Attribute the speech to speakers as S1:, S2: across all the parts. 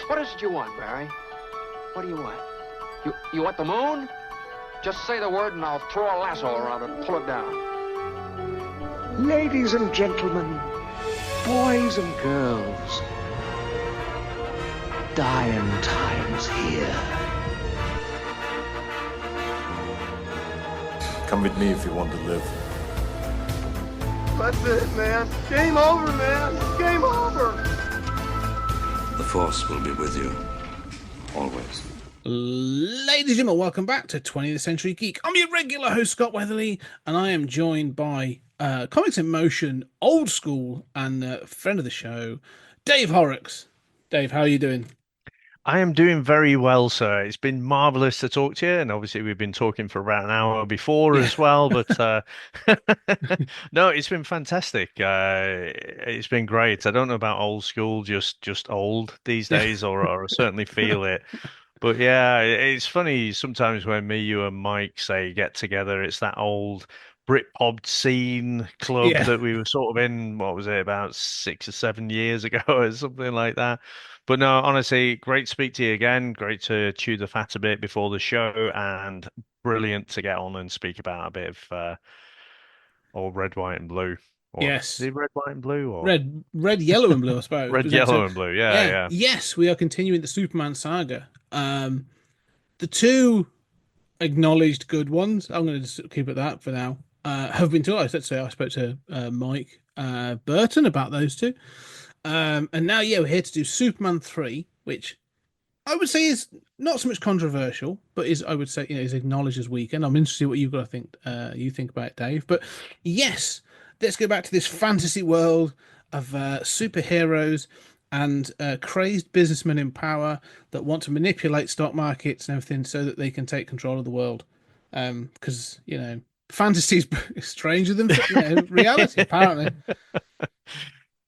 S1: What is it you want, Barry? What do you want? You want the moon? Just say the word and I'll throw a lasso around it and pull it down.
S2: Ladies and gentlemen, boys and girls, dying times here.
S3: Come with me if you want to live.
S4: That's it, man. Game over, man. Game over.
S5: The Force will be with you, always.
S6: Ladies and gentlemen, welcome back to 20th Century Geek. I'm your regular host, Scott Weatherly, and I am joined by Comics in Motion, old school, and friend of the show, Dave Horrocks. Dave, how are you doing?
S7: I am doing very well, sir. It's been marvelous to talk to you, and obviously we've been talking for about an hour before as well. But no, it's been fantastic. It's been great. I don't know about old school, just old these days, or I certainly feel it. But yeah, it's funny sometimes when me, you, and Mike say get together. It's that old Britpop scene club that we were sort of in. What was it, about 6 or 7 years ago, or something like that? But no, honestly, great to speak to you again. Great to chew the fat a bit before the show, and brilliant to get on and speak about a bit of old red, white, and blue. Or
S6: Yes.
S7: is it red, white, and blue, or
S6: red, yellow, and blue, I suppose.
S7: red, yellow, and blue? Yeah.
S6: Yes, we are continuing the Superman saga. The two acknowledged good ones, I'm going to just keep it that for now, have been told. Let's say I spoke to Mike Burton about those two. And now, we're here to do Superman 3, which I would say is not so much controversial, but is, I would say, is acknowledged as weak. And I'm interested in what you've got to think, you think about it, Dave. But yes, let's go back to this fantasy world of superheroes and crazed businessmen in power that want to manipulate stock markets and everything so that they can take control of the world. Because, fantasy is stranger than reality, apparently.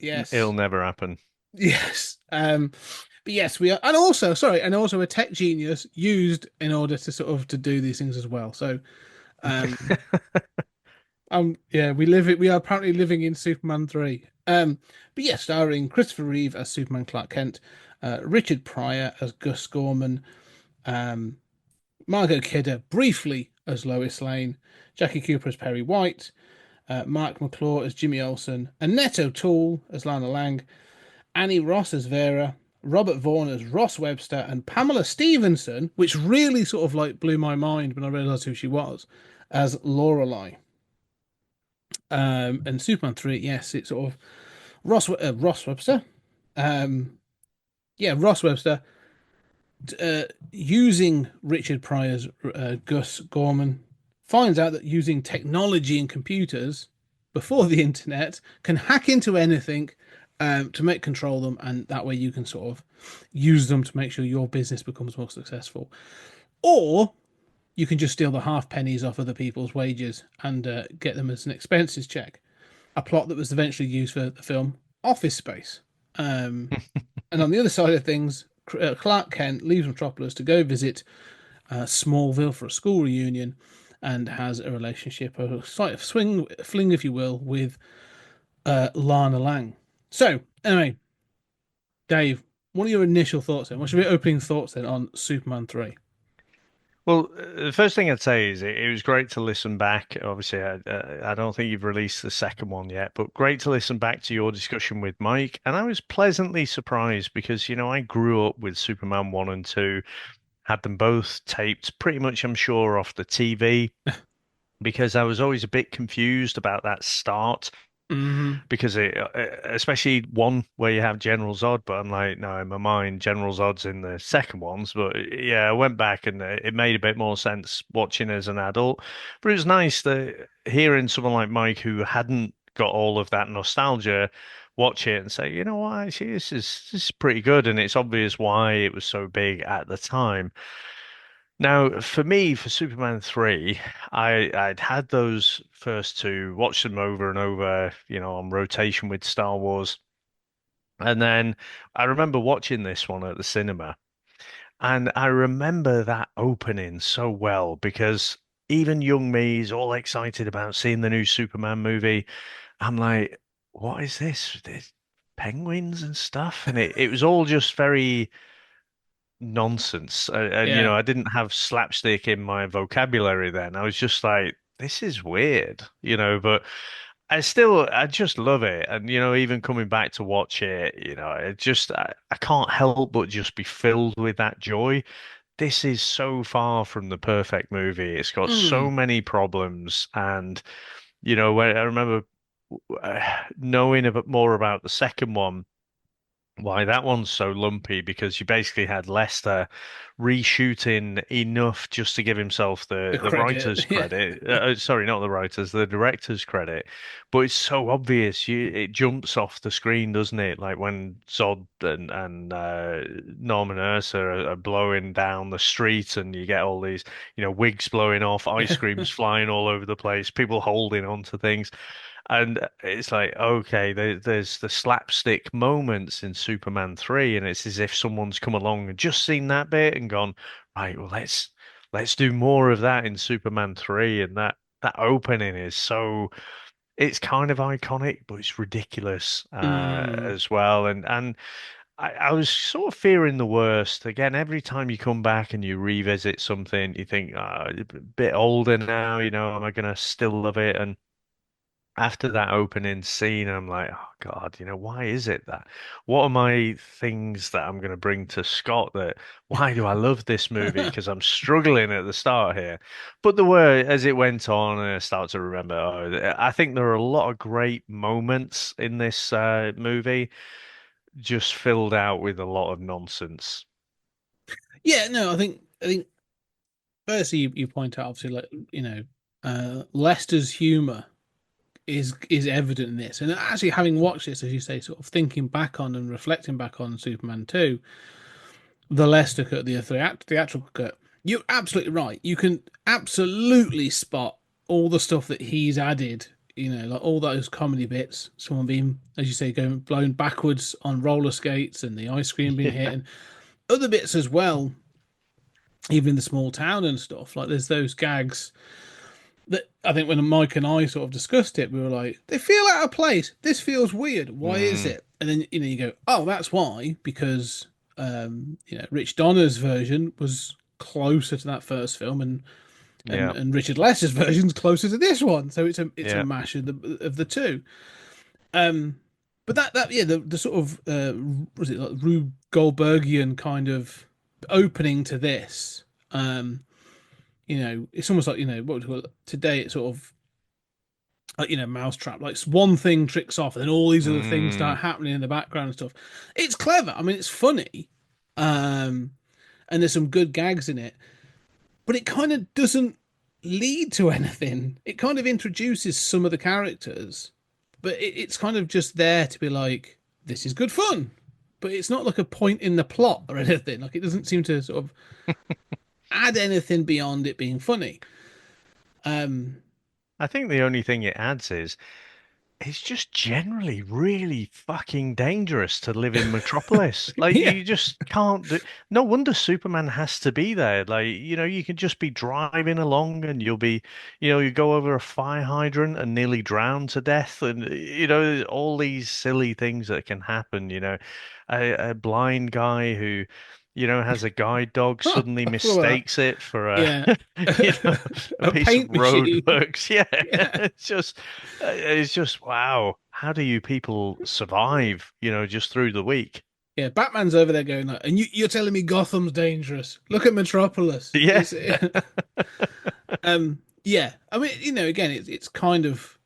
S6: Yes.
S7: It'll never happen.
S6: Yes. But yes, we are, and also a tech genius used in order to sort of to do these things as well. So, we are apparently living in Superman 3. But yes, starring Christopher Reeve as Superman Clark Kent, Richard Pryor as Gus Gorman, Margot Kidder briefly as Lois Lane, Jackie Cooper as Perry White, Mark McClure as Jimmy Olsen, Annette O'Toole as Lana Lang, Annie Ross as Vera, Robert Vaughn as Ross Webster, and Pamela Stevenson, which really sort of like blew my mind when I realized who she was, as Lorelei. And Superman 3, yes, it's sort of Ross Webster. Ross Webster using Richard Pryor's Gus Gorman finds out that using technology and computers before the internet can hack into anything to make control them, and that way you can sort of use them to make sure your business becomes more successful. Or you can just steal the half pennies off other people's wages and get them as an expenses check. A plot that was eventually used for the film Office Space. And on the other side of things, Clark Kent leaves Metropolis to go visit Smallville for a school reunion, and has a relationship, a slight fling, if you will, with Lana Lang. So, anyway, Dave, what are your initial thoughts then? What's your opening thoughts then on Superman 3?
S7: Well, the first thing I'd say is it was great to listen back. Obviously, I don't think you've released the second one yet, but great to listen back to your discussion with Mike. And I was pleasantly surprised because, I grew up with Superman 1 and 2, had them both taped pretty much, I'm sure, off the TV because I was always a bit confused about that start. Because especially one where you have General Zod, but I'm like, no, in my mind, General Zod's in the second ones. But yeah, I went back and it made a bit more sense watching as an adult. But it was nice that hearing someone like Mike who hadn't got all of that nostalgia watch it and say, you know what, actually, this is pretty good, and it's obvious why it was so big at the time. Now, for me, for Superman 3, I'd had those first two, watched them over and over, on rotation with Star Wars. And then I remember watching this one at the cinema. And I remember that opening so well because even young me is all excited about seeing the new Superman movie. I'm like, what is this? There's penguins and stuff. And it was all just very nonsense. And
S6: Yeah.
S7: I didn't have slapstick in my vocabulary then. I was just like, this is weird, but I just love it. And, even coming back to watch it, I can't help but just be filled with that joy. This is so far from the perfect movie. It's got so
S6: Mm.
S7: many problems. And, when I remember knowing a bit more about the second one, why that one's so lumpy, because you basically had Lester reshooting enough just to give himself
S6: The
S7: the
S6: credit.
S7: writer's
S6: Yeah.
S7: credit. Sorry, not the writers, the director's credit. But it's so obvious. It jumps off the screen, doesn't it? Like when Zod and Norman Ursa are blowing down the street, and you get all these, wigs blowing off, ice
S6: Yeah.
S7: creams flying all over the place, people holding onto things. And it's like, okay, there's the slapstick moments in Superman 3, and it's as if someone's come along and just seen that bit and gone, right, well, let's do more of that in Superman 3. And that opening is so, it's kind of iconic, but it's ridiculous
S6: Mm.
S7: as well. And I was sort of fearing the worst. Again, every time you come back and you revisit something, you think, oh, a bit older now, am I gonna still love it? And after that opening scene, I'm like, oh God, why is it that? What are my things that I'm going to bring to Scott that, why do I love this movie? Because I'm struggling at the start here. But the way, as it went on, and I start to remember, I think there are a lot of great moments in this movie, just filled out with a lot of nonsense.
S6: Yeah, no, I think firstly you point out obviously like Lester's humor is evident in this, and actually having watched this, as you say, sort of thinking back on and reflecting back on Superman 2, the Lester cut, the theatrical cut, you're absolutely right. You can absolutely spot all the stuff that he's added. Like all those comedy bits, someone being, as you say, going blown backwards on roller skates and the ice cream being hit,
S7: Yeah.
S6: and other bits as well, even in the small town and stuff. Like there's those gags that I think when Mike and I sort of discussed it, we were like, they feel out of place. This feels weird. Why is
S7: Mm,
S6: it? And then you go, oh, that's why, because Rich Donner's version was closer to that first film, and
S7: yeah.
S6: Richard Lester's version's closer to this one. So it's a
S7: Yeah.
S6: mash of the two. Um, but that yeah, the sort of was it like Rube Goldbergian kind of opening to this. It's almost like what would you call it? Today it's sort of like mousetrap. Like one thing tricks off, and then all these other things
S7: Mm,
S6: start happening in the background and stuff. It's clever. I mean, it's funny, um, and there's some good gags in it, but it kind of doesn't lead to anything. It kind of introduces some of the characters, but it's kind of just there to be like, this is good fun. But it's not like a point in the plot or anything. Like it doesn't seem to sort of add anything beyond it being funny. Um,
S7: I think the only thing it adds is it's just generally really fucking dangerous to live in Metropolis. Like
S6: yeah.
S7: you just can't do. No wonder Superman has to be there. Like, you can just be driving along and you'll be, you go over a fire hydrant and nearly drown to death, and all these silly things that can happen. A blind guy who, has a guide dog
S6: Oh,
S7: suddenly
S6: I forgot about
S7: mistakes it for a,
S6: that.
S7: you know,
S6: Yeah.
S7: a
S6: A
S7: piece of
S6: paint
S7: road
S6: machine.
S7: works. Yeah,
S6: Yeah.
S7: it's just wow. How do you people survive, just through the week?
S6: Yeah. Batman's over there going like, and you're telling me Gotham's dangerous. Look at Metropolis.
S7: Yeah.
S6: It's yeah. I mean, again, it's kind of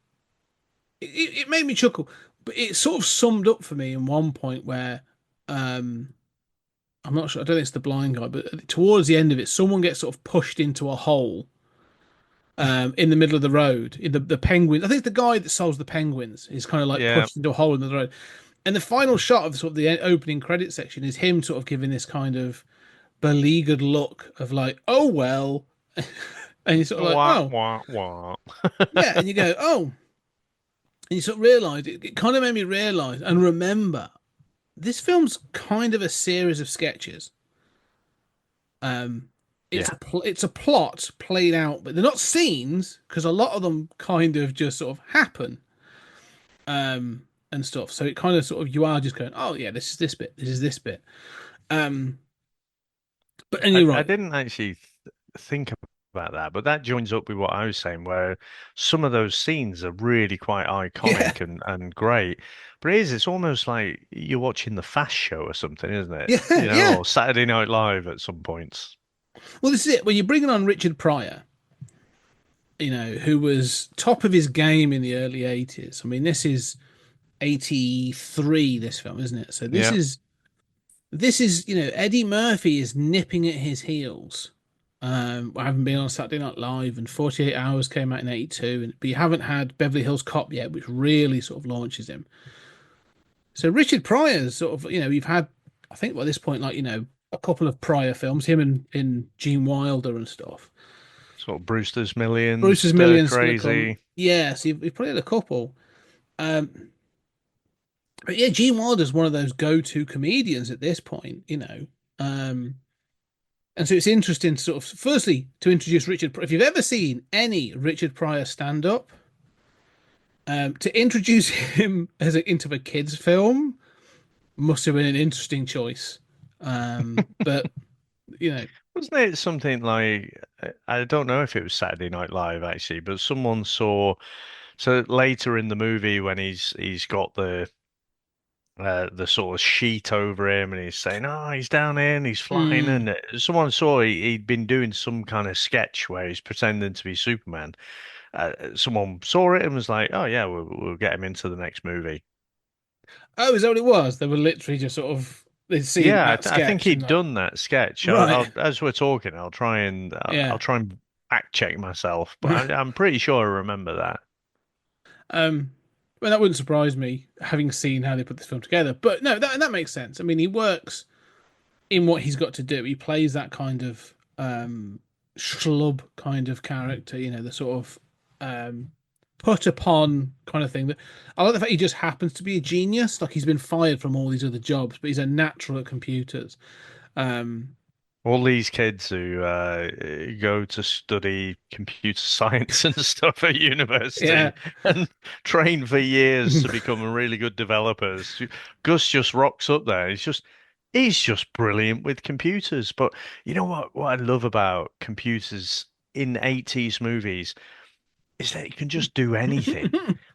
S6: it made me chuckle, but it sort of summed up for me in one point where um I'm not sure, I don't think it's the blind guy, but towards the end of it, someone gets sort of pushed into a hole in the middle of the road. In the penguins, I think the guy that solves the penguins is kind of like
S7: Yeah.
S6: pushed into a hole in the road. And the final shot of sort of the opening credit section is him sort of giving this kind of beleaguered look of like, oh well, and you're sort of like,
S7: Wah,
S6: oh
S7: wah, wah.
S6: yeah, and you go, oh, and you sort of realise it kind of made me realise and remember this film's kind of a series of sketches. Um, it's
S7: Yeah.
S6: it's a plot played out, but they're not scenes because a lot of them kind of just sort of happen. And stuff. So it kind of sort of you are just going, oh yeah, this is this bit, this is this bit. Um, and you're
S7: I
S6: right.
S7: didn't actually think about that, but that joins up with what I was saying, where some of those scenes are really quite
S6: Yeah,
S7: iconic and great. But it's almost like you're watching the Fast Show or something, isn't it?
S6: yeah, yeah.
S7: Or Saturday Night Live at some points.
S6: Well, this is it. When you're bringing on Richard Pryor, who was top of his game in the early 80s. I mean, this is 83, this film, isn't it? So
S7: Yeah.
S6: this is, Eddie Murphy is nipping at his heels. I haven't been on Saturday Night Live, and 48 Hours came out in 82, but you haven't had Beverly Hills Cop yet, which really sort of launches him. So Richard Pryor's sort of, you've had, I think by this point, like, a couple of Pryor films, him and Gene Wilder and stuff.
S7: Sort of Brewster's Millions,
S6: Bruce's
S7: Stir
S6: Millions going to come.
S7: Crazy.
S6: Yeah, so you've probably had a couple. Um, but yeah, Gene Wilder's one of those go-to comedians at this point, and so it's interesting to sort of, firstly, to introduce Richard. If you've ever seen any Richard Pryor stand-up, to introduce him into a kids' film must have been an interesting choice. But
S7: Wasn't it something like, I don't know if it was Saturday Night Live actually, but someone saw, so later in the movie when he's got the sort of sheet over him and he's saying, "Oh, he's down here and he's flying," and someone saw he'd been doing some kind of sketch where he's pretending to be Superman. Someone saw it and was like, "Oh yeah, we'll get him into the next movie."
S6: oh, is that what it was? They were literally just sort of they'd seen
S7: Yeah,
S6: that
S7: I think
S6: sketch and
S7: he'd
S6: like,
S7: done that sketch.
S6: right,
S7: As we're talking, I'll
S6: yeah.
S7: try and fact check myself, but I'm pretty sure I remember that.
S6: Well, that wouldn't surprise me, having seen how they put this film together. But no, that makes sense. I mean, he works in what he's got to do. He plays that kind of schlub kind of character, the sort of put upon kind of thing. That I like the fact he just happens to be a genius. Like he's been fired from all these other jobs, but he's a natural at computers. Um,
S7: All these kids who go to study computer science and stuff at
S6: yeah,
S7: university and train for years to become really good developers. Gus just rocks up there. He's just brilliant with computers. But you know what I love about computers in 80s movies is that you can just do anything.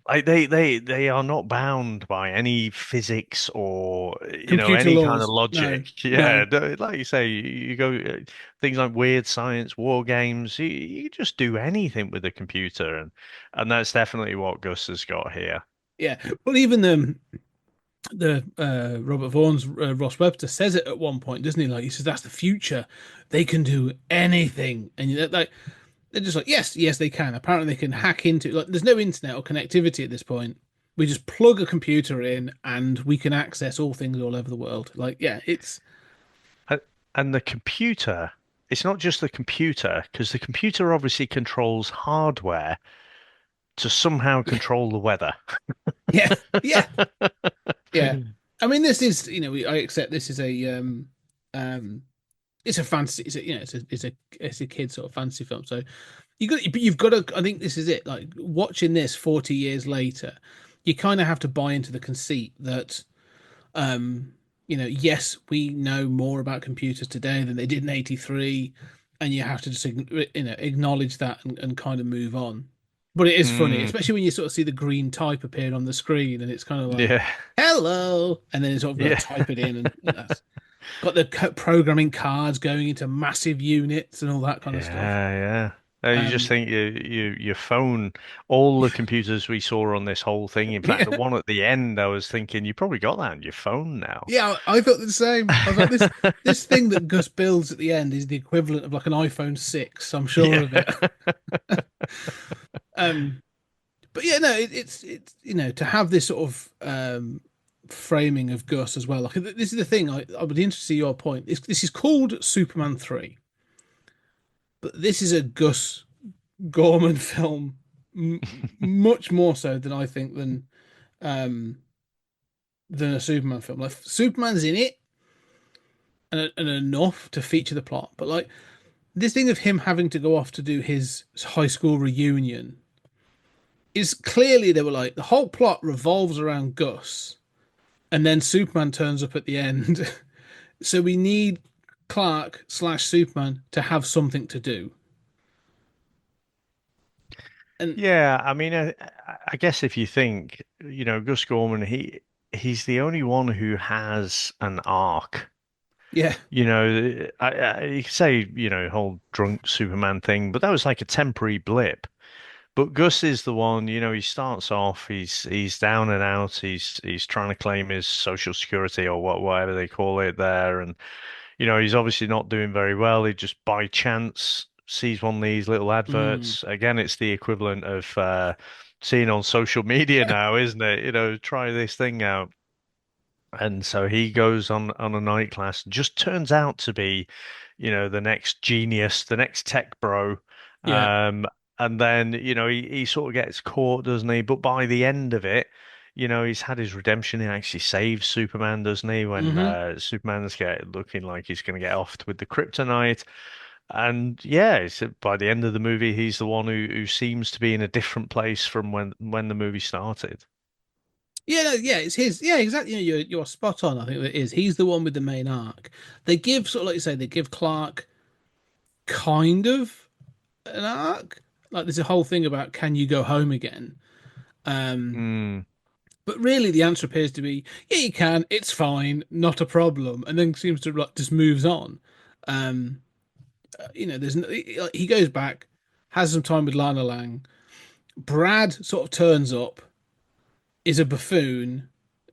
S7: Like they are not bound by any physics or
S6: computer
S7: any kind of
S6: laws. No,
S7: logic.
S6: no.
S7: Yeah, like you say, you go things like weird science, war games. You just do anything with a computer, and that's definitely what Gus has got here.
S6: Yeah. Well, even the Robert Vaughan's Ross Webster says it at one point, doesn't he? Like he says, "That's the future. They can do anything," and like they're just like, "Yes, yes, they can." Apparently, they can hack into like. There's no internet or connectivity at this point. We just plug a computer in, and we can access all things all over the world. Like, yeah, it's
S7: And and the computer, it's not just the computer, because the computer obviously controls hardware to somehow control the weather.
S6: yeah, yeah, yeah. I mean, this is I accept this is a um, it's a fantasy. It's a it's a kid sort of fantasy film. So you've got to. I think this is it. Like watching this 40 years later, you kind of have to buy into the conceit that, yes, we know more about computers today than they did in '83, and you have to just acknowledge that and kind of move on. But it is funny,
S7: Mm,
S6: especially when you sort of see the green type appear on the screen, and it's kind of like,
S7: yeah,
S6: "Hello," and then it's sort of got
S7: yeah,
S6: to type it in, and that's got the programming cards going into massive units and all that kind of stuff.
S7: yeah, yeah. You just
S6: Um,
S7: think your phone, all the computers we saw on this whole thing. In fact, the
S6: yeah,
S7: one at the end, I was thinking you probably got that on your phone now.
S6: yeah, I thought the same. I was like, this thing that Gus builds at the end is the equivalent of like an iPhone 6. I'm sure
S7: Yeah.
S6: of it. Um, but yeah, no, it's to have this sort of framing of Gus as well. Like this is the thing. I would be interested to see your point. This is called Superman 3, but this is a Gus Gorman film, much more so than I think um than a Superman film. Like Superman's in it and enough to feature the plot, but like this thing of him having to go off to do his high school reunion is clearly they were like the whole plot revolves around Gus, and then Superman turns up at the end, so we need Clark slash Superman to have something to do. And
S7: Yeah, I mean, I guess if you think, Gus Gorman, he's the only one who has an arc.
S6: yeah,
S7: You could say, whole drunk Superman thing, but that was like a temporary blip. But Gus is the one, he starts off, he's down and out, he's trying to claim his social security or whatever they call it there, and he's obviously not doing very well. He just by chance sees one of these little
S6: mm,
S7: adverts. Again, it's the equivalent of seeing on social media now, isn't it? Try this thing out. And so he goes on a night class, just turns out to be, the next genius, the next tech bro.
S6: yeah,
S7: Um, and then, he sort of gets caught, doesn't he? But by the end of it, he's had his redemption. He actually saves Superman, doesn't he? When
S6: hmm
S7: Superman's looking like he's going to get off with the kryptonite. And yeah, by the end of the movie, he's the one who seems to be in a different place from when the movie started.
S6: yeah, no, yeah. It's his. Yeah, exactly. You're spot on. I think it is. He's the one with the main arc. They give sort of like you say, they give Clark kind of an arc. Like there's a whole thing about can you go home again? Um,
S7: Mm,
S6: but really the answer appears to be yeah, you can. It's fine, not a problem, and then seems to like just moves on. Um, there's he goes back, has some time with Lana Lang. Brad sort of turns up, is a buffoon.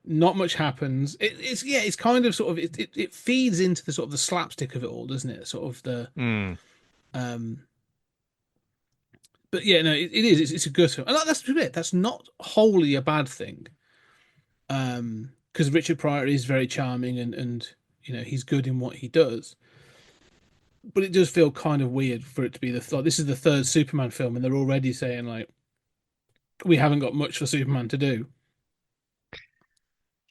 S6: Not much happens. It's kind of sort of it feeds into the sort of the slapstick of it all, doesn't it? Sort of the
S7: mm.
S6: um. But yeah, no, it is. It's a good film, and that's it. That's not wholly a bad thing. Because Richard Pryor is very charming and he's good in what he does. But it does feel kind of weird for it to be like this is the third Superman film, and they're already saying like we haven't got much for Superman to do.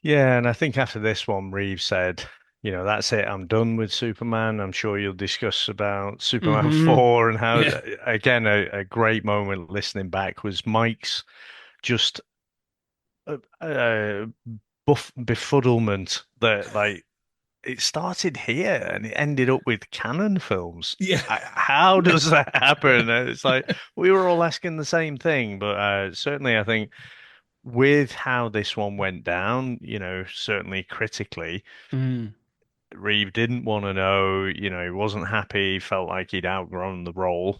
S7: Yeah, and I think after this one, Reeves said, that's it, I'm done with Superman. I'm sure you'll discuss about Superman
S6: Hmm
S7: 4 and how,
S6: Yeah,
S7: again, a great moment listening back was Mike's just uh, befuddlement that, like, it started here and it ended up with Canon films.
S6: yeah.
S7: How does that happen? It's like we were all asking the same thing, but certainly I think with how this one went down, certainly critically,
S6: Mm.
S7: Reeve didn't want to know, he wasn't happy, felt like he'd outgrown the role.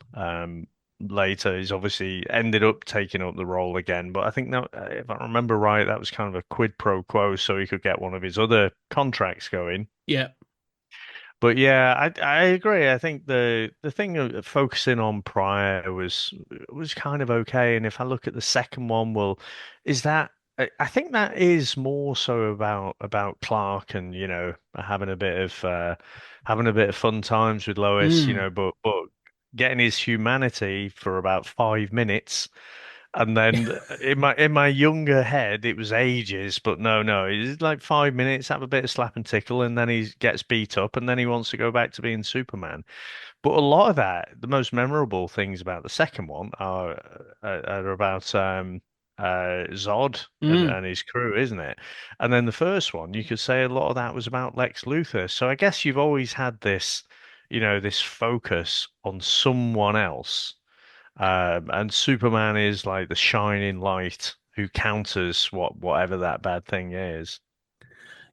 S7: Later, he's obviously ended up taking up the role again, but I think that, if I remember right, that was kind of a quid pro quo so he could get one of his other contracts going.
S6: Yeah.
S7: But yeah, I agree. I think the thing of focusing on Pryor was kind of okay. And if I look at the second one, well, is that I think that is more so about Clark and having a bit of fun times with Lois,
S6: Mm.
S7: but getting his humanity for about 5 minutes. And then in my younger head, it was ages, but no, it's like 5 minutes, have a bit of slap and tickle, and then he gets beat up, and then he wants to go back to being Superman. But a lot of that, the most memorable things about the second one are about Zod
S6: Mm.
S7: and his crew, isn't it? And then the first one, you could say a lot of that was about Lex Luthor. So I guess you've always had this, this focus on someone else. And Superman is like the shining light who counters whatever that bad thing is.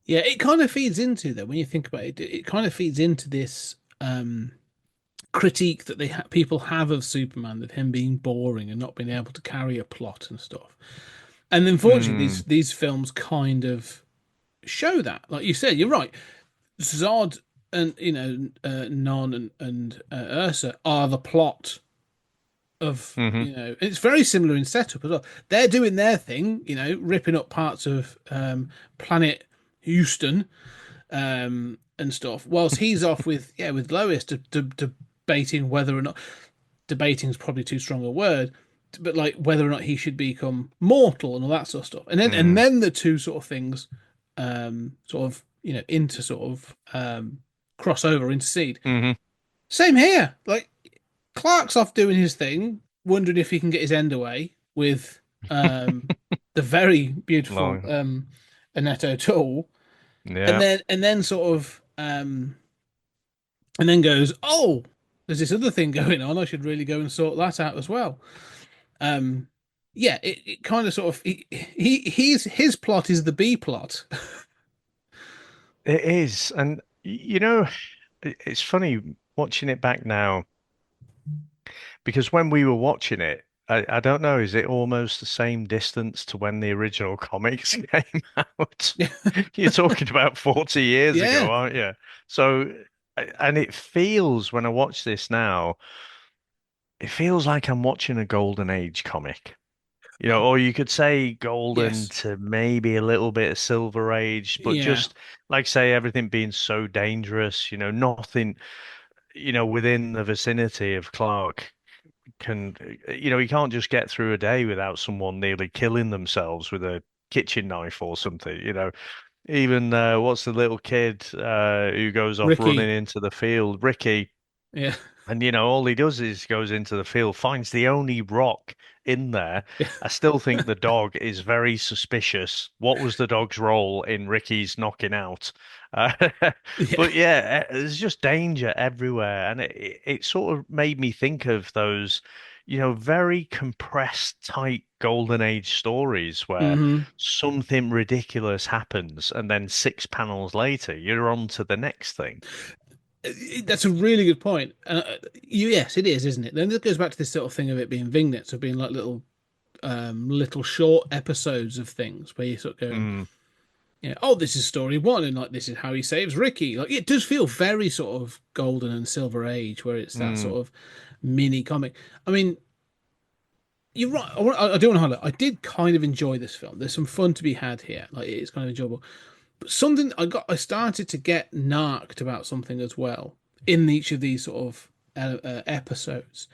S6: Yeah, it kind of feeds into that when you think about it. It kind of feeds into this critique that people have of Superman, of him being boring and not being able to carry a plot and stuff. And unfortunately,
S7: Mm,
S6: these films kind of show that. Like you said, you're right. Zod and Non and Ursa are the plot of
S7: hmm
S6: it's very similar in setup as well. They're doing their thing, ripping up parts of planet Houston and stuff, whilst he's off with Lois debating whether or not debating is probably too strong a word, but like whether or not he should become mortal and all that sort of stuff. And then the two sort of things sort of into sort of crossover, intercede.
S7: hmm
S6: Same here. Like Clark's off doing his thing, wondering if he can get his end away with the very beautiful
S7: Long,
S6: Annette O'Toole, and
S7: yeah.
S6: then sort of and then goes, "Oh, there's this other thing going on. I should really go and sort that out as well." Um, yeah, it kind of sort of his plot is the B plot.
S7: It is, and it's funny watching it back now because when we were watching it, I don't know, is it almost the same distance to when the original comics came out? You're talking about 40 years ago,
S6: Yeah,
S7: aren't you? So, and it feels when I watch this now, it feels like I'm watching a Golden Age comic. Or you could say golden
S6: yes,
S7: to maybe a little bit of silver age, but
S6: yeah,
S7: just like say everything being so dangerous, nothing, within the vicinity of Clark can, he can't just get through a day without someone nearly killing themselves with a kitchen knife or something. Even what's the little kid who goes off running
S6: Ricky.
S7: into the field, Ricky.
S6: Yeah,
S7: And all he does is goes into the field, finds the only rock in there. I still think the dog is very suspicious. What was the dog's role in Ricky's knocking out? Uh,
S6: yeah.
S7: but yeah, there's just danger everywhere, and it sort of made me think of those, very compressed, tight golden age stories where
S6: Hmm.
S7: something ridiculous happens, and then 6 panels later, you're on to the next thing.
S6: That's a really good point. Yes, it is, isn't it? Then it goes back to this sort of thing of it being vignettes, of being like little short episodes of things where you're sort of going,
S7: Mm,
S6: oh, this is story one, and like this is how he saves Ricky. Like it does feel very sort of golden and silver age, where it's that
S7: mm,
S6: sort of mini comic. I mean, you're right. I do want to highlight. I did kind of enjoy this film. There's some fun to be had here. Like it's kind of enjoyable. But something I started to get narked about something as well in each of these sort of episodes.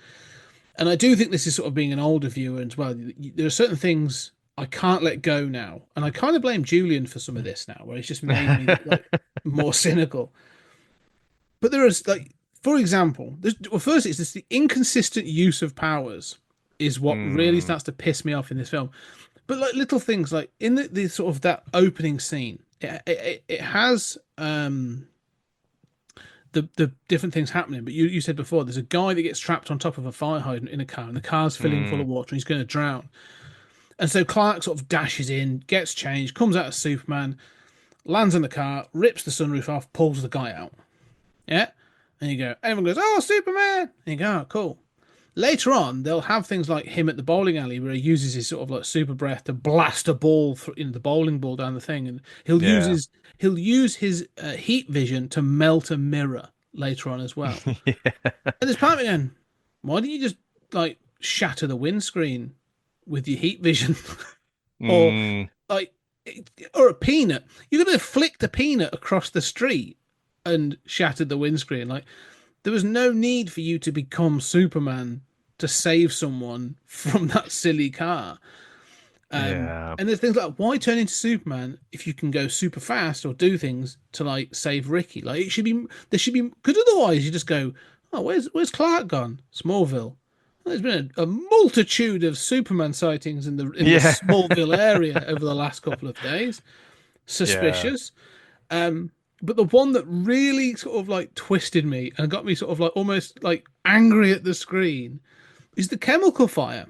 S6: And I do think this is sort of being an older viewer as well. There are certain things I can't let go now, and I kind of blame Julian for some of this now, where it's just made me like more cynical. But there is like, for example, well, first it's just the inconsistent use of powers is what really
S7: mm,
S6: starts to piss me off in this film. But like little things like in the sort of that opening scene, it has the different things happening. But you said before, there's a guy that gets trapped on top of a fire hydrant in a car, and the car's filling full
S7: mm.
S6: of water, and he's going to drown. And so Clark sort of dashes in, gets changed, comes out as Superman, lands in the car, rips the sunroof off, pulls the guy out. Yeah, and you go, everyone goes, "Oh, Superman!" And you go, "Oh, cool." Later on, they'll have things like him at the bowling alley where he uses his sort of like super breath to blast a ball the bowling ball down the thing, and
S7: Yeah.
S6: he'll use his heat vision to melt a mirror later on as well.
S7: Yeah.
S6: And there's part of me going, why don't you just like shatter the windscreen with your heat vision, or
S7: Mm,
S6: like, or a peanut? You could have flicked a peanut across the street and shattered the windscreen. Like there was no need for you to become Superman to save someone from that silly car.
S7: yeah.
S6: And there's things like, why turn into Superman if you can go super fast or do things to like save Ricky? Like it should be, there should be, because otherwise you just go, oh, where's Clark gone? Smallville. There's been a multitude of Superman sightings in the
S7: Yeah.
S6: Smallville area over the last couple of days.
S7: Yeah.
S6: Suspicious. But the one that really sort of like twisted me and got me sort of like almost like angry at the screen is the chemical fire.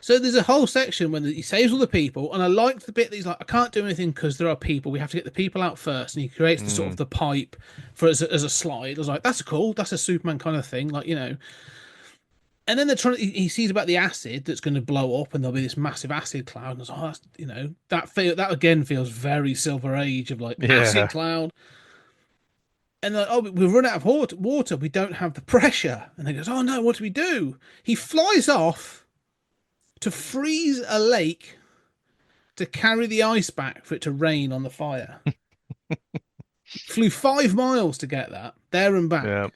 S6: So there's a whole section when he saves all the people, and I liked the bit that he's like, I can't do anything because there are people. We have to get the people out first, and he creates the sort of
S7: Mm,
S6: the pipe for as a slide. I was like, that's cool. That's a Superman kind of thing, like. And then they're trying. He sees about the acid that's going to blow up, and there'll be this massive acid cloud. And I was like, oh, that again feels very Silver Age of like acid
S7: yeah.
S6: cloud. And they're like, oh, we've run out of water. We don't have the pressure. And he goes, oh no, what do we do? He flies off to freeze a lake to carry the ice back for it to rain on the fire. Flew 5 miles to get that there and
S7: Yeah.
S6: back.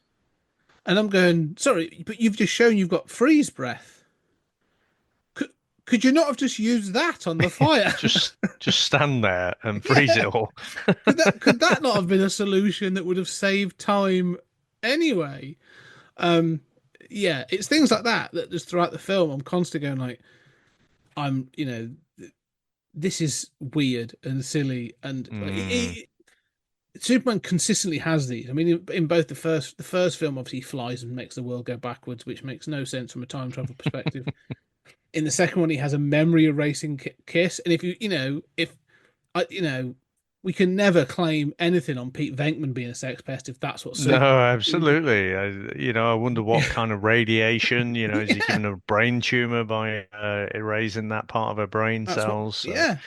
S6: And I'm going, sorry, but you've just shown you've got freeze breath. Could you not have just used that on the fire?
S7: Just stand there and freeze it
S6: Yeah.
S7: all.
S6: Could that not have been a solution that would have saved time anyway? Um, yeah, it's things like that just throughout the film I'm constantly going like, I'm, this is weird and silly and like,
S7: Mm,
S6: Superman consistently has these. I mean, in both the first film, obviously he flies and makes the world go backwards, which makes no sense from a time travel perspective. In the second one, he has a memory erasing kiss, and if if I, we can never claim anything on Pete Venkman being a sex pest if that's what
S7: No,
S6: Superman.
S7: absolutely. I wonder what kind of radiation, is he
S6: Yeah,
S7: given a brain tumor by erasing that part of her brain
S6: that's what.
S7: cells? So,
S6: Yeah,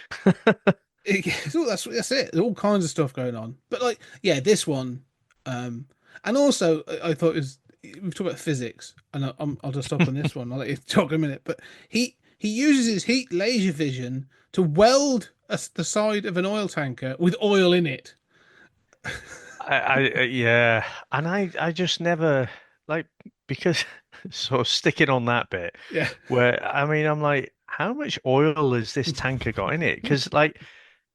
S6: that's it. There's all kinds of stuff going on, but like, yeah, this one, and also I thought it was we've talked about physics, and I'll just stop on this one. I'll let you talk in a minute, but he uses his heat laser vision to weld the side of an oil tanker with oil in it.
S7: yeah, and I just never like because so sticking on that bit
S6: Yeah,
S7: where I mean I'm like, how much oil has this tanker got in it? Because like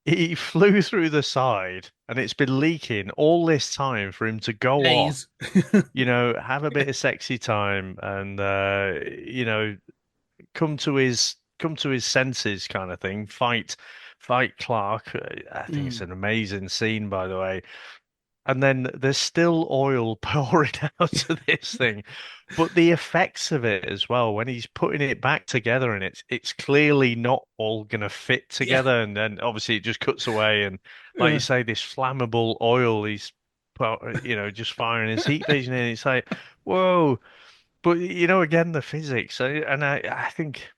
S7: he flew through the side and it's been leaking all this time for him to go off,
S6: days.
S7: have a bit of sexy time and come to his senses kind of thing, fight Clark. I think it's
S6: Mm.
S7: an amazing scene, by the way. And then there's still oil pouring out of this thing. But the effects of it as well, when he's putting it back together and it's clearly not all gonna fit
S6: Yeah.
S7: together, and then obviously it just cuts away, and like you
S6: Uh,
S7: say, this flammable oil he's just firing his heat vision in. It's like, whoa. But again, the physics, and I think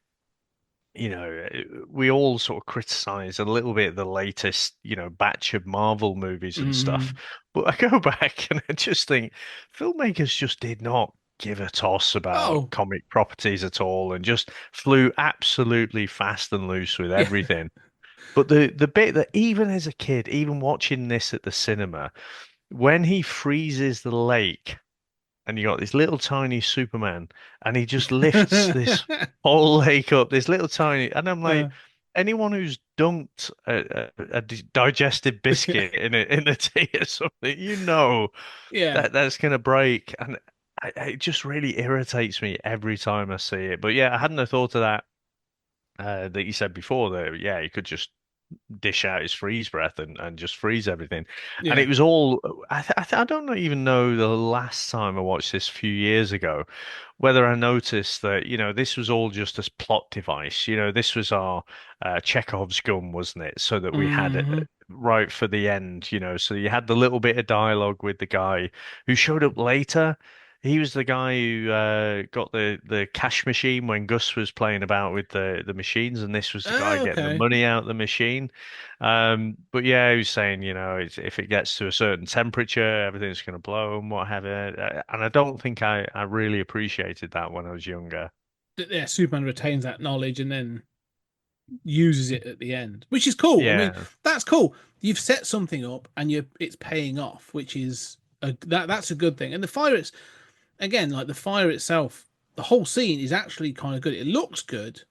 S7: we all sort of criticize a little bit the latest, batch of Marvel movies and stuff.
S6: mm.
S7: But I go back and I just think filmmakers just did not give a toss about
S6: Oh,
S7: comic properties at all and just flew absolutely fast and loose with
S6: yeah.
S7: everything. But the bit that even as a kid, even watching this at the cinema, when he freezes the lake and you got this little tiny Superman, and he just lifts this whole lake up, this little tiny, and I'm like,
S6: Uh,
S7: anyone who's dunked a digested biscuit in a tea or something,
S6: yeah.
S7: that's gonna break, and it just really irritates me every time I see it. But yeah, I hadn't have thought of that you said before that yeah, he could just dish out his freeze breath and just freeze everything. And
S6: Yeah.
S7: it was all I don't even know the last time I watched this a few years ago whether I noticed that this was all just a plot device. This was our Chekhov's gun, wasn't it? So that we had it
S6: Hmm.
S7: right for the end. So you had the little bit of dialogue with the guy who showed up later. He was the guy who got the cash machine when Gus was playing about with the machines, and this was the guy
S6: Oh,
S7: getting the
S6: okay.
S7: money out of the machine. But yeah, he was saying, if it gets to a certain temperature, everything's going to blow and what have you. And I don't think I really appreciated that when I was younger.
S6: Yeah, Superman retains that knowledge and then uses it at the end, which is cool. I mean,
S7: Yeah,
S6: that's cool. You've set something up and it's paying off, which is that's a good thing. And the fire, it's again like the fire itself. The whole scene is actually kind of good. It looks good,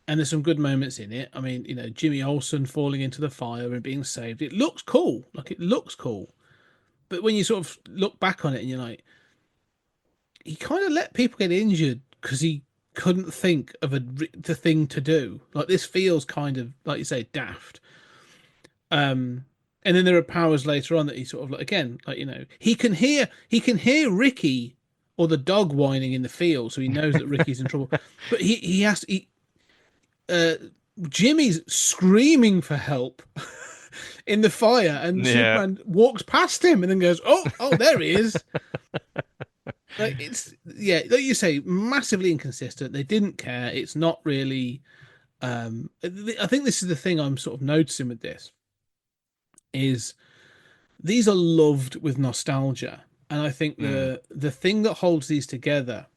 S6: and there's some good moments in it. I mean, Jimmy Olsen falling into the fire and being saved. It looks cool. Like it looks cool. But when you sort of look back on it and you're like, he kind of let people get injured because he couldn't think of the thing to do. Like this feels kind of like you say daft. And then there are powers later on that he sort of like again like he can hear Ricky or the dog whining in the field, so he knows that Ricky's in trouble. But he has uh Jimmy's screaming for help in the fire, and
S7: yeah,
S6: Superman walks past him and then goes, "Oh, there he is." Like it's yeah, like you say, massively inconsistent. They didn't care. It's not really. I think this is the thing I'm sort of noticing with this is these are loved with nostalgia, and I think
S7: mm,
S6: the thing that holds these together,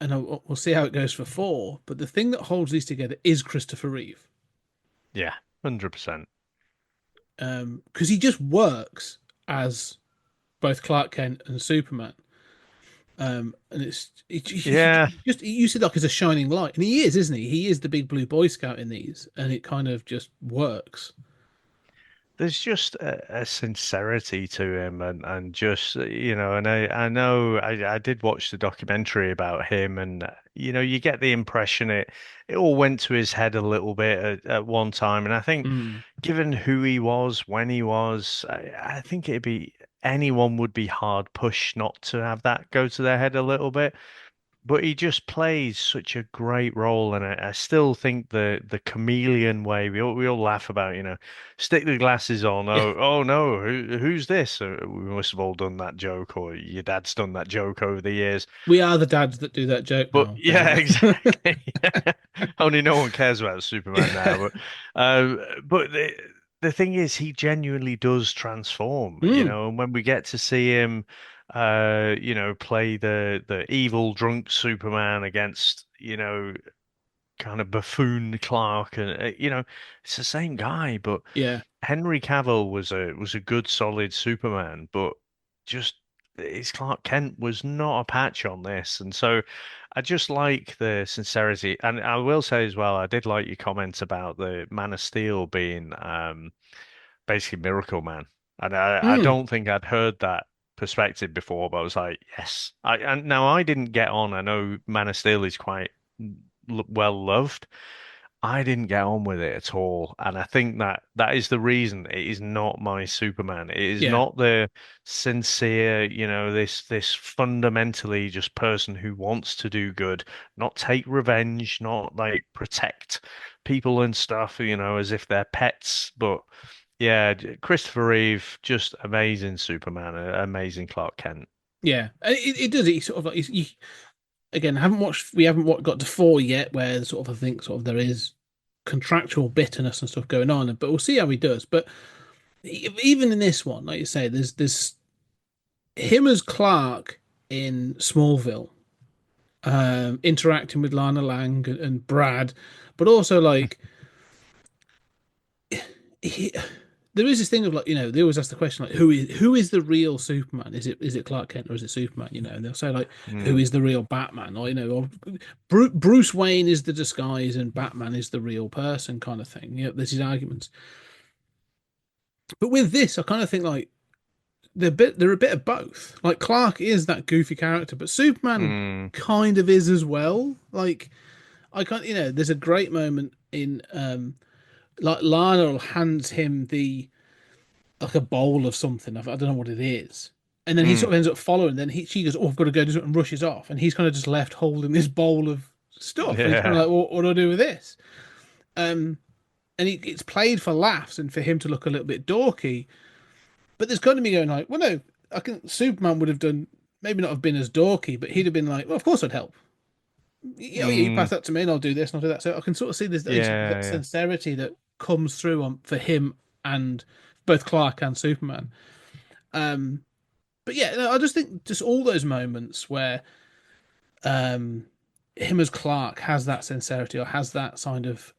S6: and we'll see how it goes for four, but the thing that holds these together is Christopher Reeve,
S7: yeah, 100%.
S6: because he just works as both Clark Kent and Superman. And
S7: Yeah,
S6: just you see like as a shining light, and he is, isn't he? He is the big blue Boy Scout in these, and it kind of just works.
S7: there's just a sincerity to him, and just and I know I did watch the documentary about him, and you get the impression it all went to his head a little bit at one time, and I think
S6: Mm.
S7: given who he was when he was, I think it'd be anyone would be hard pushed not to have that go to their head a little bit. But he just plays such a great role, and I still think the chameleon way we all laugh about, stick the glasses on.
S6: Yeah,
S7: Oh no, who's this? We must have all done that joke, or your dad's done that joke over the years.
S6: we are the dads that do that joke
S7: But
S6: now,
S7: yeah,
S6: David.
S7: exactly. Only no one cares about Superman now. But the thing is, he genuinely does transform,
S6: Mm,
S7: and when we get to see him, play the evil drunk Superman against, kind of buffoon Clark, and it's the same guy, but
S6: yeah,
S7: Henry Cavill was a good solid Superman, but just his Clark Kent was not a patch on this, and so I just like the sincerity. And I will say as well, I did like your comment about the Man of Steel being basically Miracle Man, and I
S6: mm,
S7: don't think I'd heard that perspective before, but I was like, yes. And now I didn't get on. I know Man of Steel is quite well loved. I didn't get on with it at all, and I think that is the reason it is not my Superman. It is
S6: yeah,
S7: not the sincere, this fundamentally just person who wants to do good, not take revenge, not like protect people and stuff, as if they're pets. But yeah, Christopher Reeve, just amazing Superman, amazing Clark Kent.
S6: yeah. It does. It sort of like again. Haven't watched. We haven't got to four yet, where sort of I think sort of there is contractual bitterness and stuff going on, but we'll see how he does. But even in this one, like you say, there's him as Clark in Smallville, interacting with Lana Lang and Brad, but also like he, there is this thing of like they always ask the question like who is the real Superman? Is it Clark Kent or is it Superman? And they'll say like who
S7: Mm,
S6: is the real Batman? Or Bruce Wayne is the disguise and Batman is the real person kind of thing. There's his arguments. But with this, I kind of think like they're a bit of both. Like Clark is that goofy character, but Superman
S7: mm,
S6: kind of is as well. Like I can't, there's a great moment in like Lionel hands him the like a bowl of something. I don't know what it is. And then he
S7: mm.
S6: sort of ends up following. Then she goes, "Oh, I've got to go do it," and rushes off. And he's kind of just left holding this bowl of stuff. And he's kind of
S7: Yeah.
S6: like, "What do I do with this?" Um, and it's played for laughs and for him to look a little bit dorky. But there's got to be going like, well, no, I can. Superman would have done maybe not have been as dorky, but he'd have been like, well, of course I'd help. Yeah, you
S7: Mm,
S6: pass that to me, and I'll do this and I'll do that. So I can sort of see this that
S7: yeah, yeah.
S6: sincerity that comes through for him and both Clark and Superman. Um, but yeah, no, I just think just all those moments where um, him as Clark has that sincerity or has that kind of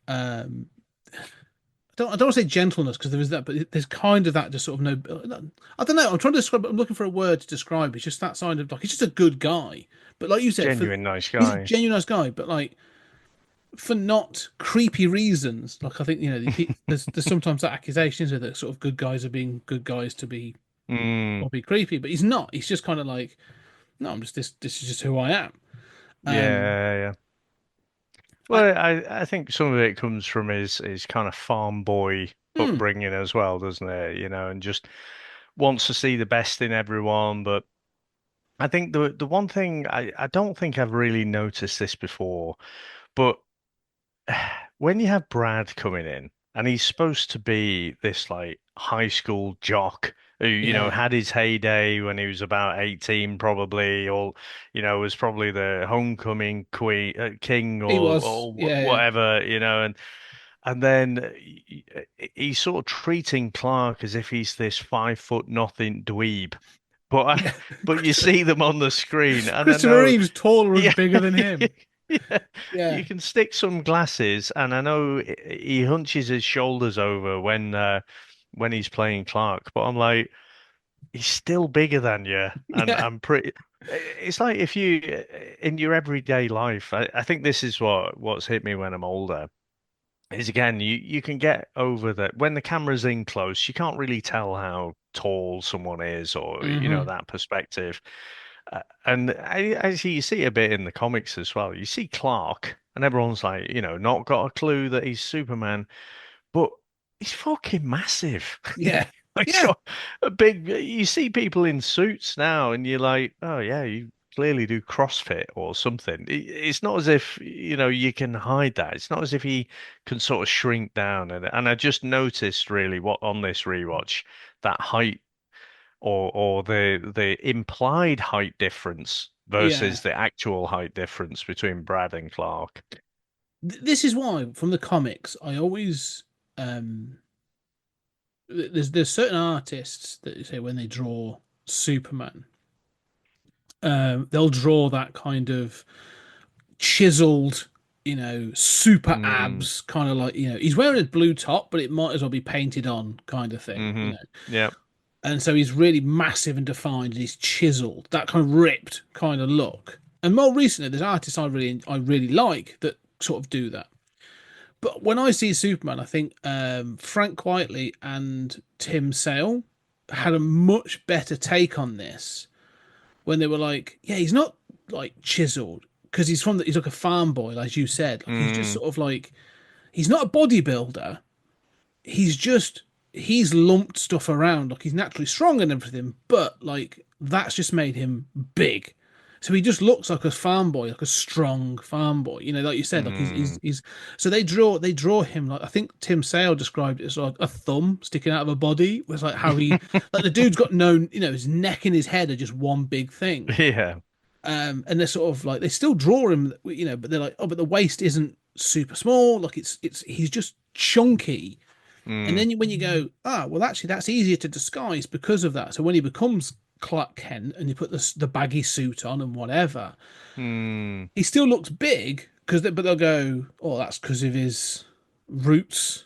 S6: I don't want to say gentleness because there is that, but there's kind of that just sort of no. I don't know. I'm trying to describe. I'm looking for a word to describe. It's just that sign of like he's just a good guy. But like you said,
S7: Genuine nice
S6: he's a
S7: guy.
S6: genuine nice guy. But like for not creepy reasons, like I think there's sometimes that accusation is that sort of good guys are being good guys to be
S7: Mm,
S6: or be creepy, but he's not. He's just kind of like no, I'm just this. This is just who I am. Um,
S7: yeah, yeah.
S6: I
S7: Well, I think some of it comes from his kind of farm boy
S6: hmm,
S7: upbringing as well, doesn't it? And just wants to see the best in everyone. But I think the one thing I don't think I've really noticed this before, but when you have Brad coming in and he's supposed to be this like high school jock who,
S6: yeah,
S7: had his heyday when he was about 18 probably, or, was probably the homecoming king
S6: he
S7: or
S6: was. Yeah,
S7: whatever, and then he's sort of treating Clark as if he's this 5 foot nothing dweeb. But
S6: yeah.
S7: but you see them on the screen, and I
S6: Christopher
S7: know,
S6: Reeve's taller and
S7: yeah,
S6: bigger than him.
S7: yeah,
S6: Yeah,
S7: you can stick some glasses, and I know he hunches his shoulders over when he's playing Clark. But I'm like, he's still bigger than you, and
S6: yeah.
S7: I'm pretty. It's like if you in your everyday life, I think this is what's hit me when I'm older. is again, you can get over that when the camera's in close, you can't really tell how tall someone is, or
S6: Hmm.
S7: that perspective. And actually, you see a bit in the comics as well. You see Clark, and everyone's like, not got a clue that he's Superman, but he's fucking massive.
S6: Yeah,
S7: He's
S6: yeah,
S7: got a big. You see people in suits now, and you're like, oh yeah, you clearly do CrossFit or something. It's not as if you can hide that. It's not as if he can sort of shrink down. And I just noticed really what on this rewatch that height or the implied height difference
S6: yeah.
S7: versus the actual height difference between Brad and Clark.
S6: This is why, from the comics, I always um, there's certain artists that say when they draw Superman, they'll draw that kind of chiseled, super
S7: Mm,
S6: abs, kind of like he's wearing a blue top, but it might as well be painted on, kind of thing,
S7: hmm Yeah.
S6: And so he's really massive and defined, and he's chiseled, that kind of ripped kind of look. And more recently, there's artists I really like that sort of do that. But when I see Superman, I think Frank Whiteley and Tim Sale had a much better take on this when they were like, yeah, he's not like chiseled because he's like a farm boy, as you said. Like he's just
S7: Mm,
S6: sort of like he's not a bodybuilder. He's lumped stuff around. Like he's naturally strong and everything, but like that's just made him big. So he just looks like a farm boy, like a strong farm boy. Like you said, like
S7: mm.
S6: he's. So they draw him like I think Tim Sale described it as like a thumb sticking out of a body. Was like how he like the dude's got no, his neck and his head are just one big thing.
S7: Yeah.
S6: And they're sort of like they still draw him, but they're like, oh, but the waist isn't super small. Like it's he's just chunky. And
S7: Mm,
S6: then when you go, well, actually, that's easier to disguise because of that. So when he becomes Clark Kent and you put the baggy suit on and whatever,
S7: mm,
S6: he still looks big but they'll go, oh, that's because of his roots,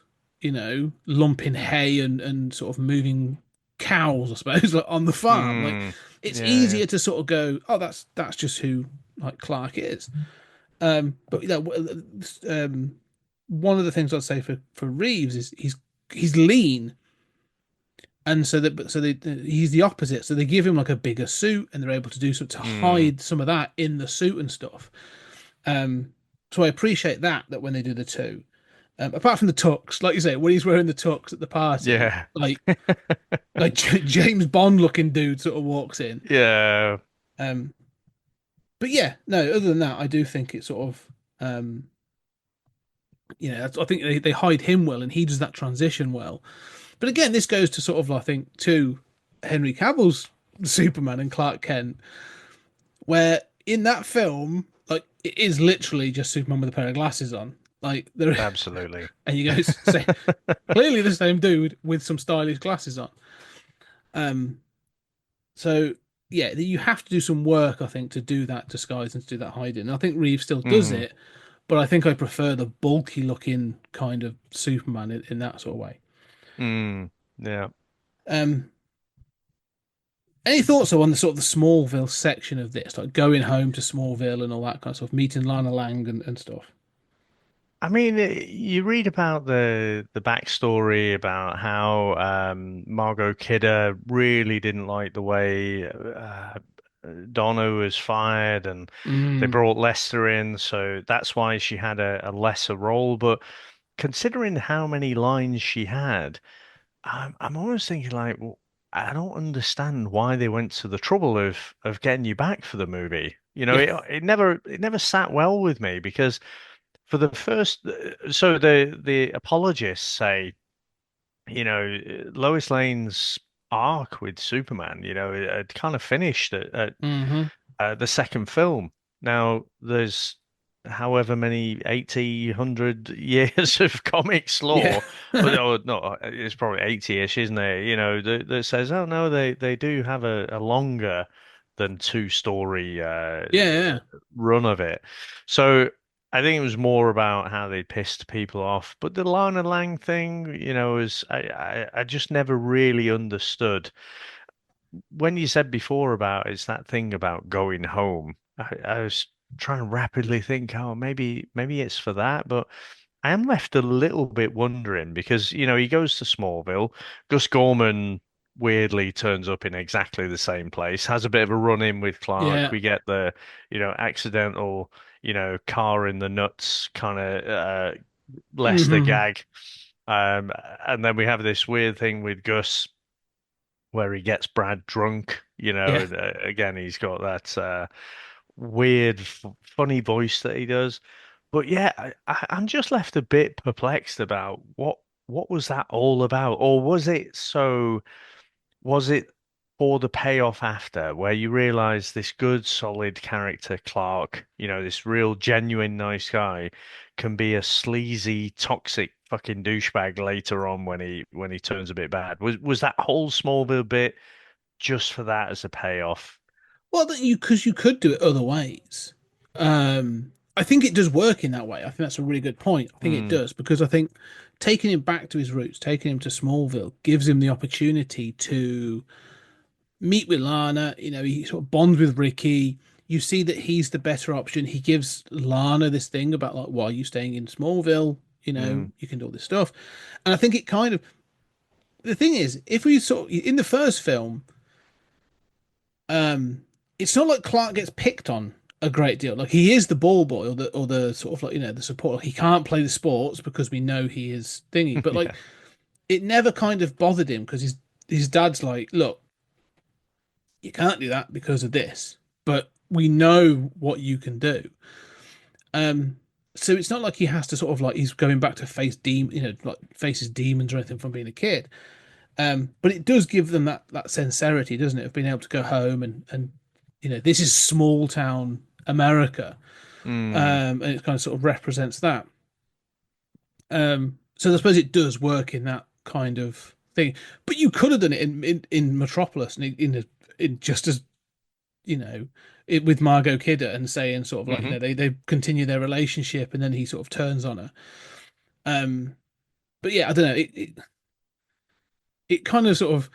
S6: lumping hay and sort of moving cows, I suppose, like on the farm. Like
S7: mm.
S6: it's
S7: Yeah, yeah.
S6: easier to sort of go, oh, that's just who like Clark is. But one of the things I'd say for Reeves is he's lean, and he's the opposite. So they give him like a bigger suit, and they're able to do something to
S7: Mm.
S6: hide some of that in the suit and stuff. So I appreciate that when they do the two. Apart from the tux, like you say, when he's wearing the tux at the party,
S7: Yeah.
S6: like James Bond looking dude sort of walks in.
S7: Yeah.
S6: Um, but yeah, no. Other than that, I do think it's sort of I think they hide him well, and he does that transition well. But again, this goes to sort of I think to Henry Cavill's Superman and Clark Kent, where in that film, like it is literally just Superman with a pair of glasses on, like there,
S7: Absolutely.
S6: and you go say clearly the same dude with some stylish glasses on. Um, so yeah, you have to do some work, I think, to do that disguise and to do that hiding. And I think Reeves still does
S7: hmm
S6: it, but I think I prefer the bulky looking kind of Superman in that sort of way.
S7: Mm. Yeah.
S6: Um, any thoughts though on the sort of the Smallville section of this, like going home to Smallville and all that kind of stuff, meeting Lana Lang and stuff?
S7: I mean, you read about the backstory about how Margot Kidder really didn't like the way Donna was fired, and they
S6: Mm,
S7: brought Lester in, so that's why she had a lesser role. But considering how many lines she had, I'm always thinking like, well, I don't understand why they went to the trouble of getting you back for the movie.
S6: yeah.
S7: It never sat well with me because for the first, so the apologists say, Lois Lane's arc with Superman, it had kind of finished at
S6: Hmm.
S7: the second film. Now there's however many 80, 100 years of comics
S6: Yeah.
S7: lore, but oh, no, it's probably 80-ish, isn't it? That says, oh no, they do have a longer than two-story
S6: Yeah.
S7: run of it. So I think it was more about how they pissed people off. But the Lana Lang thing, was I just never really understood when you said before about it's that thing about going home. I was trying to rapidly think, oh, maybe it's for that, but I am left a little bit wondering because, he goes to Smallville. Gus Gorman weirdly turns up in exactly the same place, has a bit of a run-in with Clark.
S6: Yeah.
S7: We get the, accidental, car in the nuts kind of Lester
S6: Hmm.
S7: gag. Um, and then we have this weird thing with Gus where he gets Brad drunk,
S6: Yeah.
S7: and again, he's got that weird, funny voice that he does. But yeah, I'm just left a bit perplexed about what was that all about, or was it for the payoff after, where you realize this good, solid character, Clark, this real, genuine, nice guy, can be a sleazy, toxic fucking douchebag later on when he turns a bit bad. Was that whole Smallville bit just for that as a payoff?
S6: Well, that you because you could do it other ways. I think it does work in that way. I think that's a really good point. I think it
S7: Hmm.
S6: does because I think taking him back to his roots, taking him to Smallville, gives him the opportunity to meet with Lana. He sort of bonds with Ricky. You see that he's the better option. He gives Lana this thing about like, why are you staying in Smallville?
S7: Hmm.
S6: You can do all this stuff. And I think it kind of the thing is, if we sort of, in the first film, um, it's not like Clark gets picked on a great deal. Like he is the ball boy or the sort of like the support. He can't play the sports because we know he is thingy. But like
S7: Yeah.
S6: it never kind of bothered him because his dad's like, look, you can't do that because of this, but we know what you can do. Um, so it's not like he has to sort of like he's going back to face like faces demons or anything from being a kid. But it does give them that sincerity, doesn't it, of being able to go home and this is small town America,
S7: Hmm.
S6: and it kind of sort of represents that. So I suppose it does work in that kind of thing. But you could have done it in Metropolis and in just as you know with Margot Kidder and saying sort of like
S7: Hmm.
S6: they continue their relationship and then he sort of turns on her. Um, but yeah, I don't know. It kind of sort of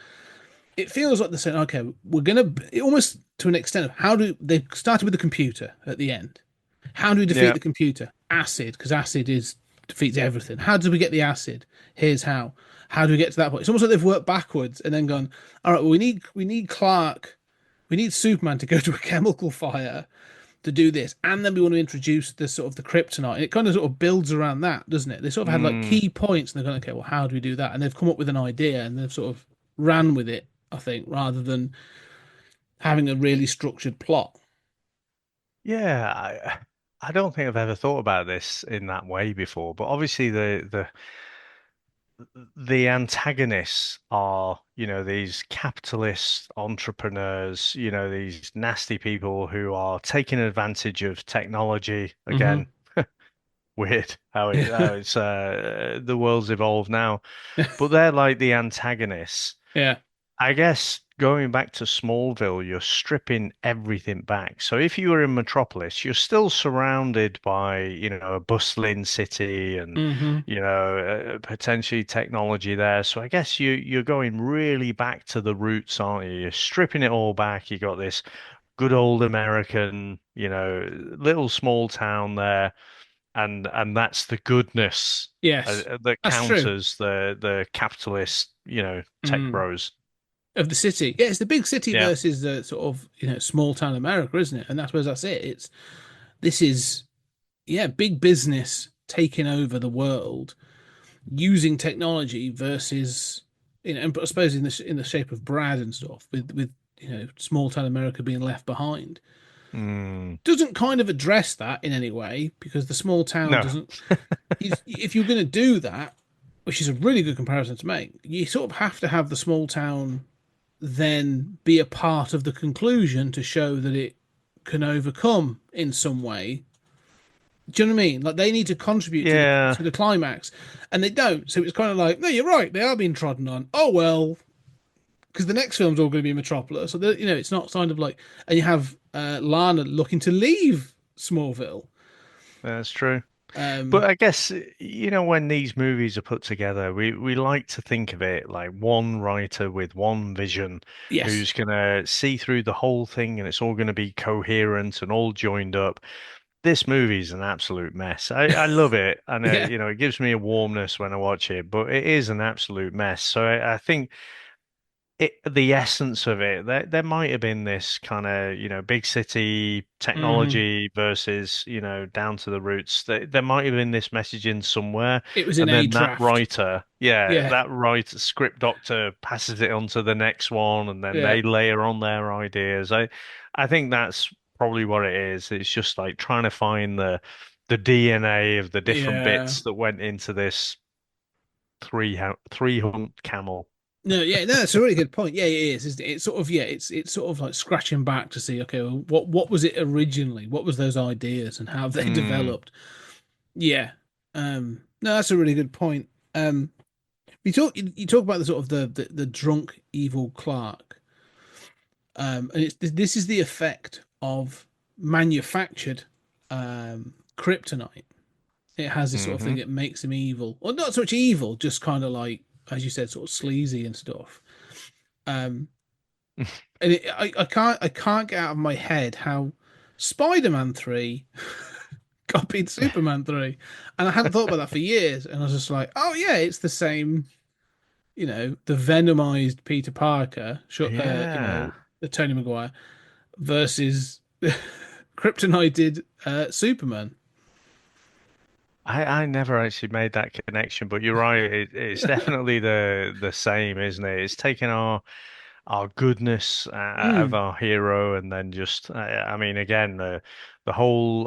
S6: it feels like they're saying, okay, we're gonna almost to an extent of how do they started with the computer at the end. How do we defeat
S7: Yeah.
S6: the computer? Acid, because acid is defeats everything. How do we get the acid? Here's how. How do we get to that point? It's almost like they've worked backwards and then gone, all right, well, we need Clark, we need Superman to go to a chemical fire to do this, and then we want to introduce the sort of the kryptonite. And it kind of sort of builds around that, doesn't it? They sort of had like
S7: Hmm.
S6: key points, and they're going, okay, well, how do we do that? And they've come up with an idea, and they've sort of ran with it, I think, rather than having a really structured plot.
S7: Yeah, I don't think I've ever thought about this in that way before, but obviously the antagonists are, these capitalist entrepreneurs, these nasty people who are taking advantage of technology. Again,
S6: Hmm.
S7: weird how
S6: Yeah,
S7: it's the world's evolved now, but they're like the antagonists.
S6: yeah.
S7: I guess going back to Smallville, you're stripping everything back. So if you were in Metropolis, you're still surrounded by, a bustling city and,
S6: Hmm.
S7: potentially technology there. So I guess you're going really back to the roots, aren't you? You're stripping it all back. You got this good old American, little small town there, and that's the goodness
S6: Yes,
S7: that
S6: that's true.
S7: counters the capitalist, tech
S6: Mm.
S7: bros.
S6: Of the city. Yeah, it's the big city
S7: Yeah.
S6: versus the sort of small town America, isn't it? And I suppose that's it. This is big business taking over the world using technology versus and I suppose in the shape of Brad and stuff with small town America being left behind.
S7: Mm,
S6: Doesn't kind of address that in any way because the small town
S7: no.
S6: doesn't. If you're going to do that, which is a really good comparison to make, you sort of have to have the small town then be a part of the conclusion to show that it can overcome in some way. Do you know what I mean? Like they need to contribute to the
S7: Yeah.
S6: climax, and they don't. So it's kind of like, no, you're right. They are being trodden on. Oh well, because the next film's all going to be Metropolis. So it's not kind of like, and you have Lana looking to leave Smallville.
S7: That's true. But
S6: Um,
S7: I guess, when these movies are put together, we like to think of it like one writer with one vision
S6: yes.
S7: who's going to see through the whole thing and it's all going to be coherent and all joined up. this movie's an absolute mess. I love it, and
S6: Yeah,
S7: it gives me a warmness when I watch it, but it is an absolute mess. So I think the essence of it, there might have been this kind of, big city
S6: hmm
S7: technology versus, down to the roots. There might have been this messaging somewhere,
S6: it was in
S7: and
S6: a
S7: then
S6: draft. Yeah,
S7: that writer, script doctor passes it on to the next one, and then
S6: yeah,
S7: they layer on their ideas. I think that's probably what it is. It's just like trying to find the DNA of the different
S6: yeah.
S7: bits that went into this three hunt camel.
S6: No, yeah, no, that's a really good point. Yeah, it is. Isn't it? It's sort of, yeah, it's sort of like scratching back to see, okay, well, what was it originally? What was those ideas and how have they
S7: Mm,
S6: developed? Yeah. No, that's a really good point. You talk about the sort of the drunk evil Clark. And this is the effect of manufactured kryptonite. It has this sort of thing
S7: hmm
S6: that makes him evil. Well, not so much evil, just kind of like, as you said, sort of sleazy and stuff. Um, and I can't get out of my head how Spider-Man 3 copied Superman 3. And I hadn't thought about that for years. And I was just like, oh yeah, it's the same, the venomized Peter Parker,
S7: Yeah.
S6: the Tony Maguire versus kryptonited Superman.
S7: I never actually made that connection, but you're right. It's definitely the same, isn't it? It's taking our goodness of
S6: Mm.
S7: our hero, and then just I mean, again, the whole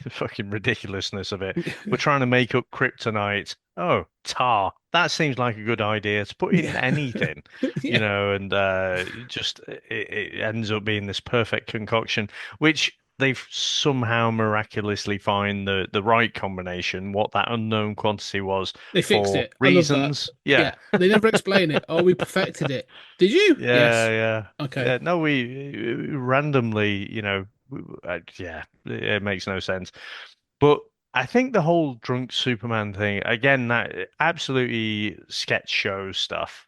S7: the fucking ridiculousness of it. We're trying to make up kryptonite. Oh, tar. That seems like a good idea to put in
S6: Yeah.
S7: anything,
S6: Yeah.
S7: and it ends up being this perfect concoction, which they've somehow miraculously find the right combination, what that unknown quantity was
S6: They fixed
S7: for
S6: it. I love that.
S7: reasons. Yeah.
S6: Yeah. They never explain it. Oh, we perfected it. Did you?
S7: Yeah,
S6: Yes.
S7: yeah,
S6: Okay.
S7: yeah. No, we randomly, yeah, it makes no sense. But I think the whole drunk Superman thing, again, that absolutely sketch show stuff.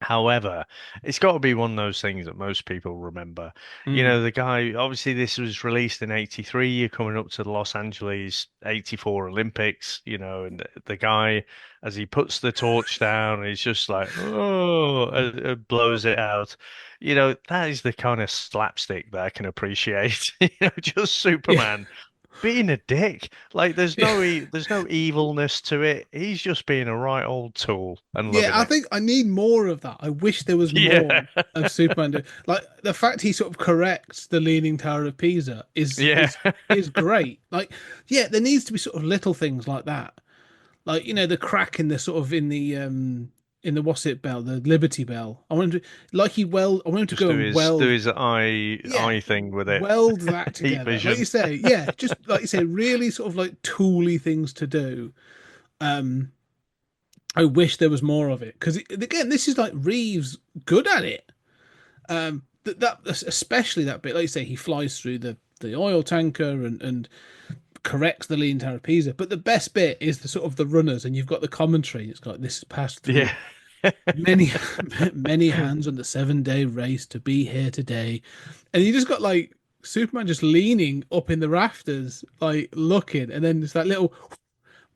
S7: However, it's got to be one of those things that most people remember.
S6: Mm.
S7: The guy, obviously, this was released in '83. You're coming up to the Los Angeles '84 Olympics, and the guy, as he puts the torch down, he's just like, oh, blows it out. That is the kind of slapstick that I can appreciate. Just
S6: Yeah.
S7: Superman being a dick. Like
S6: Yeah.
S7: there's no evilness to it. He's just being a right old tool and
S6: Yeah.
S7: loving
S6: I
S7: it.
S6: think I need more of that. I wish there was
S7: Yeah.
S6: more of Superman. Like the fact he sort of corrects the Leaning Tower of Pisa is
S7: Yeah.
S6: is is great. Like, yeah, there needs to be sort of little things like that. Like, the crack in the sort of in the what's it bell, the Liberty Bell. I want him to I want him to
S7: Just
S6: go
S7: do
S6: and
S7: his
S6: weld.
S7: eye
S6: Yeah,
S7: thing with it.
S6: weld that
S7: Heat
S6: together. Like you
S7: vision.
S6: say, yeah, just like you say, really sort of like tooly things to do. Um, I wish there was more of it because again, this is like Reeves good at it. That especially that bit, like you say, he flies through the oil tanker and corrects the lean tower of Pisa. But the best bit is the sort of the runners, and you've got the commentary. It's got this has passed through
S7: Yeah.
S6: many many hands on the 7-day race to be here today, and you just got like Superman just leaning up in the rafters, like looking, and then it's that little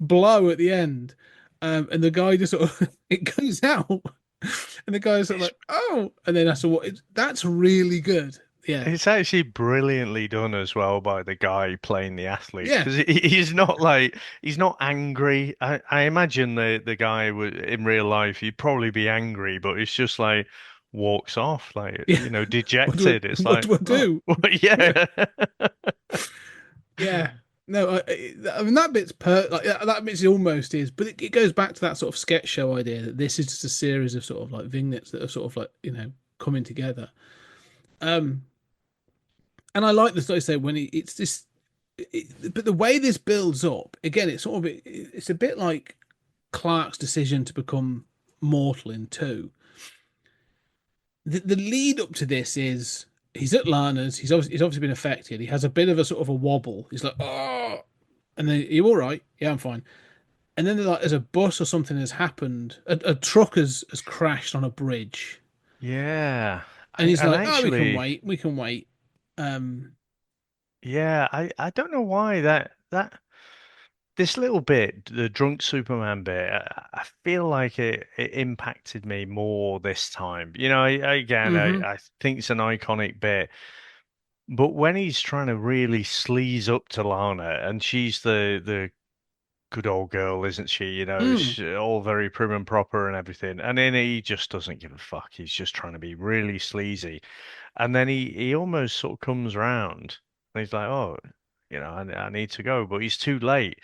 S6: blow at the end, and the guy just sort of it goes out, and the guy's sort of
S7: It's
S6: like, oh, and then that's really good. Yeah,
S7: it's actually brilliantly done as well by the guy playing the athlete
S6: yeah,
S7: because he's not like he's not angry. I imagine the guy would in real life he'd probably be angry, but it's just like walks off like
S6: yeah.
S7: dejected. It's
S6: What
S7: like,
S6: do I
S7: oh,
S6: do? Yeah.
S7: yeah.
S6: Yeah. No, I mean that bit's like that bit's almost is, but it goes back to that sort of sketch show idea that this is just a series of sort of like vignettes that are sort of like coming together. Um, and I like this, like I say, when it's this, but the way this builds up again, it's sort of it's a bit like Clark's decision to become mortal in two. The lead up to this is he's at Lana's. He's obviously been affected. He has a bit of a sort of a wobble. He's like, oh, and then you all right? Yeah, I'm fine. And then like, there's a bus or something has happened. A truck has crashed on a bridge,
S7: Yeah.
S6: and he's
S7: And
S6: like, "Oh, we can
S7: actually,
S6: wait. We can wait." Um,
S7: Yeah, I don't know why that this little bit, the drunk Superman bit, I feel like it impacted me more this time. Again,
S6: Hmm.
S7: I think it's an iconic bit, but when he's trying to really sleaze up to Lana, and she's the good old girl, isn't she?
S6: Mm.
S7: She's all very prim and proper and everything, and then he just doesn't give a fuck. He's just trying to be really sleazy, and then he almost sort of comes round, and he's like, oh. I need to go, but he's too late.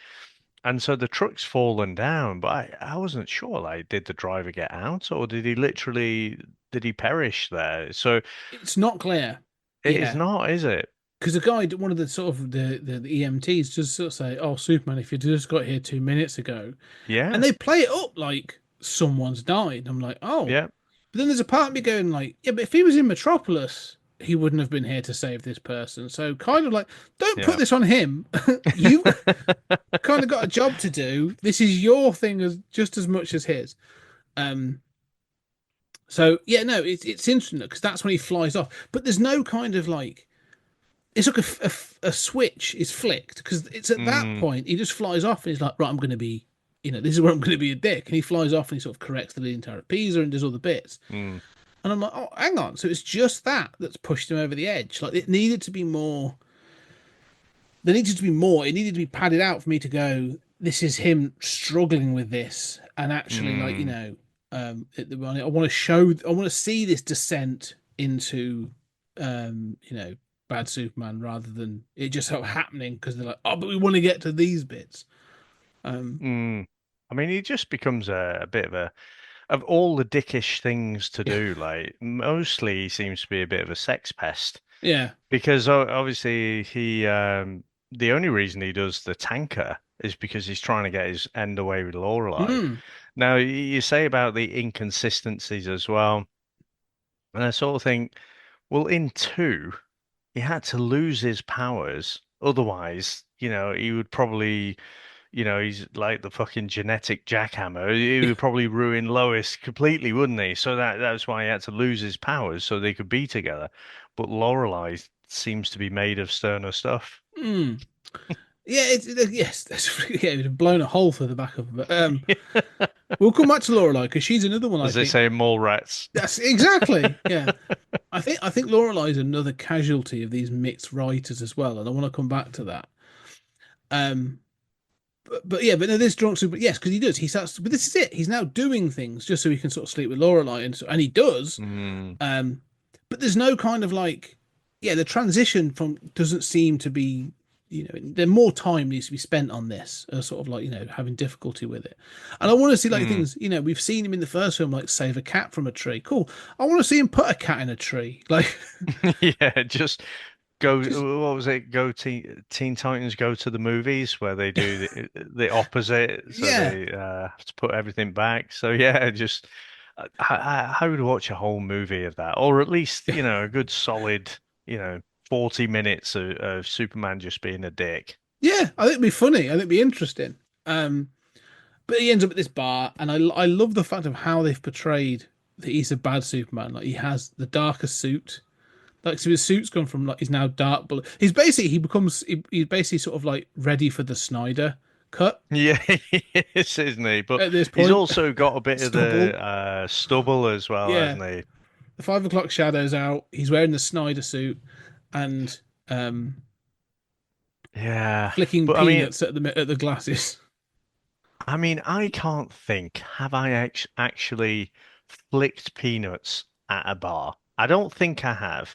S7: And so the truck's fallen down, but I wasn't sure, like, did the driver get out or did he perish there? So
S6: It's not clear.
S7: it is
S6: Yeah.
S7: not, is it?
S6: Because the guy, one of the sort of the EMTs, just sort of say, "Oh, Superman, if you just got here 2 minutes ago," and
S7: Yeah.
S6: they play it up like someone's died. I'm like, oh,
S7: Yeah.
S6: but then there's a part of me going like, yeah, but if he was in Metropolis, he wouldn't have been here to save this person. So kind of like, don't put
S7: Yeah.
S6: this on him. You kind of got a job to do. This is your thing as just as much as his. Um. So yeah, no, it's interesting because that's when he flies off. But there's no kind of like it's like a switch is flicked because it's at that
S7: Mm,
S6: point he just flies off and he's like, right, I'm going to be, this is where I'm going to be a dick, and he flies off and he sort of corrects the entire Pisa and does all the bits,
S7: mm,
S6: and I'm like, oh, hang on, so it's just that that's pushed him over the edge. Like it needed to be more. There needed to be more. It needed to be padded out for me to go. This is him struggling with this, and actually, like
S7: mm,
S6: I want to show. I want to see this descent into, bad Superman rather than it just sort of happening because they're like, oh, but we want to get to these bits. Um,
S7: mm. I mean, he just becomes a bit of all the dickish things to
S6: yeah,
S7: do, like mostly he seems to be a bit of a sex pest.
S6: yeah,
S7: Because obviously the only reason he does the tanker is because he's trying to get his end away with Lorelei.
S6: mm,
S7: Now you say about the inconsistencies as well, and I sort of think, well, in two, he had to lose his powers, otherwise, he would probably, he's like the fucking genetic jackhammer. He
S6: yeah,
S7: would probably ruin Lois completely, wouldn't he? So that's why he had to lose his powers so they could be together. But Lorelei seems to be made of sterner stuff.
S6: mm. Yeah, yes, yeah, it would have blown a hole through the back of her. But we'll come back to Lorelai because she's another one I
S7: As they
S6: think.
S7: say, mole rats.
S6: That's exactly, yeah. I think Lorelai is another casualty of these mixed writers as well, and I want to come back to that. Um, but yeah, but no, this drunk super, yes, because he does. He starts, but this is it. He's now doing things just so he can sort of sleep with Lorelai, and he does.
S7: Mm,
S6: Um, but there's no kind of like, yeah, the transition from doesn't seem to be. There more time needs to be spent on this, sort of like having difficulty with it. And I want to see like
S7: mm.
S6: things. We've seen him in the first film, like save a cat from a tree. Cool. I want to see him put a cat in a tree. Like,
S7: Yeah, just go.
S6: just
S7: What was it? Teen Titans go to the movies where they do the opposite, so
S6: yeah,
S7: they have to put everything back. So yeah, just I would watch a whole movie of that, or at least a good solid 40 minutes of Superman just being a dick.
S6: yeah. I think it'd be funny. I think it'd be interesting. Um, but he ends up at this bar, and I love the fact of how they've portrayed that he's a bad Superman. Like he has the darker suit. Like so his suit's gone from like he's now dark blue. He's basically sort of like ready for the Snyder cut
S7: Yeah, he is, isn't he? But
S6: at this
S7: he's
S6: point.
S7: also got a bit of
S6: Stubble.
S7: the stubble as well,
S6: Yeah.
S7: hasn't he?
S6: The 5 o'clock shadow's out. He's wearing the Snyder suit and
S7: Yeah,
S6: flicking
S7: but
S6: peanuts at the glasses.
S7: I can't think. Have I actually flicked peanuts at a bar? I don't think I have.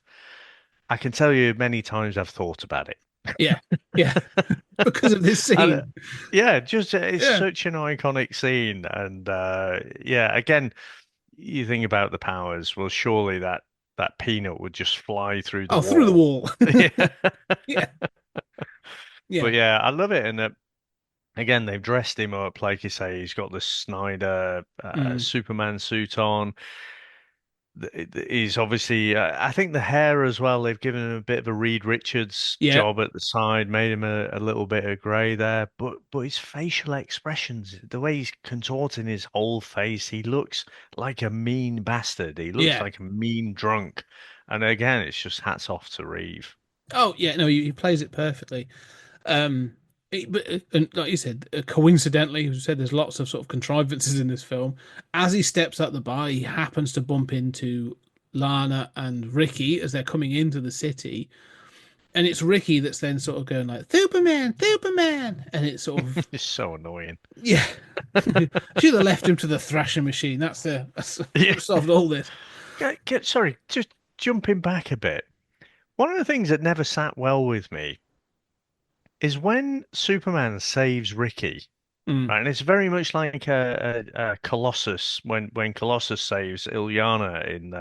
S7: I can tell you many times I've thought about it.
S6: Yeah. Yeah. Because of this
S7: And
S6: scene.
S7: yeah, just it's
S6: Yeah.
S7: such an iconic scene, and yeah, again, you think about the powers. Well, surely that peanut would just fly through the
S6: Oh, through the
S7: wall.
S6: wall.
S7: Yeah,
S6: Yeah. Yeah.
S7: but yeah, I love it, and again, they've dressed him up like you say. He's got the Snyder
S6: Mm.
S7: Superman suit on. He's obviously, I think the hair as well. They've given him a bit of a Reed Richards
S6: Yeah.
S7: job at the side, made him a little bit of grey there. But his facial expressions, the way he's contorting his whole face, he looks like a mean bastard. He looks
S6: Yeah.
S7: like a mean drunk. And again, it's just hats off to Reeve.
S6: Oh yeah, no, he plays it perfectly. But and like you said, coincidentally, as you said, there's lots of sort of contrivances in this film. As he steps out the bar, he happens to bump into Lana and Ricky as they're coming into the city, and it's Ricky that's then sort of going like Superman, Superman, and it's sort of
S7: It's so annoying.
S6: yeah. Should have left him to the thrashing machine. That's
S7: Yeah.
S6: solved all this.
S7: Sorry, just jumping back a bit. One of the things that never sat well with me is when Superman saves Ricky,
S6: Mm.
S7: right? And it's very much like a Colossus when Colossus saves Ilyana in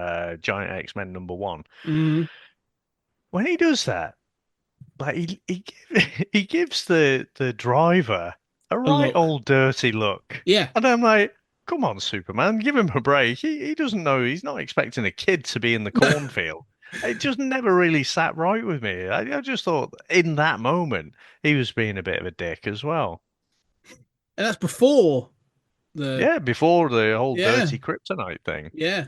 S7: Giant X-Men #1.
S6: Mm.
S7: When he does that, like he gives the driver a
S6: A
S7: right
S6: look.
S7: old dirty look,
S6: Yeah.
S7: and I'm like, come on, Superman, give him a break. He doesn't know. He's not expecting a kid to be in the
S6: No.
S7: cornfield. It just never really sat right with me. I just thought in that moment he was being a bit of a dick as well.
S6: And that's before the
S7: Yeah, before the whole
S6: yeah.
S7: dirty kryptonite thing.
S6: Yeah.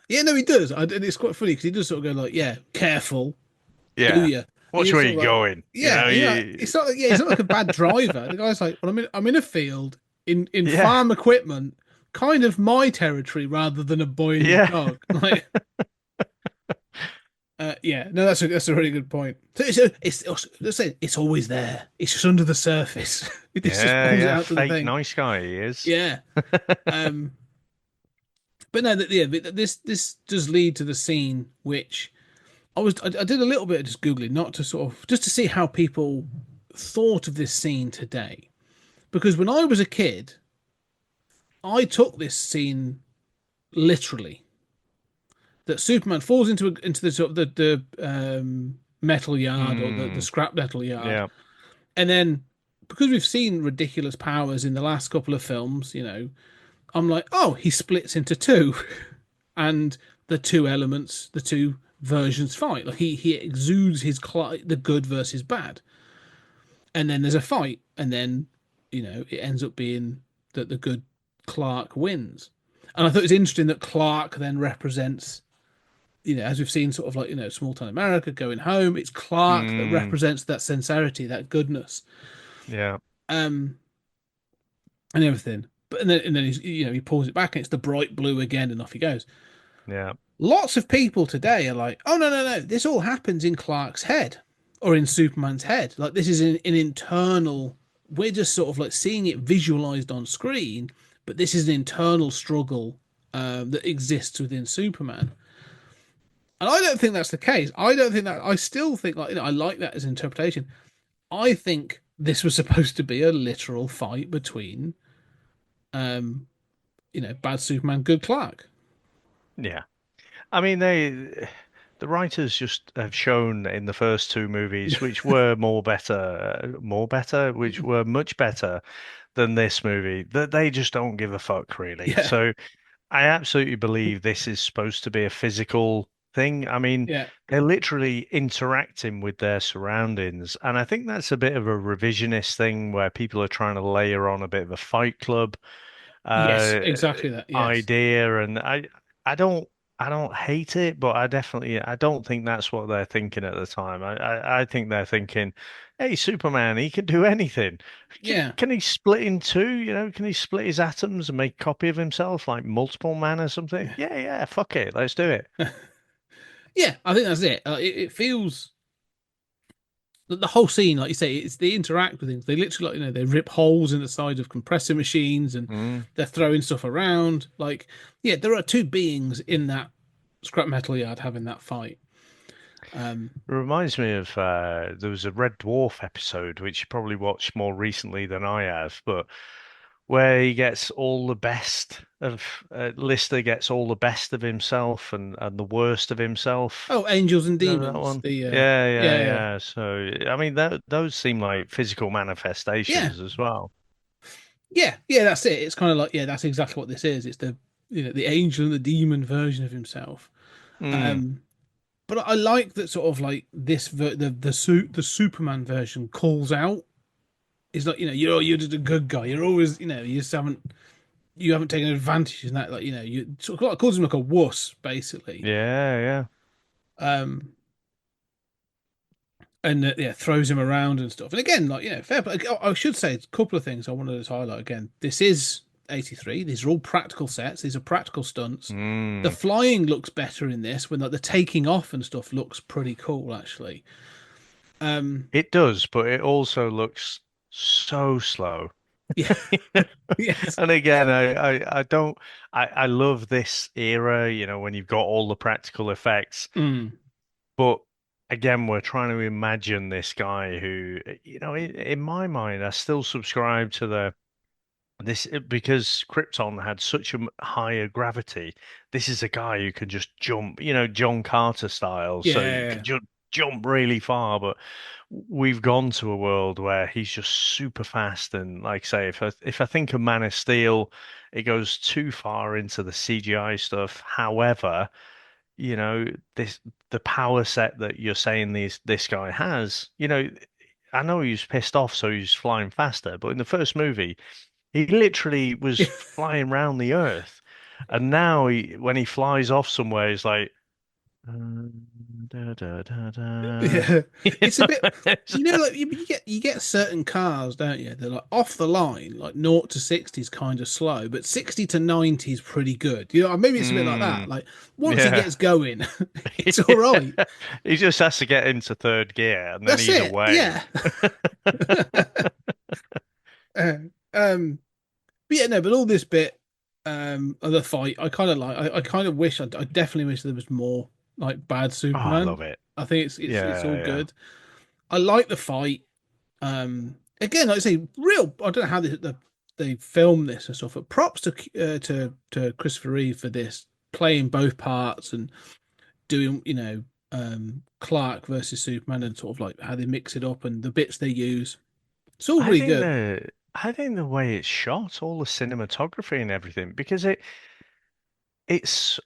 S6: Yeah, no, he does. And it's quite funny because he does sort of go like, yeah, careful, do
S7: Yeah,
S6: you? And
S7: watch
S6: you're
S7: where
S6: sort
S7: you're
S6: of like,
S7: going. You
S6: yeah,
S7: know,
S6: it's not like, yeah, he's not like a bad driver. The guy's like, well, I'm in a field in
S7: yeah,
S6: farm equipment, kind of my territory rather than a boy and his
S7: yeah,
S6: dog. Like, yeah, no, that's a really good point. So let's say it's always there. It's just under the surface. This just
S7: yeah,
S6: pulls it
S7: yeah.
S6: out to the
S7: Fake
S6: thing.
S7: nice guy he is.
S6: Yeah. Um, but no, yeah, but this does lead to the scene which I did a little bit of just googling, not to sort of just to see how people thought of this scene today, because when I was a kid, I took this scene literally. That Superman falls into the sort of the metal yard or the
S7: Mm,
S6: scrap metal yard,
S7: yeah.
S6: and then because we've seen ridiculous powers in the last couple of films, I'm like, oh, he splits into two, and the two elements, the two versions fight. Like he exudes the good versus bad, and then there's a fight, and then it ends up being that the good Clark wins. And I thought it was interesting that Clark then represents, as we've seen, sort of like small town America going home. It's Clark that
S7: Mm,
S6: represents that sincerity, that goodness,
S7: yeah.
S6: um, and everything. But and then he's he pulls it back, and it's the bright blue again, and off he goes.
S7: Yeah.
S6: Lots of people today are like, oh, no, no, no, this all happens in Clark's head or in Superman's head. Like, this is an internal, we're just sort of like seeing it visualized on screen, but this is an internal struggle that exists within Superman. And I don't think that's the case. I still think, like, I like that as an interpretation. I think this was supposed to be a literal fight between, um, bad Superman, good Clark.
S7: Yeah. I mean, the writers just have shown in the first two movies, which were which were much better than this movie, that they just don't give a fuck really.
S6: Yeah,
S7: So I absolutely believe this is supposed to be a physical thing. I mean,
S6: yeah,
S7: they're literally interacting with their surroundings, and I think that's a bit of a revisionist thing where people are trying to layer on a bit of a Fight Club
S6: yes,
S7: uh,
S6: exactly that. Yes,
S7: idea, and I don't hate it, but I don't think that's what they're thinking at the time. I think they're thinking, hey, Superman, he can do anything.
S6: yeah.
S7: Can he split in two? You know, can he split his atoms and make a copy of himself like multiple man or something? Yeah, yeah, fuck it, let's do it.
S6: Yeah, I think that's it. It feels the whole scene, like you say, it's they interact with things. They literally, like, they rip holes in the side of compressor machines, and
S7: Mm.
S6: they're throwing stuff around. Like, yeah, there are two beings in that scrap metal yard having that fight.
S7: It reminds me of there was a Red Dwarf episode which you probably watched more recently than I have, but where he gets all the best of Lister gets all the best of himself and the worst of himself.
S6: Oh, Angels and
S7: You know that
S6: Demons.
S7: one?
S6: The
S7: Yeah, yeah,
S6: yeah, yeah,
S7: yeah. So I mean, those seem like physical
S6: yeah,
S7: manifestations as well.
S6: yeah, yeah. That's it. It's kind of like, yeah, that's exactly what this is. It's the angel and the demon version of himself.
S7: Mm,
S6: Um, but I like that sort of like the Superman version calls out. It's like, you're just a good guy. You're always, you haven't taken advantage in that. Like, you sort of calls him like a wuss, basically.
S7: yeah, yeah.
S6: Um, and yeah, throws him around and stuff. And again, like, fair play. I should say a couple of things I wanted to highlight. Again, this is 83. These are all practical sets. These are practical stunts. The
S7: Mm.
S6: flying looks better in this, when like the taking off and stuff looks pretty cool actually.
S7: It does, but it also looks so slow.
S6: Yeah, yes,
S7: And again, I don't I love this era, when you've got all the practical effects,
S6: mm.
S7: but again, we're trying to imagine this guy who, in my mind, I still subscribe to this because Krypton had such a higher gravity. This is a guy who can just jump, John Carter style, so you
S6: Yeah,
S7: can just jump really far. But we've gone to a world where he's just super fast, and like I say, if I think of Man of Steel, it goes too far into the CGI stuff. However, this the power set that you're saying this guy has, I know he's pissed off, so he's flying faster, but in the first movie, he literally was flying around the earth, and now when he flies off somewhere, he's like, da, da, da, da.
S6: yeah.
S7: You
S6: It's a
S7: know?
S6: bit, like you get certain cars, don't you? They're like off the line, like 0 to 60 is kind of slow, but 60 to 90 is pretty good. Maybe it's a bit like that.
S7: Mm,
S6: Like once he
S7: yeah.
S6: gets going, it's all right.
S7: He just has to get into third gear, and then
S6: That's
S7: he's
S6: it.
S7: away.
S6: Yeah. Uh, um, but yeah, no, but all this bit of the fight, I kind of like. I kind of wish. I definitely wish there was more like bad
S7: Oh, I
S6: Superman.
S7: love it.
S6: I think it's all
S7: Yeah, yeah.
S6: good. I like the fight. Again, like I say, real. I don't know how they film this and stuff, but props to Christopher Reeve for this, playing both parts and doing Clark versus Superman, and sort of like how they mix it up and the bits they use. It's all
S7: I
S6: really
S7: think
S6: good.
S7: the way it's shot, all the cinematography and everything, because it's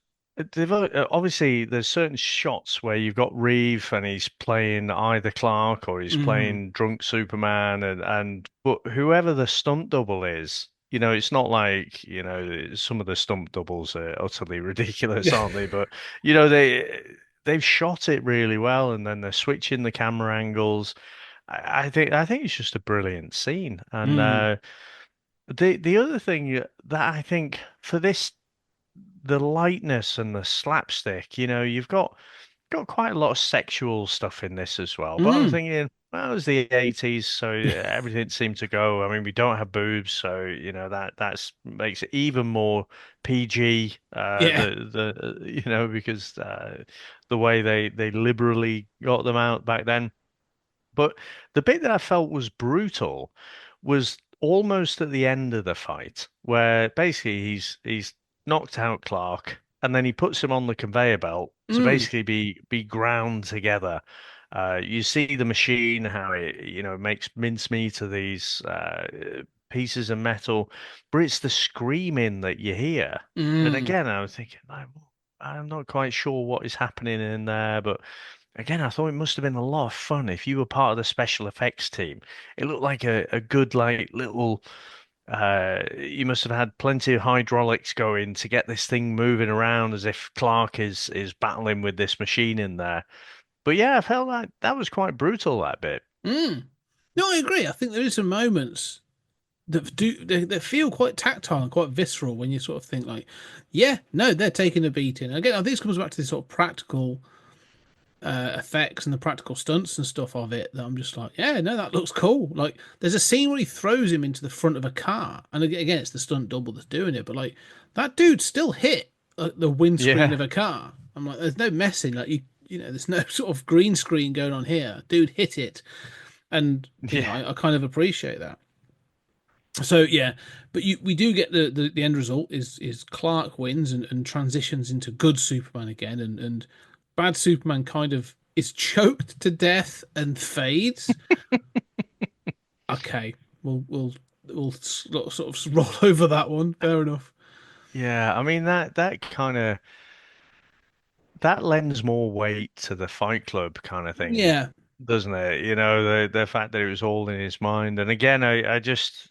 S7: obviously there's certain shots where you've got Reeve and he's playing either Clark or he's
S6: Mm.
S7: playing drunk Superman, and but whoever the stunt double is, it's not like, some of the stunt doubles are utterly ridiculous,
S6: Yeah.
S7: aren't they? But they've shot it really well, and then they're switching the camera angles. I think it's just a brilliant scene. And
S6: Mm.
S7: the other thing that I think for this, the lightness and the slapstick, you've got quite a lot of sexual stuff in this as well. But I'm
S6: Mm.
S7: thinking, well, it was the 80s, so everything seemed to go. I mean, we don't have boobs, so that's makes it even more PG.
S6: Yeah.
S7: Because the way they liberally got them out back then. But the bit that I felt was brutal was almost at the end of the fight, where basically he's knocked out Clark, and then he puts him on the conveyor belt to
S6: Mm.
S7: basically be ground together. You see the machine, how it makes mincemeat of these pieces of metal, but it's the screaming that you hear. And
S6: Mm.
S7: again, I was thinking, like, I'm not quite sure what is happening in there, but again, I thought it must have been a lot of fun if you were part of the special effects team. It looked like a good, like, little you must have had plenty of hydraulics going to get this thing moving around as if Clark is battling with this machine in there. But yeah, I felt like that was quite brutal, that bit.
S6: Mm. No, I agree. I think there is some moments that feel quite tactile and quite visceral when you sort of think like, yeah, no, they're taking a beating. Again, I think this comes back to this sort of practical effects and the practical stunts and stuff of it, that I'm just like, yeah, no, that looks cool. Like, there's a scene where he throws him into the front of a car, and again, it's the stunt double that's doing it, but like that dude still hit the windscreen
S7: Yeah,
S6: of a car. I'm like, there's no messing. Like there's no sort of green screen going on here. Dude hit it, and
S7: yeah,
S6: I kind of appreciate that. So yeah, but we do get the end result is Clark wins and transitions into good Superman again, and bad Superman kind of is choked to death and fades. Okay, we'll sort of roll over that one. Fair enough.
S7: yeah. I mean that kind of that lends more weight to the Fight Club kind of thing,
S6: Yeah,
S7: doesn't it? The fact that it was all in his mind. And again, I just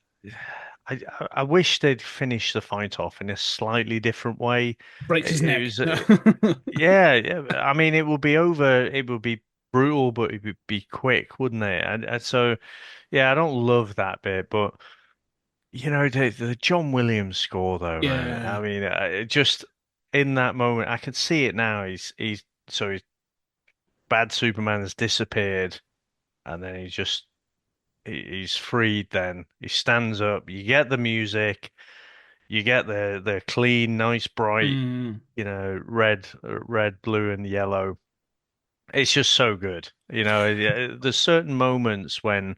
S7: I wish they'd finished the fight off in a slightly different way.
S6: breaks his
S7: It
S6: neck.
S7: was
S6: No.
S7: yeah, yeah. I mean, it would be over. It would be brutal, but it would be quick, wouldn't it? And so, yeah, I don't love that bit, but the John Williams score though, man. I
S6: Yeah.
S7: mean, just in that moment, I can see it now. He's bad Superman has disappeared, and then he's freed. Then he stands up. You get the music. You get the clean, nice, bright,
S6: Mm,
S7: red, blue, and yellow. It's just so good. There's certain moments when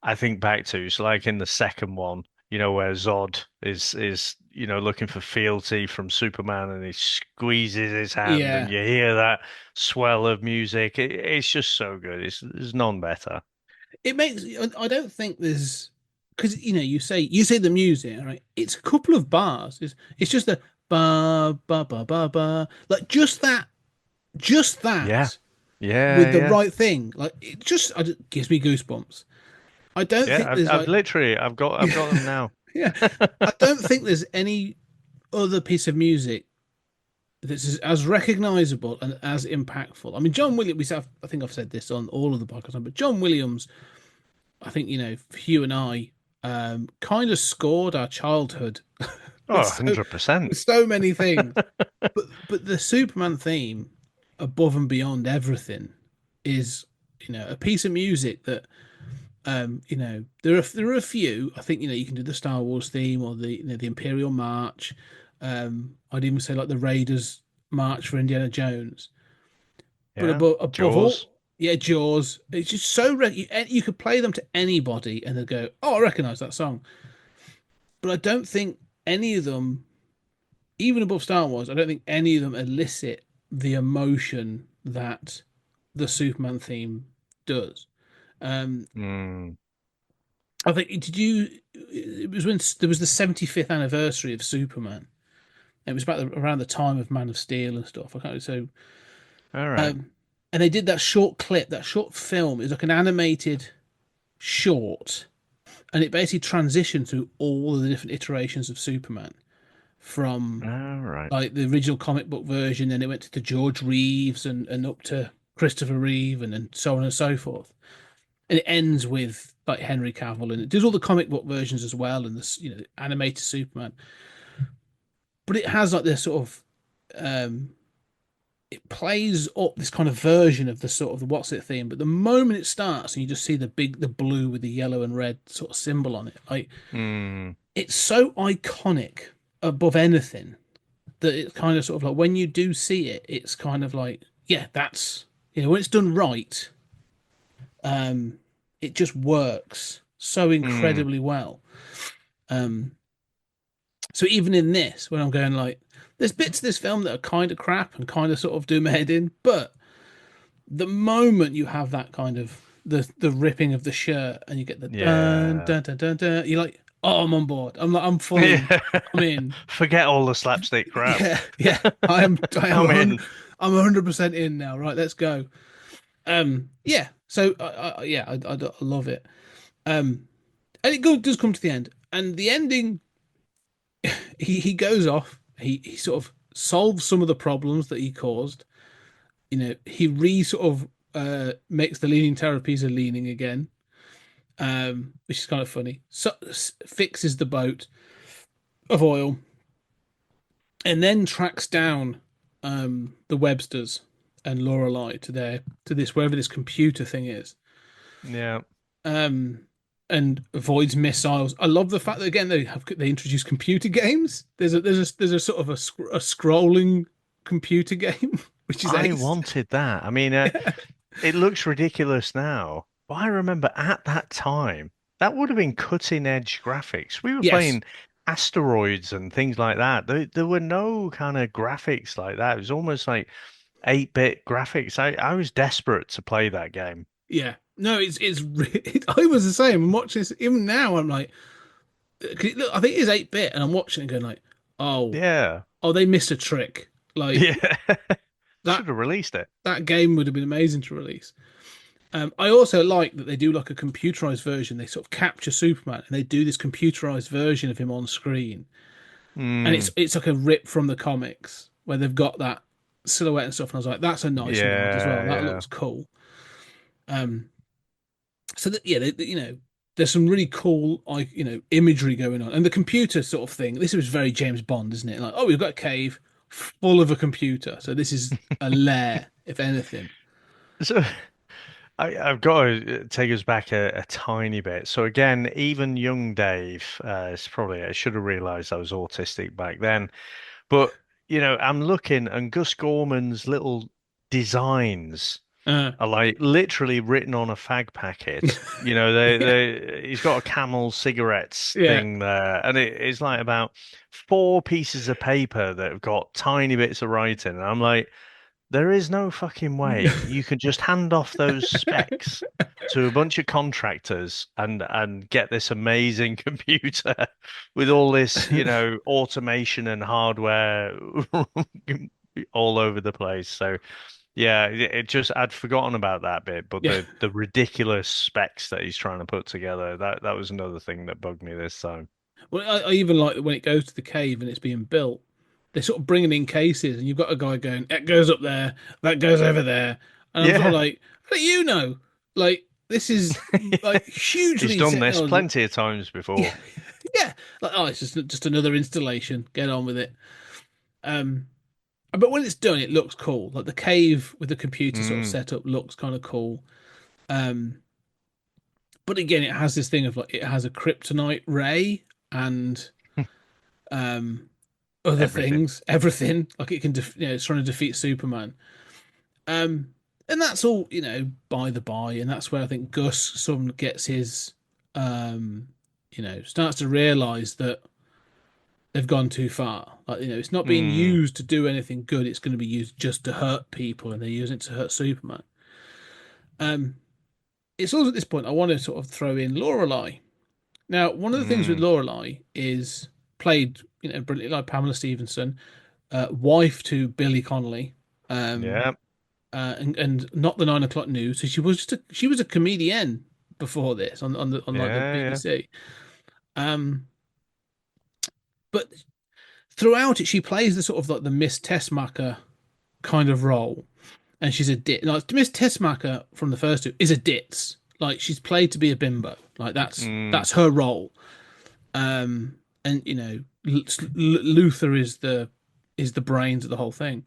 S7: I think back to, so like in the second one, where Zod is looking for fealty from Superman and he squeezes his hand and
S6: yeah.
S7: you hear that swell of music. It's just so good. There's none better.
S6: It makes. I don't think there's because you say the music, right? It's a couple of bars. It's just a ba ba ba ba ba, like just
S7: Yeah.
S6: that
S7: Yeah,
S6: with the
S7: yeah.
S6: right thing. Like it gives me goosebumps. I don't
S7: Yeah,
S6: think there's
S7: I've
S6: like
S7: literally I've got them now.
S6: yeah. I don't think there's any other piece of music that's as recognizable and as impactful. I mean, John Williams. I think I've said this on all of the podcasts, but John Williams. I think Hugh and I kind of scored our childhood with
S7: Oh, 100%.
S6: many things. But the Superman theme, above and beyond everything, is a piece of music that there are a few. I think you can do the Star Wars theme or the Imperial March. I'd even say like the Raiders March for Indiana Jones. But
S7: Yeah.
S6: above
S7: Jaws.
S6: all, yeah, Jaws. It's just so you could play them to anybody and they'd go, "Oh, I recognize that song." But I don't think any of them, even above Star Wars, I don't think any of them elicit the emotion that the Superman theme does. Um,
S7: Mm.
S6: I think did you? It was when there was the 75th anniversary of Superman. It was around the time of Man of Steel and stuff. I can't so.
S7: All right.
S6: Um, and they did that short clip, that short film. It's like an animated short, and it basically transitioned through all of the different iterations of Superman from
S7: All right.
S6: like the original comic book version, then it went to George Reeves and up to Christopher Reeve and then so on and so forth. And it ends with like Henry Cavill and it does all the comic book versions as well and this animated Superman. But it has like this sort of it plays up this kind of version of the sort of the what's it theme, but the moment it starts and you just see the blue with the yellow and red sort of symbol on it, like
S7: Mm.
S6: it's so iconic above anything that it's kind of sort of like when you do see it, it's kind of like, yeah, that's when it's done right, it just works so
S7: Mm.
S6: incredibly well. Um, so even in this, when I'm going like, there's bits of this film that are kind of crap and kind of sort of do my head in, but the moment you have that kind of the ripping of the shirt and you get the dun
S7: Yeah.
S6: dun dun dun dun, you're like, oh, I'm on board. I'm fully,
S7: Yeah.
S6: I'm in.
S7: Forget all the slapstick crap.
S6: Yeah, yeah. I am
S7: I'm in.
S6: I'm 100% in now. Right, let's go. Yeah. So I love it. And does come to the end, and the ending, he goes off. He sort of solves some of the problems that he caused. He sort of makes the leaning Terrapisa leaning again, which is kind of funny. So fixes the boat of oil, and then tracks down the Websters and Lorelei to this wherever this computer thing is,
S7: Yeah.
S6: um, and avoids missiles. I love the fact that again they introduce computer games. There's a sort of a scrolling computer game, which is
S7: I
S6: ace.
S7: wanted that. I mean, it looks ridiculous now, but I remember at that time, that would have been cutting edge graphics. We were
S6: Yes,
S7: playing asteroids and things like that. There were no kind of graphics like that. It was almost like 8-bit graphics. I was desperate to play that game.
S6: yeah. No, I was the same. I'm watching this even now. I'm like, 'cause I think it is 8-bit, and I'm watching it going like, oh,
S7: Yeah.
S6: they missed a trick. Like
S7: Yeah.
S6: that
S7: Should have released it.
S6: that game would have been amazing to release. I also like that they do like a computerized version. They sort of capture Superman and they do this computerized version of him on screen, and
S7: Mm,
S6: it's like a rip from the comics where they've got that silhouette and stuff. And I was like, that's a nice nod as well.
S7: yeah,
S6: That
S7: yeah.
S6: looks cool. Um, so that yeah, there's some really cool like imagery going on, and the computer sort of thing. This was very James Bond, isn't it? Like, oh, we've got a cave full of a computer, so this is a lair, if anything.
S7: So I've got to take us back a tiny bit. So again, even young Dave, it's probably I should have realized I was autistic back then. But I'm looking, and Gus Gorman's little designs
S6: Uh,
S7: are like literally written on a fag packet. He's got a Camel cigarettes
S6: yeah,
S7: thing there, and it's like about four pieces of paper that have got tiny bits of writing. And I'm like, there is no fucking way you can just hand off those specs to a bunch of contractors and get this amazing computer with all this, automation and hardware all over the place. So yeah, it just I'd forgotten about that bit, but
S6: yeah.
S7: the ridiculous specs that he's trying to put together, that was another thing that bugged me this time.
S6: Well, I even like when it goes to the cave and it's being built. They're sort of bringing in cases, and you've got a guy going, "It goes up there, that goes over there," and I'm sort of
S7: Yeah.
S6: like, "How do you know? Like, this is like
S7: He's
S6: hugely
S7: done this
S6: technology."
S7: plenty of times
S6: Yeah,
S7: before.
S6: yeah. Like, oh, it's just another installation. Get on with it. Um, but when it's done, it looks cool. Like the cave with the computer sort of
S7: Mm,
S6: set up looks kind of cool. Um, but again, it has this thing of like it has a kryptonite ray and um other
S7: everything.
S6: things, everything. Like it can, it's trying to defeat Superman. Um, and that's all, by the by. And that's where I think Gus sort of gets his, starts to realize that they've gone too far. Like, it's not being
S7: Mm,
S6: used to do anything good. It's going to be used just to hurt people, and they're using it to hurt Superman. Um, it's also at this point I want to sort of throw in Lorelei. Now, one of the things with
S7: mm,
S6: Lorelei is played, brilliantly by Pamela Stevenson, wife to Billy Connolly, um,
S7: yeah,
S6: and not the 9 o'clock news. So she was a comedian before this on like the
S7: yeah, yeah.
S6: BBC. But throughout it, she plays the sort of like the Miss Tessmacher kind of role, and she's a dit. Like Miss Tessmacher from the first two is a ditz. Like she's played to be a bimbo. Like
S7: Mm,
S6: that's her role. And Luther is the brains of the whole thing.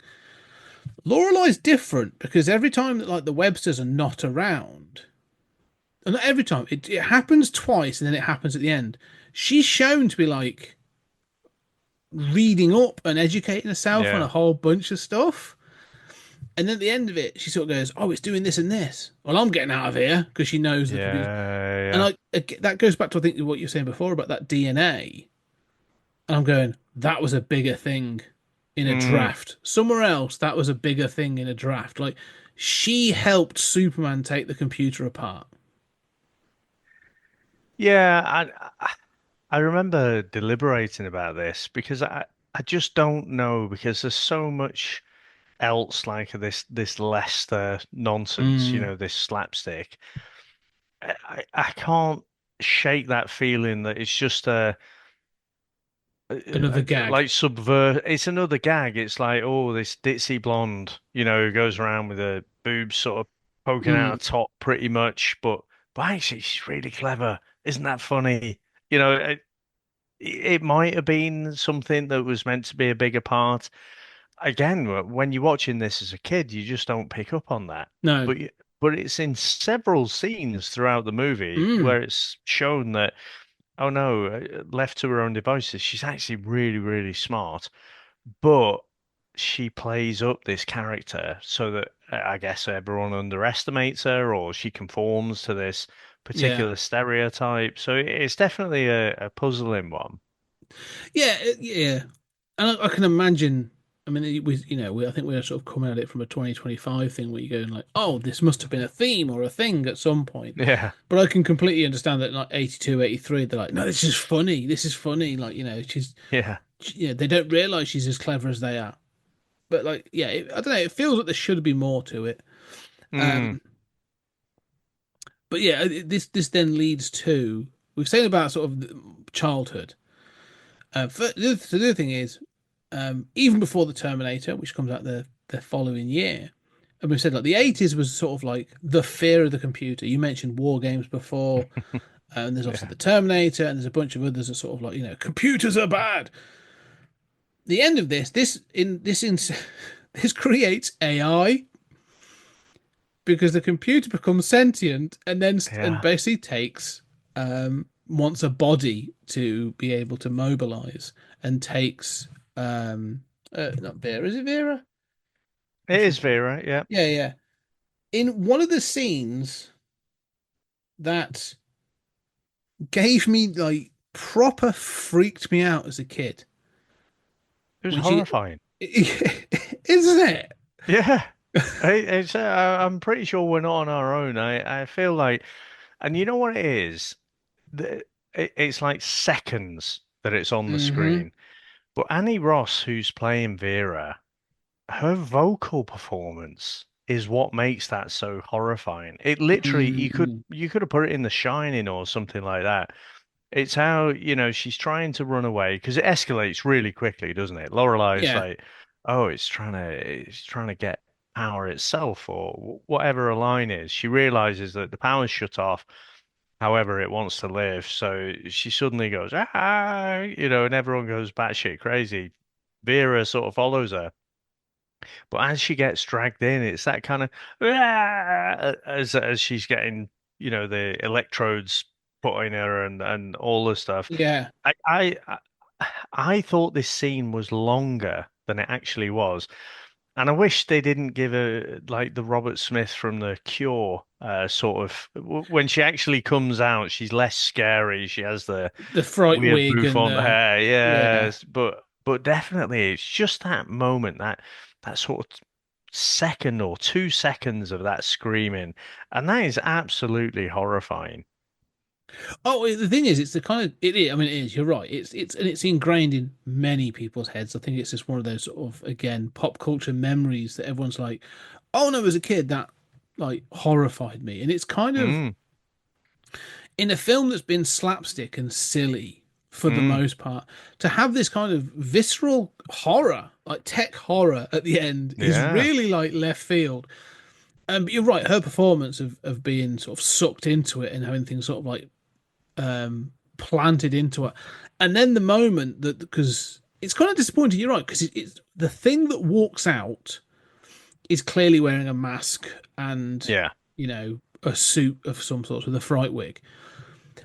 S6: Lorelei's different because every time that like the Websters are not around, and not every time it happens twice, and then it happens at the end. She's shown to be like reading up and educating herself on a
S7: yeah,
S6: whole bunch of stuff. And then at the end of it, she sort of goes, "Oh, it's doing this and this. Well, I'm getting out of here," because she knows the computer.
S7: yeah,
S6: And
S7: yeah.
S6: that goes back to I think what you were saying before about that DNA. And I'm going, that was a bigger thing in a
S7: Mm,
S6: draft. Somewhere else, that was a bigger thing in a draft. Like she helped Superman take the computer apart.
S7: yeah, I remember deliberating about this because I just don't know because there's so much else like this Leicester nonsense,
S6: Mm,
S7: this slapstick. I can't shake that feeling that it's just
S6: another gag.
S7: like subvert. It's another gag. It's like, oh, this ditzy blonde, who goes around with her boobs sort of poking out
S6: Mm,
S7: of top pretty much, but actually she's really clever. Isn't that funny? It might have been something that was meant to be a bigger part. Again, when you're watching this as a kid, you just don't pick up on that.
S6: no.
S7: But but it's in several scenes throughout the movie
S6: Mm,
S7: where it's shown that, oh no, left to her own devices, she's actually really, really smart. But she plays up this character so that I guess everyone underestimates her or she conforms to this
S6: yeah.
S7: particular stereotype. So it's definitely a puzzling one.
S6: Yeah. Yeah. And I can imagine. I mean, it was, I think we are sort of coming at it from a 2025 thing where you're going like, oh, this must have been a theme or a thing at some point.
S7: Yeah,
S6: But I can completely understand that in like 82, 83, they're like, no, this is funny. This is funny. Like,
S7: yeah.
S6: they don't realize she's as clever as they are. But like, yeah, I don't know. It feels like there should be more to it.
S7: Mm,
S6: Um, but yeah, this then leads to we've saying about sort of childhood. The other thing is, even before the Terminator, which comes out the following year, and we said like the 80s was sort of like the fear of the computer. You mentioned war games before, and there's obviously
S7: Yeah.
S6: the Terminator, and there's a bunch of others that sort of like, computers are bad. The end of this creates AI because the computer becomes sentient and then and
S7: Yeah.
S6: basically takes wants a body to be able to mobilize and takes not Vera, is it Vera? I
S7: It is
S6: forget.
S7: Vera, yeah.
S6: Yeah, yeah. In one of the scenes that gave me like proper freaked me out as a kid
S7: It was
S6: when she
S7: horrifying.
S6: isn't it?
S7: Yeah. I'm pretty sure we're not on our own. I feel like, and you know what it is? It's like seconds that it's on the
S6: Hmm.
S7: screen. But Annie Ross, who's playing Vera, her vocal performance is what makes that so horrifying. It literally,
S6: Mm.
S7: you could have put it in The Shining or something like that. It's how, she's trying to run away because it escalates really quickly, doesn't it? Lorelei's
S6: Yeah,
S7: like, oh, it's trying to get power itself or whatever a line is. She realizes that the power's shut off, however it wants to live. So she suddenly goes, and everyone goes batshit crazy. Vera sort of follows her. But as she gets dragged in, it's that kind of as she's getting, the electrodes put in her and all the stuff.
S6: yeah.
S7: I I I thought this scene was longer than it actually was. And I wish they didn't give her like the Robert Smith from The Cure sort of when she actually comes out, she's less scary. She has the
S6: The fright
S7: weird
S6: wig and
S7: bouffant
S6: the
S7: hair,
S6: yeah.
S7: yes, but definitely it's just that moment, that sort of second or 2 seconds of that screaming, and that is absolutely horrifying.
S6: Oh, the thing is, it's the kind of it is. I mean, it is. You're right. And it's ingrained in many people's heads. I think it's just one of those sort of again pop culture memories that everyone's like, "Oh no, as a kid that like horrified me." And it's kind of
S7: Mm,
S6: in a film that's been slapstick and silly for the
S7: mm,
S6: most part, to have this kind of visceral horror, like tech horror at the end, is
S7: yeah,
S6: really like left field. But you're right, her performance of being sort of sucked into it and having things sort of like planted into it. And then the moment that, because it's kind of disappointing, you're right, because it's the thing that walks out is clearly wearing a mask and,
S7: yeah,
S6: a suit of some sort with a fright wig.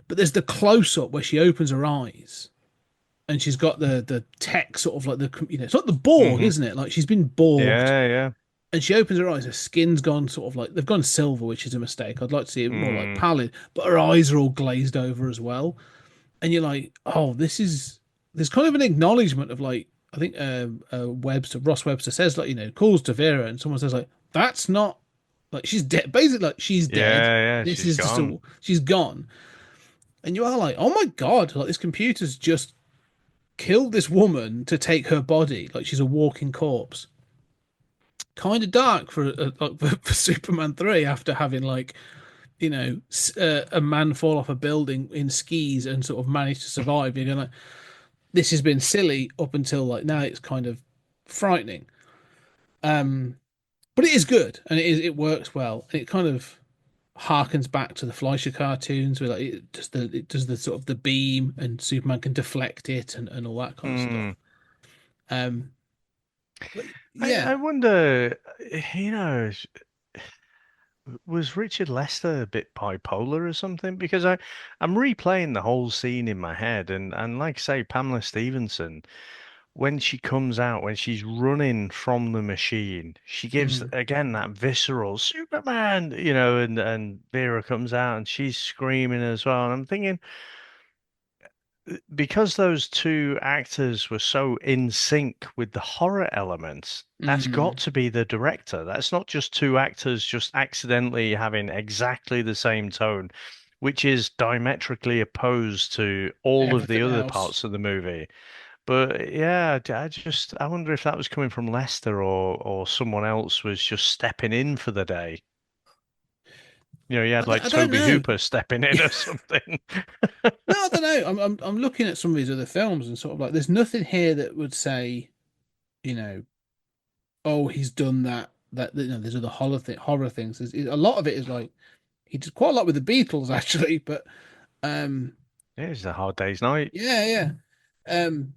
S6: But there's the close up where she opens her eyes and she's got the tech sort of like it's not the Borg,
S7: hmm,
S6: isn't it? Like she's been Borged
S7: yeah, yeah,
S6: and she opens her eyes, her skin's gone sort of like they've gone silver, which is a mistake. I'd like to see it more like
S7: mm,
S6: pallid, but her eyes are all glazed over as well. And you're like, oh, there's kind of an acknowledgement of like, I think Ross Webster says like, calls to Vera and someone says like, that's not like she's dead. Basically, like she's dead.
S7: yeah, yeah.
S6: This
S7: She's
S6: is just
S7: gone.
S6: she's gone. And you are like, oh my God, like this computer's just killed this woman to take her body. Like she's a walking corpse. Kind of dark for Superman 3 after having like a man fall off a building in skis and sort of manage to survive. You're gonna this has been silly up until like now it's kind of frightening. Um, but it is good and it works well and it kind of harkens back to the Fleischer cartoons where like it does the sort of the beam and Superman can deflect it and all that kind of
S7: Mm.
S6: stuff. Um, but
S7: I
S6: yeah.
S7: wonder, was Richard Lester a bit bipolar or something? Because I'm replaying the whole scene in my head, and like I say, Pamela Stevenson, when she comes out, when she's running from the machine, she gives
S6: Mm,
S7: again that visceral Superman, and Vera comes out and she's screaming as well. And I'm thinking, because those two actors were so in sync with the horror elements, that's got
S6: mm,
S7: to be the director. That's not just two actors just accidentally having exactly the same tone, which is diametrically opposed to all of the
S6: everything
S7: other
S6: else.
S7: parts of the movie. But yeah, I wonder if that was coming from Lester or someone else was just stepping in for the day. You had like
S6: I don't
S7: Toby
S6: know.
S7: Hooper stepping in or something.
S6: No, I don't know. I'm looking at some of these other films and sort of like there's nothing here that would say, you know, oh, he's done that. that there's other horror things. A lot of it is like he did quite a lot with the Beatles actually, but um,
S7: Yeah, it's a hard day's night.
S6: yeah, yeah. Um,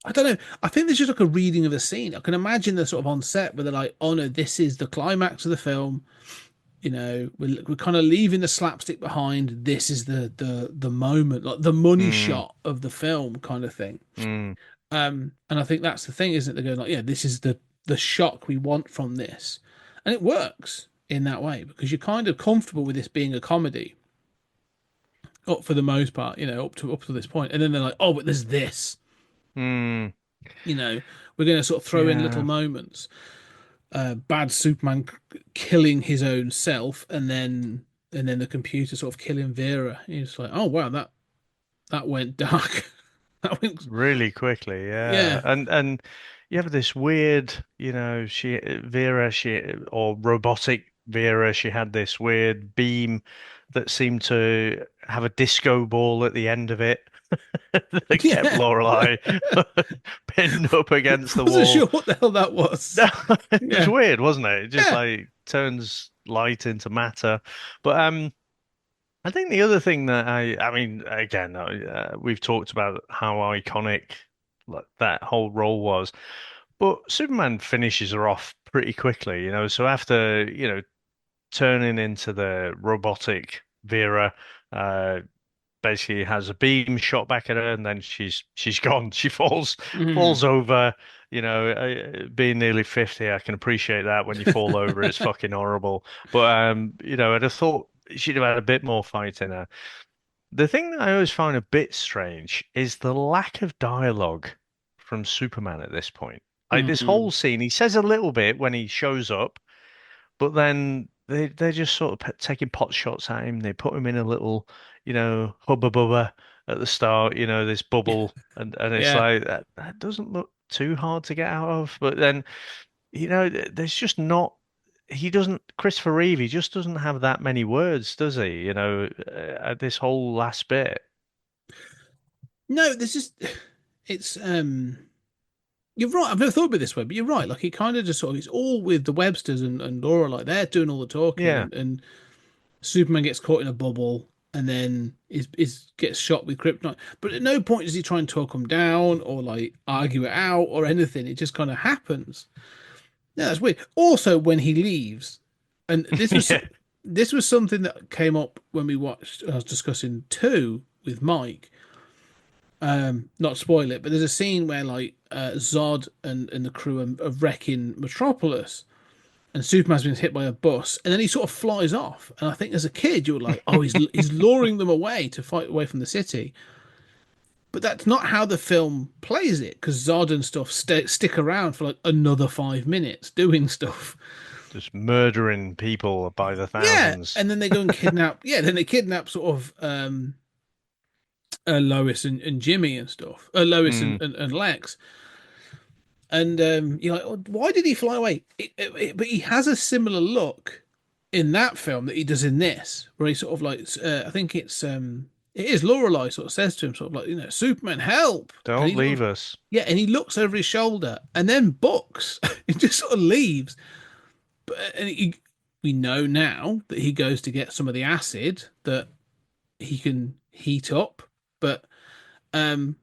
S6: I don't know. I think there's just like a reading of the scene. I can imagine they're sort of on set where they're like, "Oh no, this is the climax of the film. You know, we're kind of leaving the slapstick behind. This is the moment, like the money
S7: Mm,
S6: shot of the film, kind of thing."
S7: mm.
S6: And I think that's the thing, isn't it? They're going like, "Yeah, this is the shock we want from this," and it works in that way because you're kind of comfortable with this being a comedy, up for the most part, up to this point, and then they're like, "Oh, but there's this."
S7: Mm,
S6: We're going to sort of throw in little
S7: yeah,
S6: moments. Bad Superman killing his own self, and then the computer sort of killing Vera. You're just like, oh wow, that went dark. That went,
S7: really quickly, yeah.
S6: yeah,
S7: And you have this weird, or robotic Vera, she had this weird beam that seemed to have a disco ball at the end of it that kept
S6: yeah.
S7: Lorelei pinned up against the
S6: Wasn't sure
S7: wall.
S6: what the hell that was.
S7: It was
S6: Yeah,
S7: weird, wasn't it? It just
S6: yeah.
S7: like turns light into matter. But I think the other thing that I mean, again, we've talked about how iconic like, that whole role was, but Superman finishes her off pretty quickly, you know. So after, turning into the robotic Vera, uh, basically has a beam shot back at her, and then she's gone. She falls
S6: Mhm.
S7: over. Being nearly 50, I can appreciate that when you fall over, it's fucking horrible. But I'd have thought she'd have had a bit more fight in her. The thing that I always find a bit strange is the lack of dialogue from Superman at this point. Like this whole
S6: Mhm.
S7: scene, he says a little bit when he shows up, but then they're just sort of taking pot shots at him. They put him in a little, hubba bubba at the start, this bubble, and it's
S6: Yeah.
S7: like that doesn't look too hard to get out of. But then, there's just not. He doesn't. Christopher Reeve, he just doesn't have that many words, does he? At this whole last bit.
S6: No, this is it's you're right. I've never thought of it this way, but you're right. Like it kind of just sort of it's all with the Websters and Laura, like they're doing all the talking,
S7: Yeah.
S6: and Superman gets caught in a bubble and then is gets shot with kryptonite. But at no point does he try and talk him down or like argue it out or anything. It just kind of happens. Yeah, that's weird. Also, when he leaves, and
S7: Yeah.
S6: this was something that came up when we watched. I was discussing two with Mike. Not spoil it, but there's a scene where like Zod and the crew are wrecking Metropolis, and Superman's been hit by a bus, and then he sort of flies off. And I think as a kid, you were like, oh, he's luring them away to fight away from the city. But that's not how the film plays it, because Zod and stuff stick around for like another 5 minutes doing stuff.
S7: Just murdering people by the
S6: Yeah,
S7: thousands.
S6: and then they go and kidnap. Yeah, then they kidnap sort of Lois and Jimmy and stuff. Lois
S7: Mm,
S6: and Lex. And you're like, oh, why did he fly away? But he has a similar look in that film that he does in this, where he sort of like, I think it is Lorelei sort of says to him, sort of like, Superman, help! And
S7: don't
S6: he looks,
S7: leave us.
S6: yeah, and he looks over his shoulder and then books. He just sort of leaves. But we know now that he goes to get some of the acid that he can heat up, but um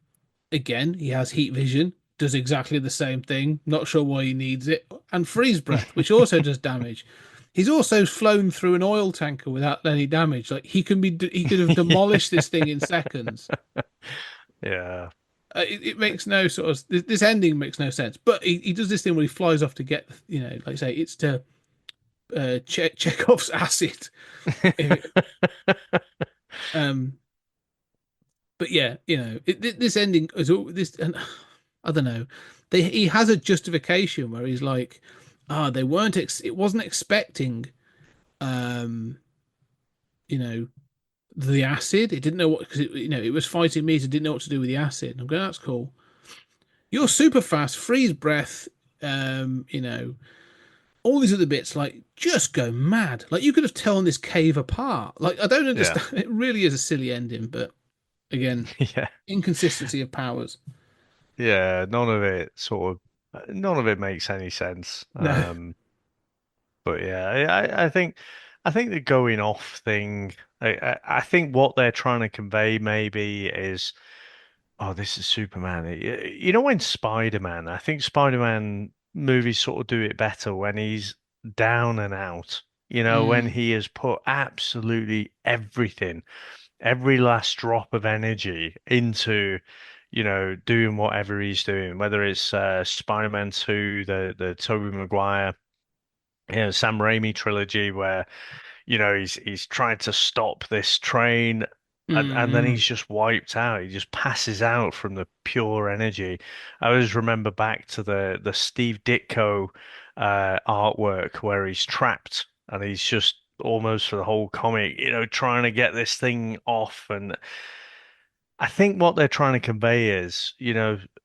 S6: again, he has heat vision, does exactly the same thing. Not sure why he needs it, and freeze breath, which also does damage. He's also flown through an oil tanker without any damage. Like he could have
S7: Yeah.
S6: demolished this thing in seconds.
S7: Yeah.
S6: It makes no sort of this ending makes no sense. But he does this thing where he flies off to get like I say, it's to Chekhov's acid. Um, but yeah, this ending is all this, and I don't know. He has a justification where he's like, they weren't. It wasn't expecting, um, you know, the acid. It didn't know what because it was fighting me. So it didn't know what to do with the acid. And I'm going, that's cool. You're super fast, freeze breath. All these other bits like just go mad. Like you could have torn this cave apart. Like I don't
S7: Yeah.
S6: understand. It really is a silly ending, but again,
S7: Yeah.
S6: inconsistency of powers.
S7: Yeah. None of it makes any sense.
S6: No.
S7: But yeah, I think the going off thing. I think what they're trying to convey maybe is, oh, this is Superman. You know, when Spider-Man, I think Spider-Man movies sort of do it better when he's down and out. You know, when
S6: Mm,
S7: he has put absolutely everything, every last drop of energy into, doing whatever he's doing, whether it's Spider-Man 2, the Tobey Maguire, Sam Raimi trilogy, where he's trying to stop this train, and then
S6: mm,
S7: he's just wiped out. He just passes out from the pure energy. I always remember back to the Steve Ditko artwork where he's trapped and he's just almost for the whole comic, trying to get this thing off. And I think what they're trying to convey is,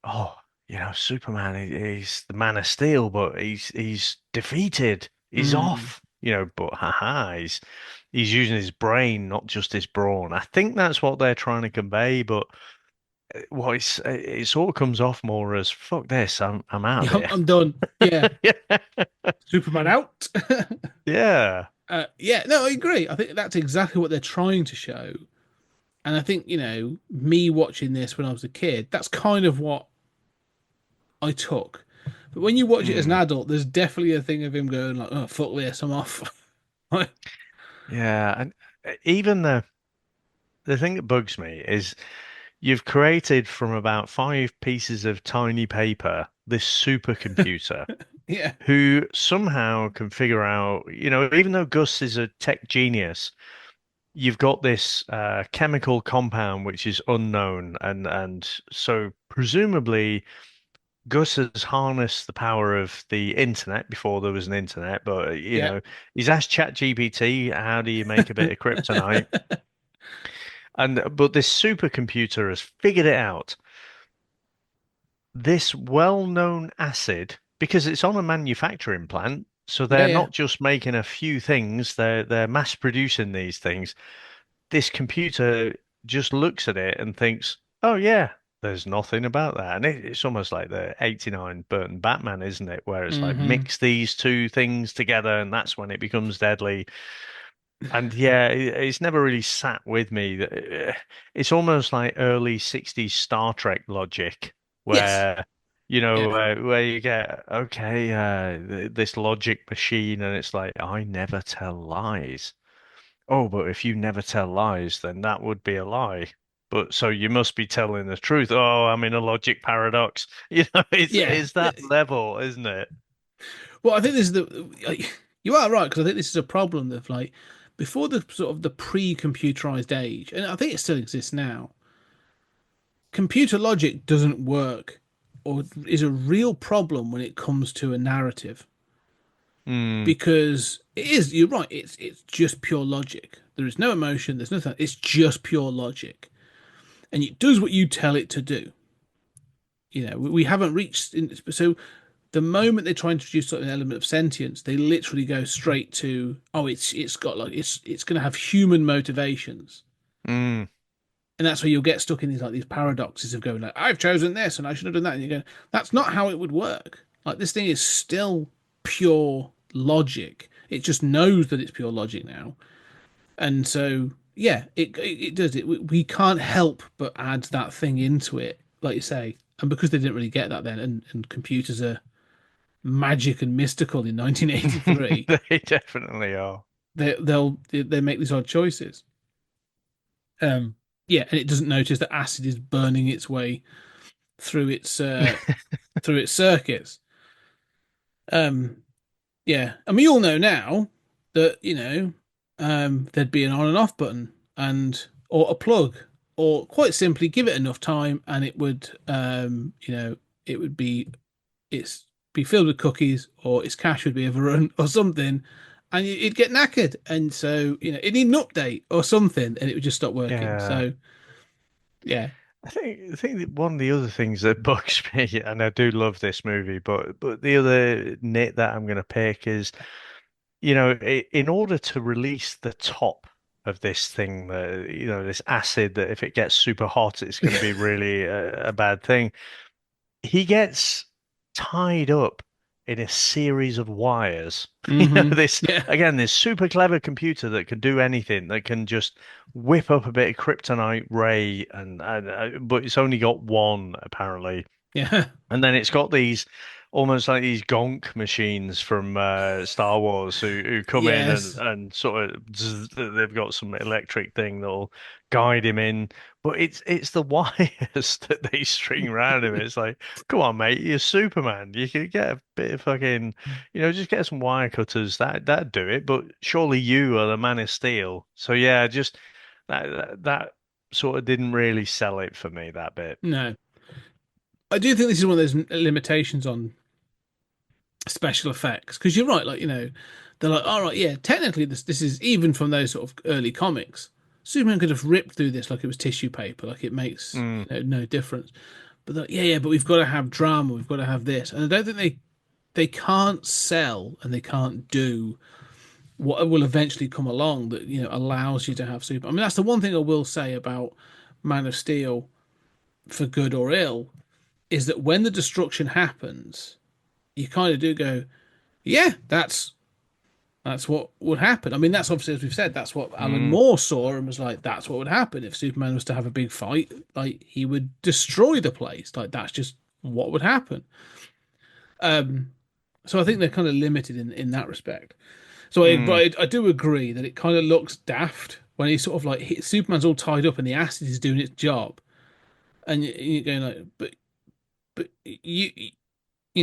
S7: oh, Superman, he's the Man of Steel, but he's defeated. He's
S6: mm.
S7: off. But haha, he's using his brain, not just his brawn. I think that's what they're trying to convey, but what it sort of comes off more as fuck this, I'm out
S6: Yeah,
S7: of here.
S6: I'm done. Yeah,
S7: Yeah.
S6: Superman out.
S7: Yeah.
S6: Yeah, no, I agree. I think that's exactly what they're trying to show. And I think, me watching this when I was a kid, that's kind of what I took. But when you watch it as an
S7: Mm.
S6: adult, there's definitely a thing of him going like, "Oh, fuck this, I'm off."
S7: Yeah. And even the thing that bugs me is you've created from about 5 pieces of tiny paper this supercomputer
S6: Yeah,
S7: who somehow can figure out, even though Gus is a tech genius, you've got this chemical compound which is unknown, and so presumably Gus has harnessed the power of the internet before there was an internet, but
S6: yeah.
S7: he's asked ChatGPT, how do you make a bit of kryptonite? And but this supercomputer has figured it out. This well-known acid, because it's on a manufacturing plant, so
S6: Yeah,
S7: they're
S6: yeah.
S7: not just making a few things, they're mass producing these things. This computer just looks at it and thinks, "Oh yeah, there's nothing about that." And it's almost like the 89 Burton Batman, isn't it? Where it's like
S6: Hmm.
S7: mix these two things together and that's when it becomes deadly. And yeah, it's never really sat with me. It's almost like early 60s Star Trek logic,
S6: Yes.
S7: where,
S6: Yeah.
S7: where you get, okay, this logic machine, and it's like, I never tell lies. Oh, but if you never tell lies, then that would be a lie. But so you must be telling the truth. Oh, I'm in a logic paradox.
S6: Yeah.
S7: It's that level, isn't it?
S6: Well, I think this is you are right because I think this is a problem that like before the sort of the pre-computerized age, and I think it still exists now. Computer logic doesn't work or is a real problem when it comes to a narrative
S7: Mm,
S6: because it is, you're right, it's just pure logic. There is no emotion, there's nothing, it's just pure logic. And it does what you tell it to do. We haven't reached so the moment they try and introduce sort of an element of sentience, they literally go straight to, oh, it's got like it's going to have human motivations,
S7: mm,
S6: and that's where you'll get stuck in these paradoxes of going like, I've chosen this and I should have done that, and you go, that's not how it would work. Like this thing is still pure logic. It just knows that it's pure logic now, and so yeah, it does it. We can't help but add that thing into it, like you say, and because they didn't really get that then, and computers are magic and mystical in 1983,
S7: they definitely are.
S6: they make these odd choices. Um, yeah, and it doesn't notice that acid is burning its way through its through its circuits. Um, yeah, and we all know now that there'd be an on and off button and or a plug, or quite simply give it enough time and it would it would be it's be filled with cookies or its cache would be overrun or something, and it'd get knackered, and so it need an update or something, and it would just stop working.
S7: Yeah.
S6: So yeah,
S7: I think that one of the other things that bugs me, and I do love this movie, but the other nit that I'm going to pick is, in order to release the top of this thing, this acid that if it gets super hot, it's going to be really a bad thing. He gets tied up in a series of wires.
S6: Hmm.
S7: This
S6: Yeah.
S7: again, this super clever computer that can do anything, that can just whip up a bit of kryptonite ray, but it's only got one apparently.
S6: Yeah.
S7: And then it's got these almost like these gonk machines from Star Wars who come in
S6: Yes.
S7: and sort of they've got some electric thing that'll guide him in. But it's the wires that they string around him. It's like, come on, mate, you're Superman. You could get a bit of fucking, just get some wire cutters. That'd do it. But surely you are the Man of Steel. So yeah, just that sort of didn't really sell it for me, that bit.
S6: No. I do think this is one of those limitations on special effects because you're right. Like they're like, all right, yeah, technically this is even from those sort of early comics. Superman could have ripped through this like it was tissue paper, like it makes
S7: Mm,
S6: no difference. But yeah, but we've got to have drama, we've got to have this, and I don't think they can't sell and they can't do what will eventually come along that allows you to have super. I mean, that's the one thing I will say about Man of Steel, for good or ill, is that when the destruction happens, you kind of do go, yeah, that's what would happen. I mean, that's obviously, as we've said, that's what Alan
S7: mm,
S6: Moore saw and was like, that's what would happen if Superman was to have a big fight. Like, he would destroy the place. Like, that's just what would happen. Um, so I think they're kind of limited in that respect. So,
S7: mm.
S6: I do agree that it kind of looks daft when he's sort of like Superman's all tied up and the acid is doing its job, and you're going like, but you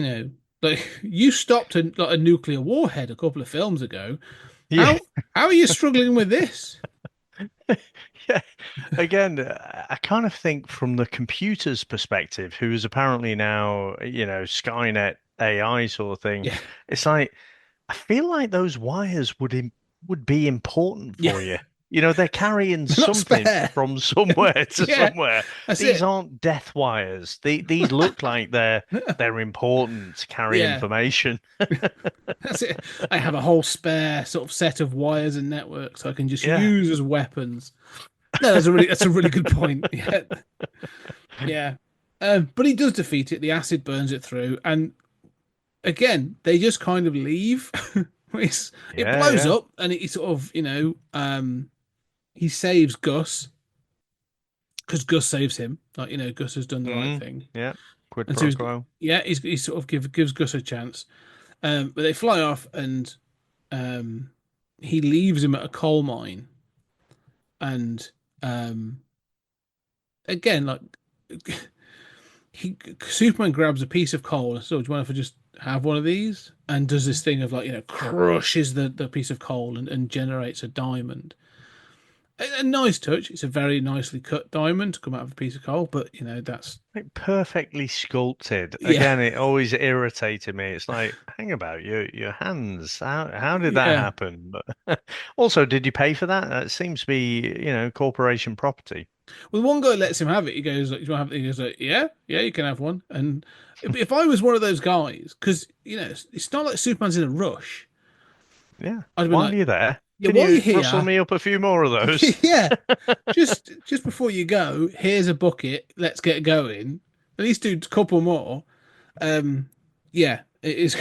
S6: know, like you stopped a nuclear warhead a couple of films ago.
S7: Yeah.
S6: How are you struggling with this?
S7: Yeah. Again, I kind of think from the computer's perspective, who is apparently now, Skynet AI sort of thing,
S6: Yeah,
S7: it's like I feel like those wires would be important
S6: yeah,
S7: for you. They're carrying
S6: they're not
S7: something
S6: spare.
S7: from somewhere to
S6: Yeah,
S7: somewhere.
S6: that's
S7: These
S6: it.
S7: aren't death wires. These look like they're important to carry
S6: Yeah,
S7: information.
S6: that's it. I have a whole spare sort of set of wires and networks I can just
S7: Yeah.
S6: use as weapons. No, that's a really good point. Yeah, yeah. But he does defeat it. The acid burns it through, and again, they just kind of leave. It
S7: Yeah,
S6: blows
S7: yeah.
S6: up, and he sort of, he saves Gus because Gus saves him. Like, Gus has done the right
S7: Mm,
S6: thing,
S7: yeah. Quid
S6: and so
S7: pro quo.
S6: he's sort of gives Gus a chance. But they fly off, and he leaves him at a coal mine, and again, like he Superman grabs a piece of coal and says, "So, do you mind if I just have one of these?" And does this thing of like crushes the piece of coal and generates a diamond. A nice touch. It's a very nicely cut diamond to come out of a piece of coal, but that's
S7: Like perfectly sculpted.
S6: yeah,
S7: Again, it always irritated me. It's like, hang about your hands. How did that
S6: yeah.
S7: happen? But also, did you pay for that? That seems to be, corporation property.
S6: Well, one guy lets him have it. He goes, like, "You want to have it?" He goes, like, "Yeah, yeah, you can have one." And if I was one of those guys, because it's not like Superman's in a rush,
S7: Yeah.
S6: I'd have been
S7: While
S6: like,
S7: you're there,
S6: "Yeah,
S7: can
S6: while you're
S7: you rustle
S6: here,
S7: me up a few more of those?
S6: yeah, just before you go, here's a bucket. Let's get going. At least do a couple more." Um, yeah, it is.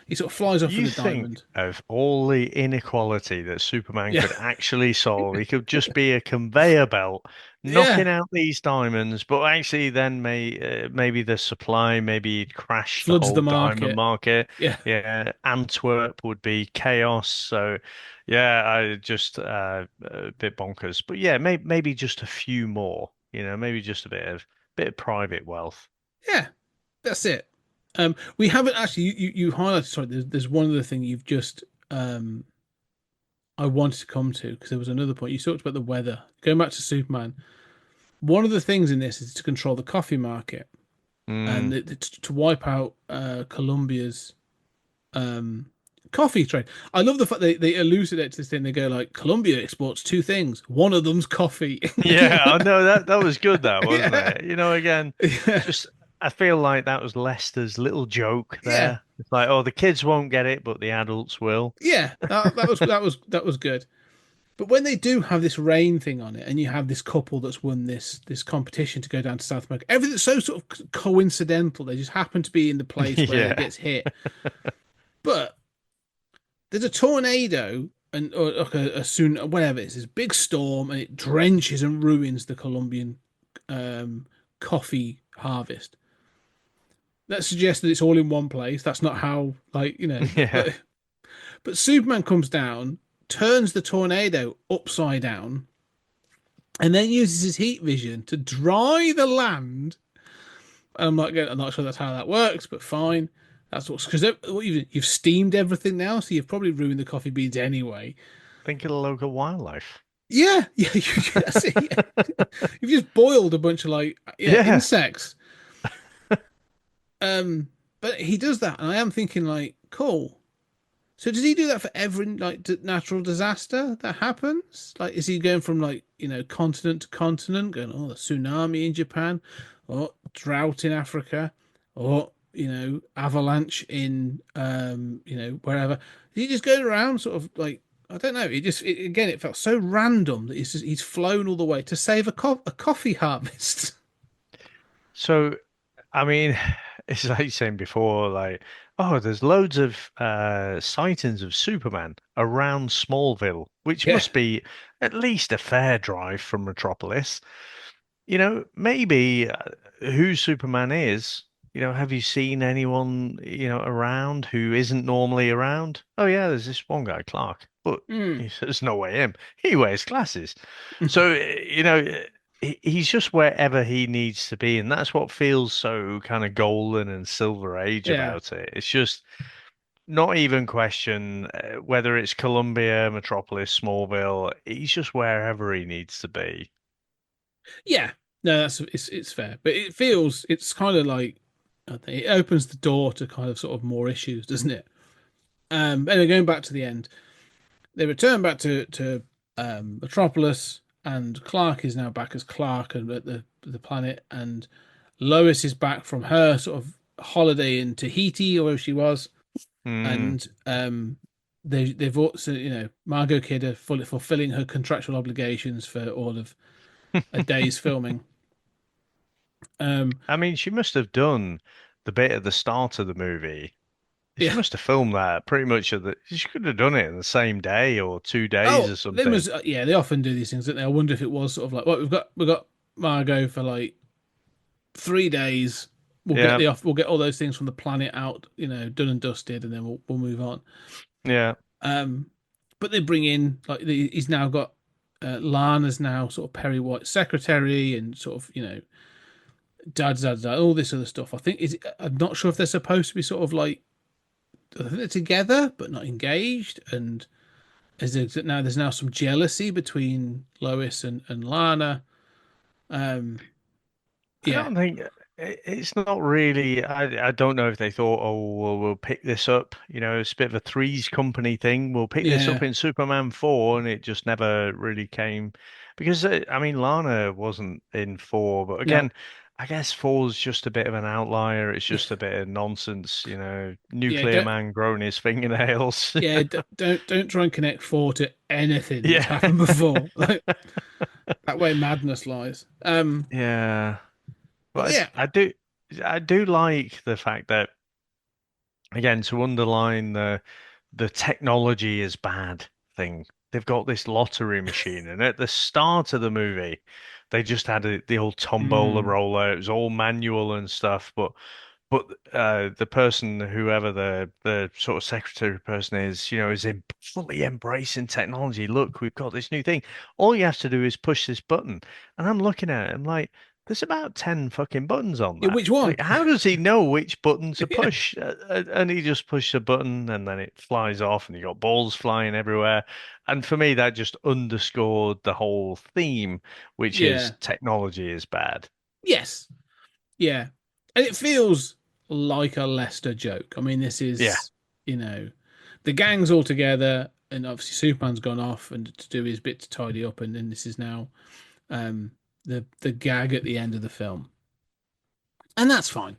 S6: He sort of flies off with
S7: You
S6: a
S7: think
S6: diamond.
S7: of all the inequality that Superman
S6: Yeah,
S7: could actually solve. He could just be a conveyor belt
S6: yeah,
S7: knocking out these diamonds, but actually then maybe the supply, maybe he'd crash the
S6: floods
S7: whole
S6: the
S7: diamond
S6: market.
S7: market.
S6: Yeah,
S7: Yeah, Antwerp would be chaos. So yeah, I just a bit bonkers. But yeah, maybe just a few more, maybe just a bit of private wealth.
S6: yeah, that's it. We haven't actually. You highlighted. Sorry, there's one other thing you've just I wanted to come to because there was another point. You talked about the weather. Going back to Superman, one of the things in this is to control the coffee market and
S7: Mm.
S6: it's to wipe out Colombia's um, coffee trade. I love the fact they elucidate this thing. They go like, Colombia exports two things. One of them's coffee.
S7: Yeah, I know that was good, that wasn't
S6: Yeah,
S7: it? Again,
S6: yeah,
S7: just I feel like that was Lester's little joke
S6: yeah,
S7: there. It's like, oh, the kids won't get it, but the adults will.
S6: yeah. That was good. But when they do have this rain thing on it, and you have this couple that's won this competition to go down to South America, everything's so sort of coincidental. They just happen to be in the place where it
S7: Yeah.
S6: gets hit. But there's a tornado and or like a soon whatever it's this big storm, and it drenches and ruins the Colombian coffee harvest. That suggests that it's all in one place. That's not how, like,
S7: Yeah.
S6: but Superman comes down, turns the tornado upside down, and then uses his heat vision to dry the land. And I'm not sure that's how that works, but fine. That's what's because you've steamed everything now, so you've probably ruined the coffee beans anyway.
S7: Think of the local wildlife.
S6: Yeah, yeah, that's it. Yeah. You've just boiled a bunch of
S7: Yeah.
S6: insects. But he does that, and I am thinking like, cool. So does he do that for every natural disaster that happens? Like, is he going from continent to continent, going, oh, the tsunami in Japan, or drought in Africa, or avalanche in wherever? Is he just going around sort of like, I don't know. Again, it felt so random that he's flown all the way to save a coffee harvest.
S7: So, I mean, it's like you saying before, like, oh, there's loads of sightings of Superman around Smallville, which
S6: Yeah.
S7: must be at least a fair drive from Metropolis. Maybe who Superman is, have you seen anyone, around who isn't normally around? Oh, yeah, there's this one guy, Clark, but
S6: Mm.
S7: there's no way him. He wears glasses. So, he's just wherever he needs to be. And that's what feels so kind of golden and silver age
S6: Yeah.
S7: about it. It's just not even question whether it's Columbia, Metropolis, Smallville. He's just wherever he needs to be.
S6: Yeah, no, it's fair, but it's kind of like I think it opens the door to kind of sort of more issues, doesn't it? Anyway, going back to the end, they return back to Metropolis, and Clark is now back as Clark and at the planet, and Lois is back from her sort of holiday in Tahiti or where she was,
S7: Hmm.
S6: and they've also Margot Kid are fully fulfilling her contractual obligations for all of a day's filming. Um,
S7: I mean, she must have done the bit at the start of the movie. She
S6: yeah.
S7: must have filmed that pretty much she could have done it in the same day or 2 days
S6: Oh,
S7: or
S6: there
S7: something.
S6: was yeah. They often do these things, don't they? I wonder if it was sort of like, well, we've got Margot for like 3 days.
S7: Yeah,
S6: We'll get all those things from the planet out, done and dusted, and then we'll move on.
S7: yeah.
S6: Um, but they bring in he's now got Lana's now sort of Perry White's secretary, and sort of all this other stuff. I'm not sure if they're supposed to be sort of like I think they're together but not engaged, and there's now some jealousy between Lois and Lana. Um,
S7: I
S6: yeah,
S7: don't think it's not really. I don't know if they thought, oh, well, we'll pick this up. It's a bit of a Three's Company thing. We'll pick this up
S6: yeah,
S7: in Superman 4, and it just never really came because I mean, Lana wasn't in 4, but
S6: no,
S7: again, I guess 4's just a bit of an outlier. It's just a bit of nonsense.
S6: yeah,
S7: Nuclear Man growing his fingernails.
S6: don't try and connect four to anything that's
S7: Yeah.
S6: happened before. Like that way, madness lies.
S7: Yeah.
S6: But
S7: But
S6: yeah,
S7: I do like the fact that again to underline the technology is bad thing. They've got this lottery machine, and at the start of the movie, they just had the old tombola
S6: mm,
S7: roller. It was all manual and stuff, but the person, whoever the sort of secretary person is, is fully embracing technology. Look, we've got this new thing. All you have to do is push this button, and I'm looking at it. I'm like, there's about 10 fucking buttons on
S6: yeah,
S7: that.
S6: which one?
S7: Like, how does he know which button to
S6: Yeah,
S7: push? And he just pushed a button, and then it flies off, and you got balls flying everywhere. And for me, that just underscored the whole theme, which is
S6: yeah,
S7: technology is bad.
S6: yes, yeah, and it feels like a Lester joke. I mean, this
S7: Yeah.
S6: is the gang's all together, and obviously Superman's gone off and to do his bit to tidy up, and then this is now the gag at the end of the film, and that's fine.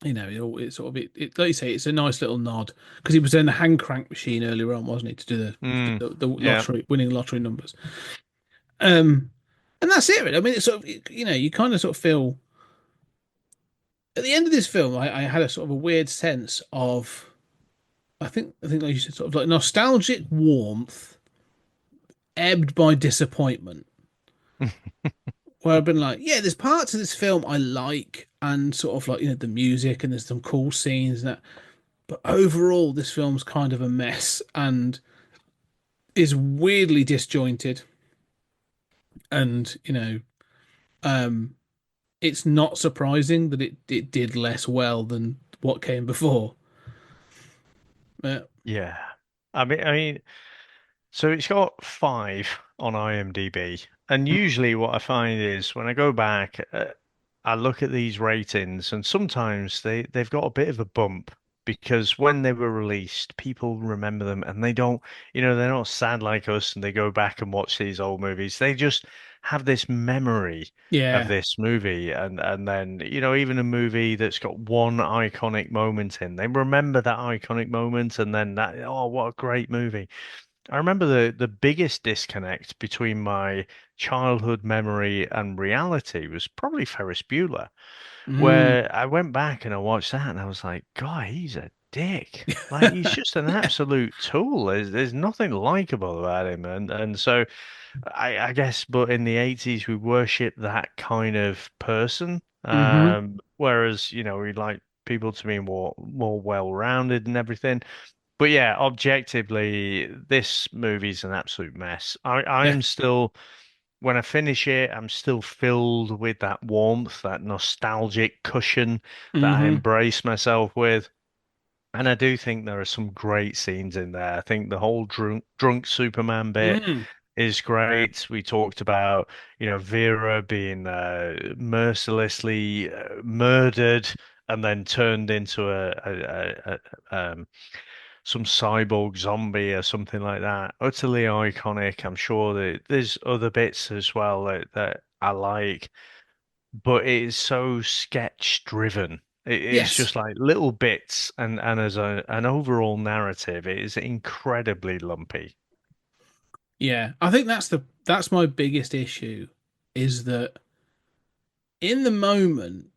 S6: It's sort of like you say, it's a nice little nod because he was in the hand crank machine earlier on, wasn't he, to do
S7: Mm,
S6: the
S7: yeah.
S6: lottery, winning lottery numbers. Um, and that's it. Really. I mean, it's sort of, you kind of sort of feel at the end of this film, I had a sort of a weird sense of, I think like you said, sort of like nostalgic warmth ebbed by disappointment. Where I've been like, yeah, there's parts of this film I like, and sort of like the music, and there's some cool scenes and that. But overall, this film's kind of a mess and is weirdly disjointed. And um, it's not surprising that it did less well than what came before. But
S7: Yeah. I mean, so it's got 5 on IMDb, and usually what I find is when I go back, I look at these ratings, and sometimes they've got a bit of a bump because when they were released, people remember them, and they're not sad like us, and they go back and watch these old movies. They just have this memory of
S6: yeah,
S7: this movie, and then even a movie that's got one iconic moment in, they remember that iconic moment, and then that, oh, what a great movie. I remember the biggest disconnect between my childhood memory and reality was probably Ferris Bueller,
S6: mm,
S7: where I went back and I watched that and I was like, God, he's a dick. Like he's just an
S6: yeah,
S7: absolute tool. There's nothing likable about him, and so I guess, but in the 80s we worship that kind of person,
S6: mm-hmm,
S7: whereas we like people to be more well-rounded and everything. But yeah, objectively, this movie's an absolute mess. I
S6: yeah,
S7: am still, when I finish it, I'm still filled with that warmth, that nostalgic cushion that I
S6: mm-hmm,
S7: embrace myself with. And I do think there are some great scenes in there. I think the whole drunk Superman bit
S6: mm,
S7: is great. We talked about, Vera being mercilessly murdered and then turned into some cyborg zombie or something like that. Utterly iconic. I'm sure that there's other bits as well that I like, but it is so sketch driven. It's
S6: yes,
S7: just like little bits, and as an overall narrative, it is incredibly lumpy.
S6: yeah. I think that's my biggest issue is that in the moment,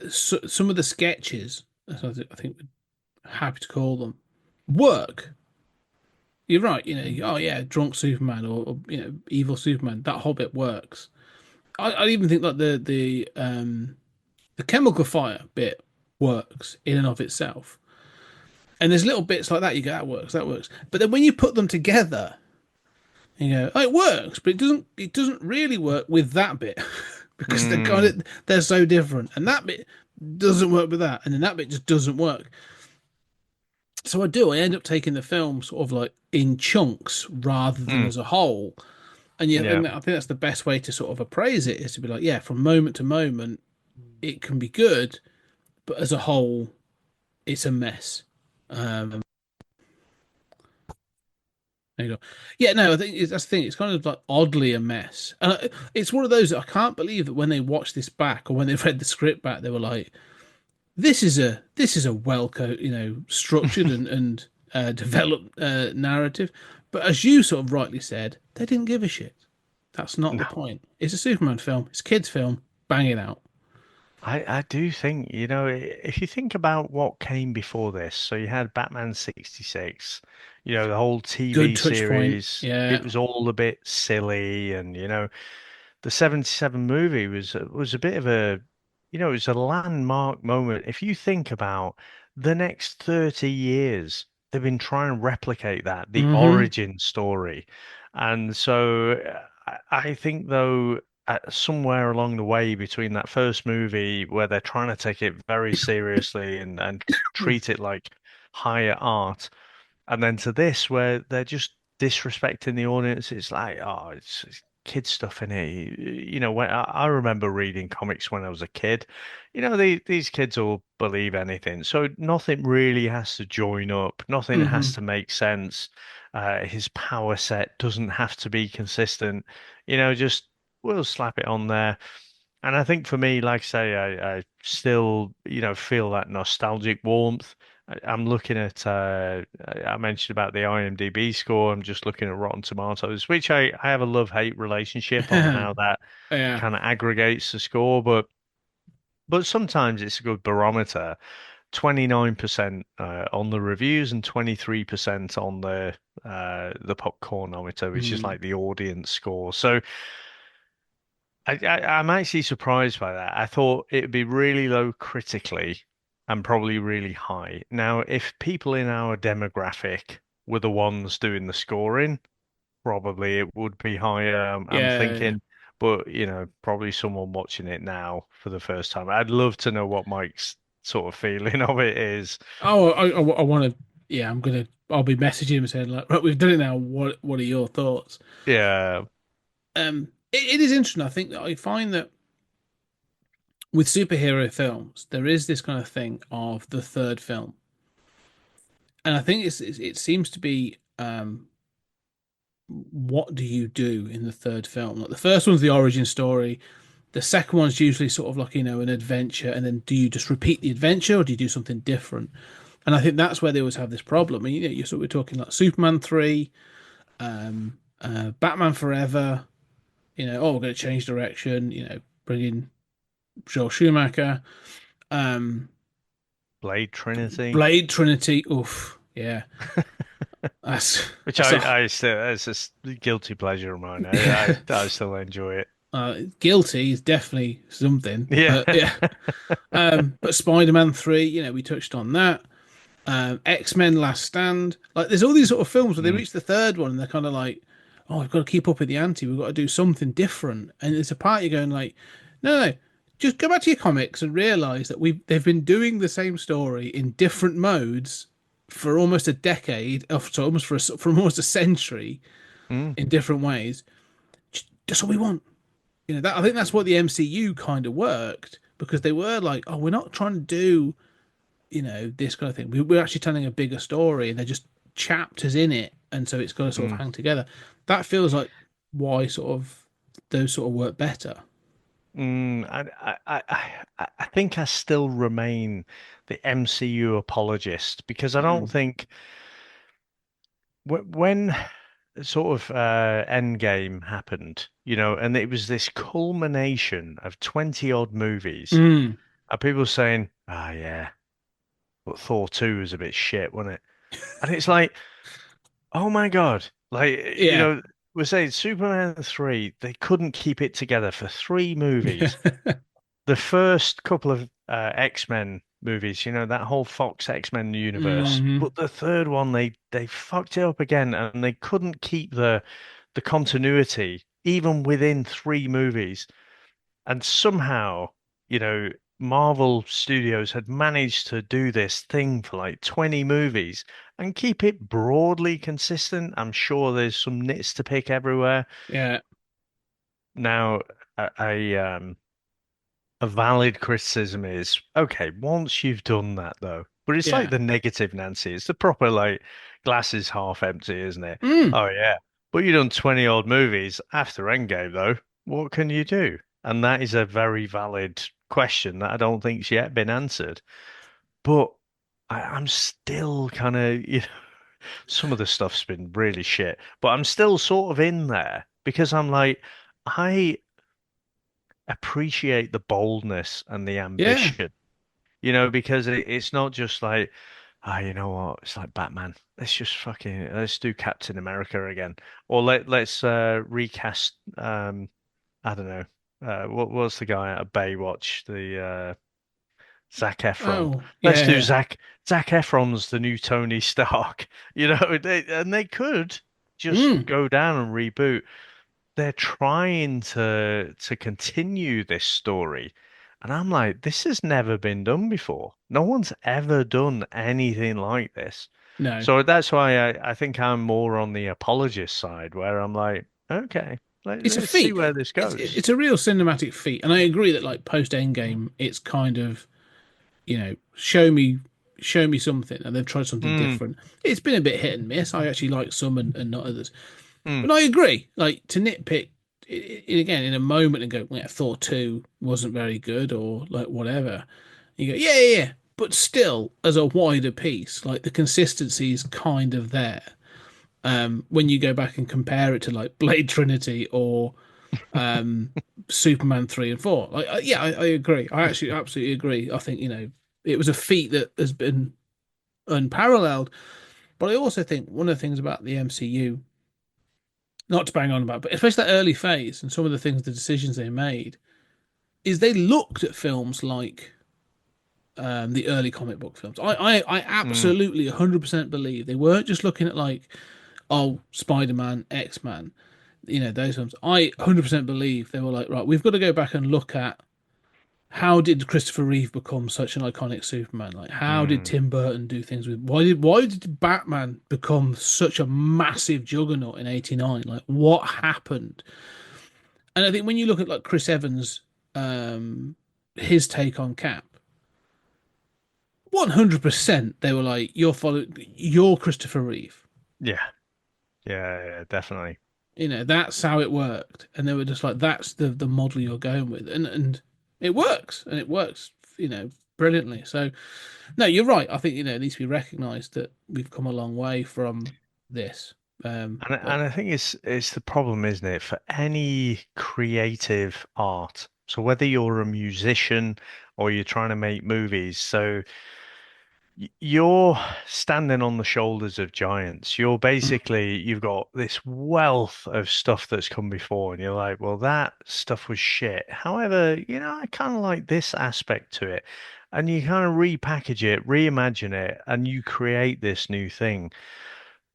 S6: some of the sketches, as I think we're happy to call them, work. You're right, oh yeah, drunk Superman or evil Superman. That whole bit works. I even think like the chemical fire bit works in and of itself. And there's little bits like that you go, that works, that works. But then when you put them together, you go, oh, it works, but it doesn't really work with that bit because
S7: Mm,
S6: they're so different. And that bit doesn't work with that, and then that bit just doesn't work. So I end up taking the film sort of like in chunks rather than
S7: mm,
S6: as a whole. And yeah,
S7: yeah.
S6: and I think that's the best way to sort of appraise it is to be like, yeah, from moment to moment, it can be good, but as a whole, it's a mess. Um, there you go. Yeah, no, I think that's the thing. It's kind of like oddly a mess, and it's one of those that I can't believe that when they watched this back or when they read the script back, they were like, "This is a well, structured and developed narrative." But as you sort of rightly said, they didn't give a shit. That's not the
S7: No.
S6: point. It's a Superman film. It's a kids' film. Bang it out.
S7: I do think, if you think about what came before this, so you had Batman 66, the whole
S6: Good
S7: TV
S6: touch point.
S7: series, it
S6: Yeah.
S7: was all a bit silly, and the 77 movie was a bit of a, it was a landmark moment. If you think about the next 30 years, they've been trying to replicate that, the
S6: Mm-hmm.
S7: origin story. And so I think though somewhere along the way between that first movie where they're trying to take it very seriously and treat it like higher art, and then to this where they're just disrespecting the audience. It's like, oh, it's kid stuff in it. When I remember reading comics when I was a kid, these kids will believe anything. So nothing really has to join up. Nothing has
S6: Mm-hmm.
S7: to make sense. His power set doesn't have to be consistent. Just we'll slap it on there. And I think for me, like I say, I still, feel that nostalgic warmth. I'm looking at, I mentioned about the IMDb score. I'm just looking at Rotten Tomatoes, which I have a love-hate relationship on how that
S6: Yeah.
S7: kind of aggregates the score, but sometimes it's a good barometer. 29% on the reviews and 23% on the popcornometer, which is
S6: Mm.
S7: like the audience score. So I'm actually surprised by that. I thought it would be really low critically and probably really high. Now, if people in our demographic were the ones doing the scoring, probably it would be higher. I'm
S6: Yeah.
S7: thinking, but probably someone watching it now for the first time. I'd love to know what Mike's sort of feeling of it is.
S6: Oh, I want to. Yeah, I'll be messaging him saying like, right, we've done it now. What are your thoughts?
S7: Yeah.
S6: It is interesting. I think that I find that with superhero films, there is this kind of thing of the third film, and I think it seems to be what do you do in the third film? Like the first one's the origin story. The second one's usually sort of like, an adventure, and then do you just repeat the adventure or do you do something different? And I think that's where they always have this problem. I mean, you're sort of talking like Superman 3, Batman Forever, oh, we're going to change direction, bring in Joel Schumacher, um,
S7: Blade Trinity.
S6: Blade Trinity. Oof, yeah, that's
S7: Which
S6: that's a
S7: I still, it's a guilty pleasure of mine.
S6: yeah.
S7: I still enjoy it.
S6: Guilty is definitely something,
S7: Yeah.
S6: but yeah. But Spider-Man 3, we touched on that. X-Men Last Stand. Like, there's all these sort of films where they
S7: Mm,
S6: reach the third one and they're kind of like, oh, we've got to keep up with the ante. We've got to do something different. And it's a part you're going like, no, just go back to your comics and realize that they've been doing the same story in different modes for almost a decade, so almost for almost a century
S7: mm,
S6: in different ways. That's what we want. I think that's what the MCU kind of worked because they were like, oh, we're not trying to do this kind of thing. We're actually telling a bigger story, and they're just chapters in it, and so it's got to sort of
S7: mm,
S6: hang together. That feels like why sort of those sort of work better.
S7: I think I still remain the MCU apologist because I don't
S6: Mm.
S7: think when sort of Endgame happened, and it was this culmination of 20 odd movies,
S6: Mm.
S7: and people saying, "Ah, yeah, but Thor 2 was a bit shit, wasn't it?" And it's like, oh my God. Like,
S6: Yeah.
S7: we're saying Superman 3, they couldn't keep it together for three movies. The first couple of X-Men movies, that whole Fox X-Men universe.
S6: Hmm.
S7: But the third one, they fucked it up again, and they couldn't keep the continuity even within three movies. And somehow, you know, Marvel Studios had managed to do this thing for like 20 movies and keep it broadly consistent. I'm sure there's some nits to pick everywhere.
S6: Yeah.
S7: Now, a a valid criticism is okay, once you've done that though. But it's like
S6: Yeah.
S7: the negative Nancy. It's the proper like glass is half empty, isn't it?
S6: Mm.
S7: Oh yeah. But you've done 20 odd movies after Endgame though. What can you do? And that is a very valid question that I don't think's yet been answered. But I'm still kind of, some of the stuff's been really shit. But I'm still sort of in there because I'm like, I appreciate the boldness and the
S6: Yeah.
S7: ambition, because it's not just like, ah, you know what? It's like Batman. Let's do Captain America again, or let's recast. I don't know. What was the guy out of Baywatch? The Zac Efron.
S6: Oh,
S7: Let's do
S6: yeah.
S7: Zac Efron's the new Tony Stark. They could just
S6: Mm.
S7: go down and reboot. They're trying to continue this story. And I'm like, this has never been done before. No one's ever done anything like this.
S6: No.
S7: So that's why I think I'm more on the apologist side, where I'm like, okay,
S6: It's a
S7: let's see
S6: feat.
S7: where this goes.
S6: It's a real cinematic feat, and I agree that like post Endgame, it's kind of show me something, and they've tried something
S7: Mm,
S6: different. It's been a bit hit and miss. I actually like some and not others,
S7: mm,
S6: but I agree. Like to nitpick, again in a moment and go, yeah, Thor 2 wasn't very good or like whatever. You go, yeah, yeah, yeah. But still, as a wider piece, like the consistency is kind of there. When you go back and compare it to like Blade Trinity or um, Superman 3 and 4, like yeah, I agree. I actually absolutely agree. I think it was a feat that has been unparalleled. But I also think one of the things about the MCU, not to bang on about, but especially that early phase and some of the decisions they made, is they looked at films like the early comic book films. I
S7: Mm,
S6: absolutely 100% believe they weren't just looking at like, oh, Spider-Man, X-Man, those films. I 100% believe they were like, right, we've got to go back and look at how did Christopher Reeve become such an iconic Superman? Like, how did
S7: mm.
S6: Tim Burton do things with? Why did Batman become such a massive juggernaut in '89? Like, what happened? And I think when you look at like Chris Evans, um, his take on Cap, 100% they were like, you're Christopher Reeve.
S7: Yeah, yeah, definitely.
S6: That's how it worked, and they were just like, that's the model you're going with, and it works, and it works, brilliantly. So, no, you're right. I think it needs to be recognised that we've come a long way from this. But
S7: And I think it's the problem, isn't it, for any creative art. So whether you're a musician or you're trying to make movies, so you're standing on the shoulders of giants. You've got this wealth of stuff that's come before, and you're like, well, that stuff was shit. However, I kind of like this aspect to it. And you kind of repackage it, reimagine it, and you create this new thing.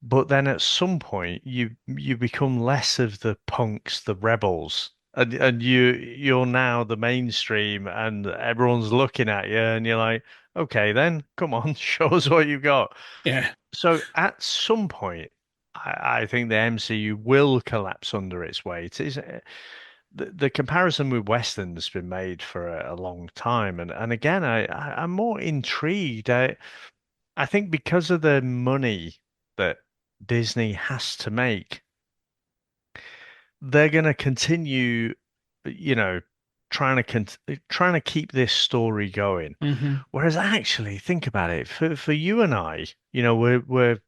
S7: But then at some point you become less of the punks, the rebels, and you're now the mainstream, and everyone's looking at you, and you're like, okay, then come on, show us what you got.
S6: yeah.
S7: So at some point, I think the MCU will collapse under its weight. Is the comparison with Western has been made for a long time, and again, I'm more intrigued. I think because of the money that Disney has to make, they're going to continue, you know, trying to keep this story going.
S6: Hmm.
S7: Whereas actually, think about it, for you and I, we're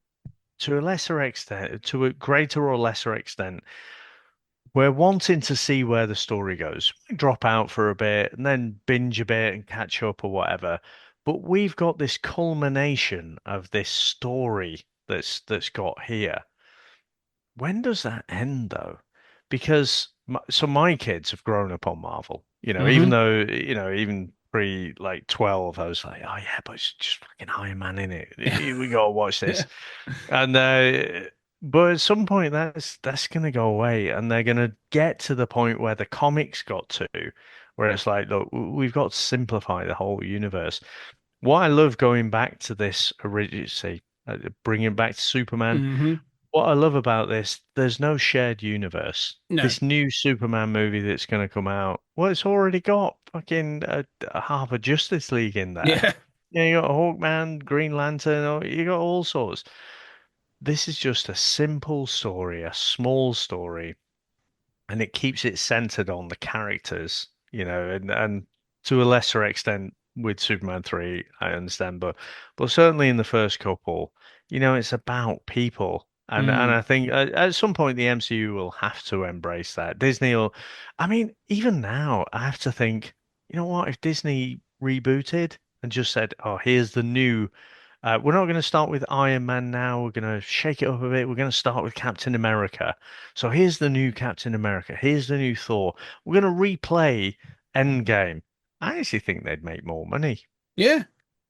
S7: to a lesser extent, to a greater or lesser extent, we're wanting to see where the story goes. We drop out for a bit and then binge a bit and catch up or whatever. But we've got this culmination of this story that's got here. When does that end though? Because my kids have grown up on Marvel, even
S6: Hmm.
S7: though, even pre like 12, I was like, oh yeah, but it's just fucking Iron Man in it.
S6: Yeah.
S7: We gotta watch
S6: Yeah.
S7: this. And but at some point that's gonna go away, and they're gonna get to the point where the comics got to, where it's like, look, we've got to simplify the whole universe. What I love going back to this original, say, bringing it back to Superman.
S6: Hmm.
S7: What I love about this, there's no shared universe.
S6: No.
S7: This new Superman movie that's going to come out, well, it's already got fucking a half a Justice League in there.
S6: Yeah.
S7: You got Hawkman, Green Lantern, you got all sorts. This is just a simple story, a small story, and it keeps it centered on the characters, and to a lesser extent with Superman 3, I understand, but certainly in the first couple, it's about people. And
S6: Mm.
S7: I think at some point the MCU will have to embrace that. Disney will, I mean, even now I have to think, you know what, if Disney rebooted and just said, oh, here's the new we're not going to start with Iron Man now. We're going to shake it up a bit. We're going to start with Captain America. So here's the new Captain America. Here's the new Thor. We're going to replay Endgame. I actually think they'd make more money.
S6: Yeah.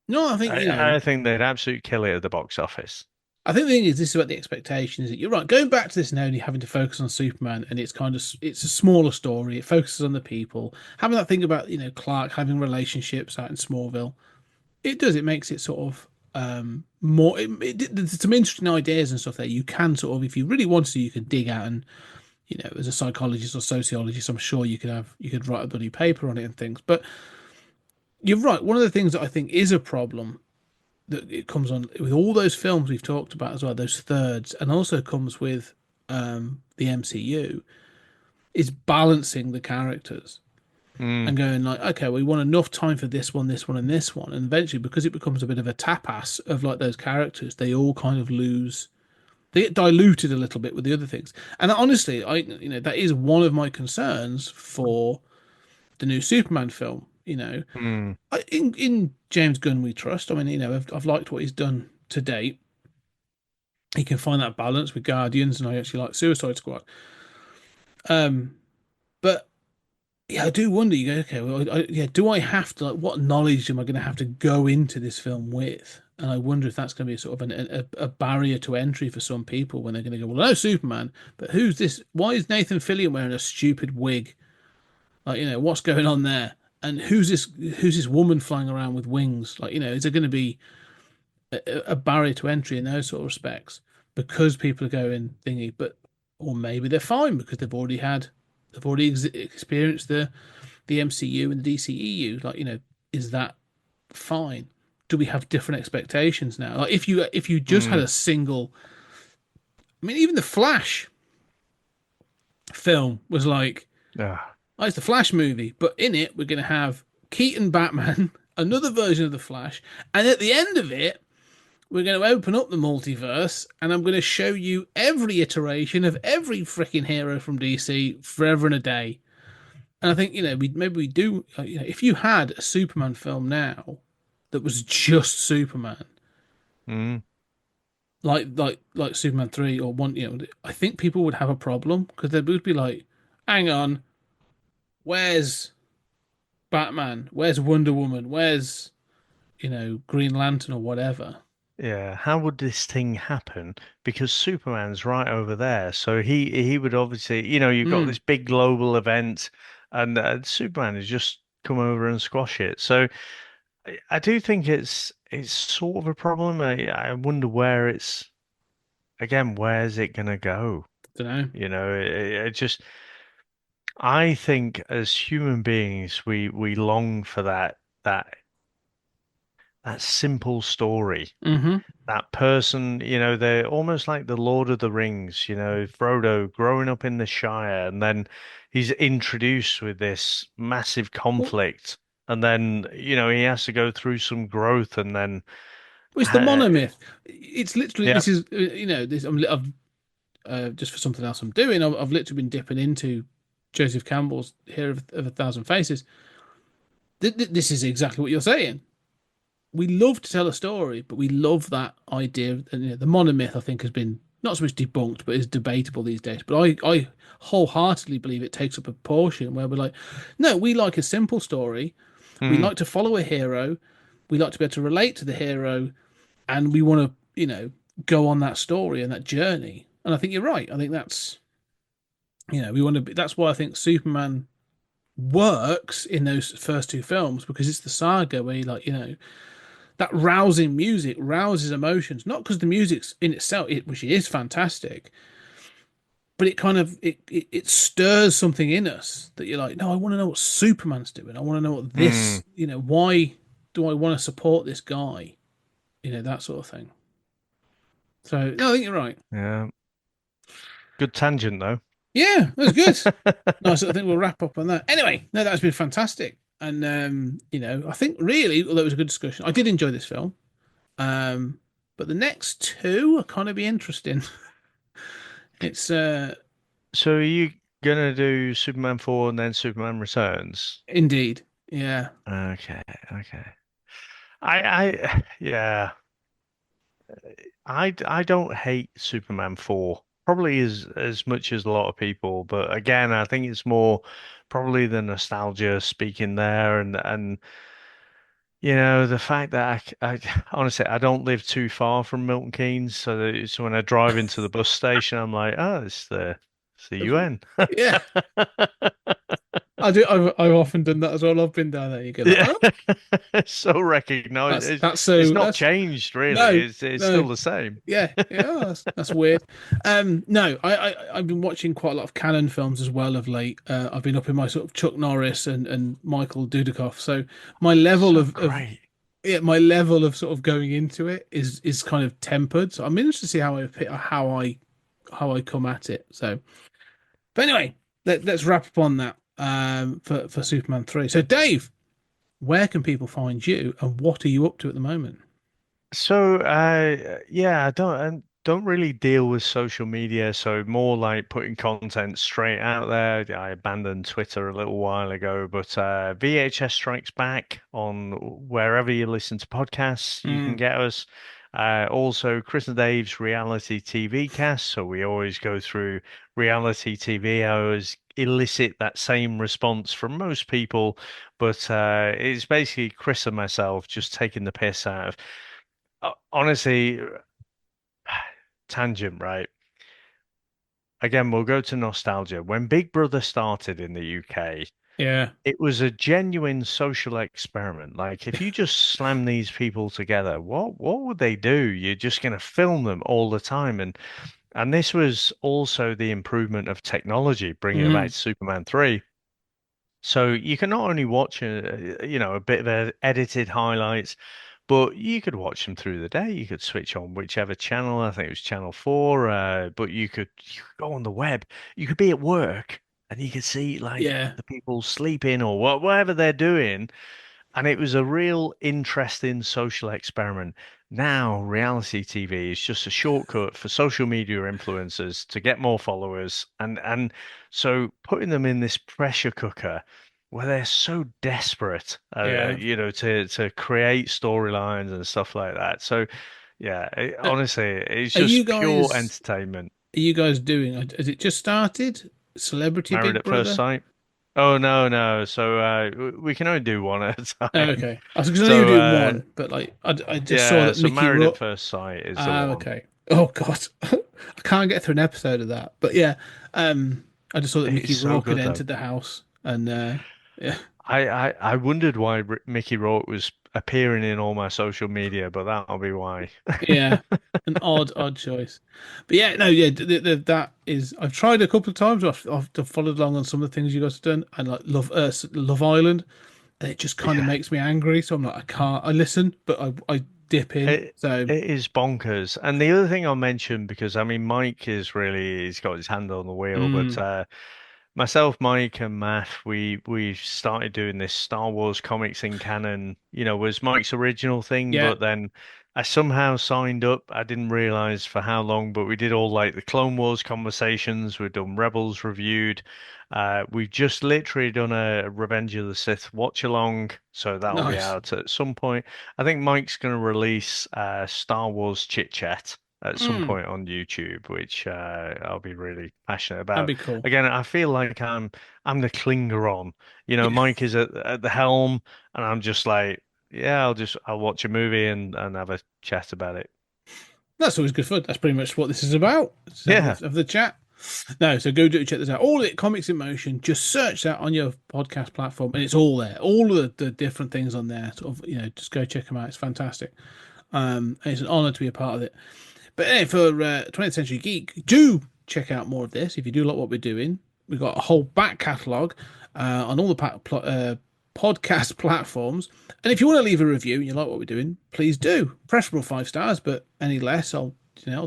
S6: No, I think,
S7: I think they'd absolutely kill it at the box office.
S6: I think the thing is, this is about the expectation. Is that you're right? Going back to this now, and you're having to focus on Superman, and it's a smaller story. It focuses on the people. Having that thing about Clark having relationships out in Smallville, it does. It makes it sort of more. There's some interesting ideas and stuff there. You can sort of, if you really want to, you can dig out and as a psychologist or sociologist, I'm sure you could write a bloody paper on it and things. But you're right. One of the things that I think is a problem that it comes on with all those films we've talked about as well, those thirds, and also comes with the MCU, is balancing the characters
S7: Mm.
S6: and going like, okay, we want enough time for this one, and this one, and eventually because it becomes a bit of a tapas of like those characters, they all kind of lose. They get diluted a little bit with the other things. And honestly, that is one of my concerns for the new Superman film.
S7: Mm.
S6: In James Gunn we trust. I mean, I've liked what he's done to date. He can find that balance with Guardians, and I actually like Suicide Squad. But yeah, I do wonder. You go, okay, well, yeah, do I have to, like, what knowledge am I going to have to go into this film with? And I wonder if that's going to be sort of a barrier to entry for some people when they're going to go, well, no, Superman, but who's this? Why is Nathan Fillion wearing a stupid wig? Like, what's going on there? And who's this woman flying around with wings? Like, is there going to be a barrier to entry in those sort of respects because people are going thingy? But or maybe they're fine because they've already experienced the MCU and the DCEU. Like, is that fine? Do we have different expectations now? Like, if you just had a single, I mean, even the Flash film was like,
S7: Ah.
S6: oh, it's the Flash movie, but in it we're going to have Keaton Batman, another version of the Flash, and at the end of it, we're going to open up the multiverse, and I'm going to show you every iteration of every freaking hero from DC forever and a day. And I think maybe we do. If you had a Superman film now that was just Superman,
S7: Mm.
S6: like Superman 3 or one, I think people would have a problem because they would be like, hang on, where's Batman? Where's Wonder Woman? Where's Green Lantern or whatever?
S7: Yeah, how would this thing happen? Because Superman's right over there, so he would obviously, you've got
S6: Mm,
S7: this big global event, and Superman has just come over and squash it. So I do think it's sort of a problem. I wonder where it's again, where's it gonna go?
S6: don't know.
S7: It just I think as human beings, we long for that simple story.
S6: Hmm.
S7: That person, they're almost like the Lord of the Rings, Frodo growing up in the Shire, and then he's introduced with this massive
S6: Well,
S7: conflict, and then, he has to go through some growth, and then,
S6: it's the
S7: uh,
S6: monomyth. It's literally
S7: yeah,
S6: this is this. I've just for something else I'm doing. I've literally been dipping into Joseph Campbell's Hero of a Thousand Faces. This is exactly what you're saying. We love to tell a story, but we love that idea. And the monomyth, I think, has been not so much debunked, but is debatable these days. But I wholeheartedly believe it takes up a portion where we're like, no, we like a simple story. We
S7: mm,
S6: like to follow a hero. We like to be able to relate to the hero, and we want to, go on that story and that journey. And I think you're right. I think that's, we want to be. That's why I think Superman works in those first two films because it's the saga where you like, that rousing music rouses emotions, not because the music's in itself, which is fantastic, but it kind of it stirs something in us that you're like, no, I want to know what Superman's doing. I want to know what
S7: mm,
S6: this, why do I want to support this guy? That sort of thing. So no, I think you're right.
S7: yeah. Good tangent though.
S6: Yeah, that was good. Nice. I think we'll wrap up on that. Anyway, no, that's been fantastic. And I think really, although it was a good discussion, I did enjoy this film. But the next two are kind of be interesting. It's
S7: So are you gonna do Superman 4 and then Superman Returns?
S6: indeed, yeah.
S7: Okay, okay. Yeah. I don't hate Superman 4 probably as much as a lot of people, but again, I think it's more probably the nostalgia speaking there, and the fact that honestly I don't live too far from Milton Keynes, so when I drive into the bus station, I'm like, oh, it's the UN.
S6: Yeah, I do. I've often done that as well. I've been down there. You go like,
S7: Yeah,
S6: oh,
S7: so recognized.
S6: that's
S7: It's
S6: so
S7: not
S6: that's
S7: changed really.
S6: no,
S7: It's
S6: no.
S7: still the same.
S6: Yeah, yeah, oh, that's weird. No, I've been watching quite a lot of canon films as well of late. I've been up in my sort of Chuck Norris and Michael Dudikoff. So my level
S7: So
S6: of
S7: great.
S6: yeah, my level of sort of going into it is kind of tempered. So I'm interested to see how I come at it. So, but anyway, let's wrap up on that for Superman 3. So, Dave, where can people find you, and what are you up to at the moment?
S7: So, yeah, I don't really deal with social media, so more like putting content straight out there. I abandoned Twitter a little while ago, but VHS Strikes Back on wherever you listen to podcasts, you can
S6: Mm,
S7: get us. Also, Chris and Dave's reality TV cast, so we always go through reality TV. I always elicit that same response from most people, but it's basically Chris and myself just taking the piss out of. Honestly, tangent, right? Again, we'll go to nostalgia. When Big Brother started in the UK,
S6: yeah,
S7: it was a genuine social experiment. Like, if you just slam these people together, what would they do? You're just going to film them all the time, and this was also the improvement of technology, bringing it back
S6: mm,
S7: to Superman 3. So you can not only watch a bit of edited highlights, but you could watch them through the day. You could switch on whichever channel. I think it was channel 4. But you could go on the web. You could be at work and you could see like
S6: yeah,
S7: the people sleeping or whatever they're doing. And it was a real interesting social experiment. Now, reality TV is just a shortcut for social media influencers to get more followers. And so putting them in this pressure cooker where they're so desperate,
S6: yeah.
S7: to create storylines and stuff like that. So, yeah,
S6: Uh,
S7: honestly, it's
S6: Are you
S7: just pure
S6: guys
S7: entertainment.
S6: are you guys doing? Has it just started? Celebrity
S7: Married
S6: Big
S7: at first
S6: Brother?
S7: sight. Oh, no, no. So we can only do one at a
S6: Oh,
S7: time.
S6: okay. I was going to know you were
S7: So
S6: doing one, but like I just saw
S7: yeah,
S6: that
S7: so
S6: Mickey
S7: Married at
S6: Rourke.
S7: First Sight is the
S6: Ah,
S7: one.
S6: okay. Oh God, I can't get through an episode of that. But yeah, I just saw that
S7: It's
S6: Mickey
S7: so
S6: Rourke had
S7: good though.
S6: entered the house, and yeah,
S7: I wondered why Mickey Rourke was appearing in all my social media, but that'll be why.
S6: yeah, an odd choice. But yeah, no, yeah, that is. I've tried a couple of times. I've followed along on some of the things you guys have done. I like Love Island, and it just kind of
S7: Yeah,
S6: makes me angry. So I'm like, I can't. I listen, but I dip in.
S7: it
S6: So
S7: it is bonkers. And the other thing I'll mention, because I mean Mike is really he's got his hand on the wheel, but
S6: mm,
S7: myself, Mike, and Matt, we started doing this Star Wars comics in canon. Was Mike's original thing,
S6: yeah,
S7: but then I somehow signed up. I didn't realize for how long, but we did all like the Clone Wars conversations. We've done Rebels reviewed. We've just literally done a Revenge of the Sith watch along, so that'll be
S6: nice.
S7: out at some point. I think Mike's going to release Star Wars Chit Chat at some
S6: Mm,
S7: point on YouTube, which I'll be really passionate
S6: that'd
S7: about.
S6: be cool.
S7: Again, I feel like I'm the clinger on.
S6: Yeah.
S7: Mike is at the helm, and I'm just like, yeah, I'll watch a movie and have a chat about it.
S6: That's always good fun. That's pretty much what this is about. Just
S7: Yeah,
S6: have the chat. No, so go do check this out. All it Comics in Motion. Just search that on your podcast platform, and it's all there. All of the different things on there. Sort of, just go check them out. It's fantastic. And it's an honor to be a part of it. But anyway, for 20th Century Geek, do check out more of this if you do like what we're doing. We've got a whole back catalogue on all the podcast platforms. And if you want to leave a review and you like what we're doing, please do. Preferable 5 stars, but any less, I'll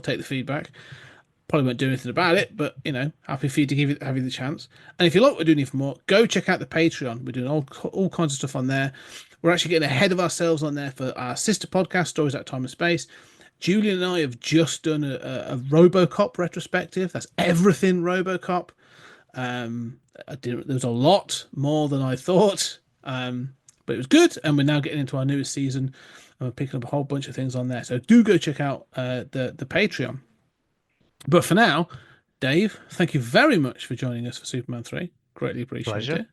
S6: take the feedback. Probably won't do anything about it, but happy for you to have you the chance. And if you like what we're doing even more, go check out the Patreon. We're doing all kinds of stuff on there. We're actually getting ahead of ourselves on there for our sister podcast, Stories Out of Time and Space. Julian and I have just done a RoboCop retrospective. That's everything RoboCop. There was a lot more than I thought, but it was good. And we're now getting into our newest season, and we're picking up a whole bunch of things on there. So do go check out the Patreon. But for now, Dave, thank you very much for joining us for Superman 3. Greatly appreciate
S7: pleasure.
S6: it.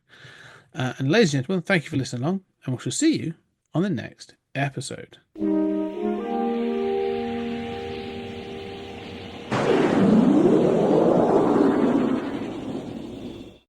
S6: And ladies and gentlemen, thank you for listening along, and we shall see you on the next episode.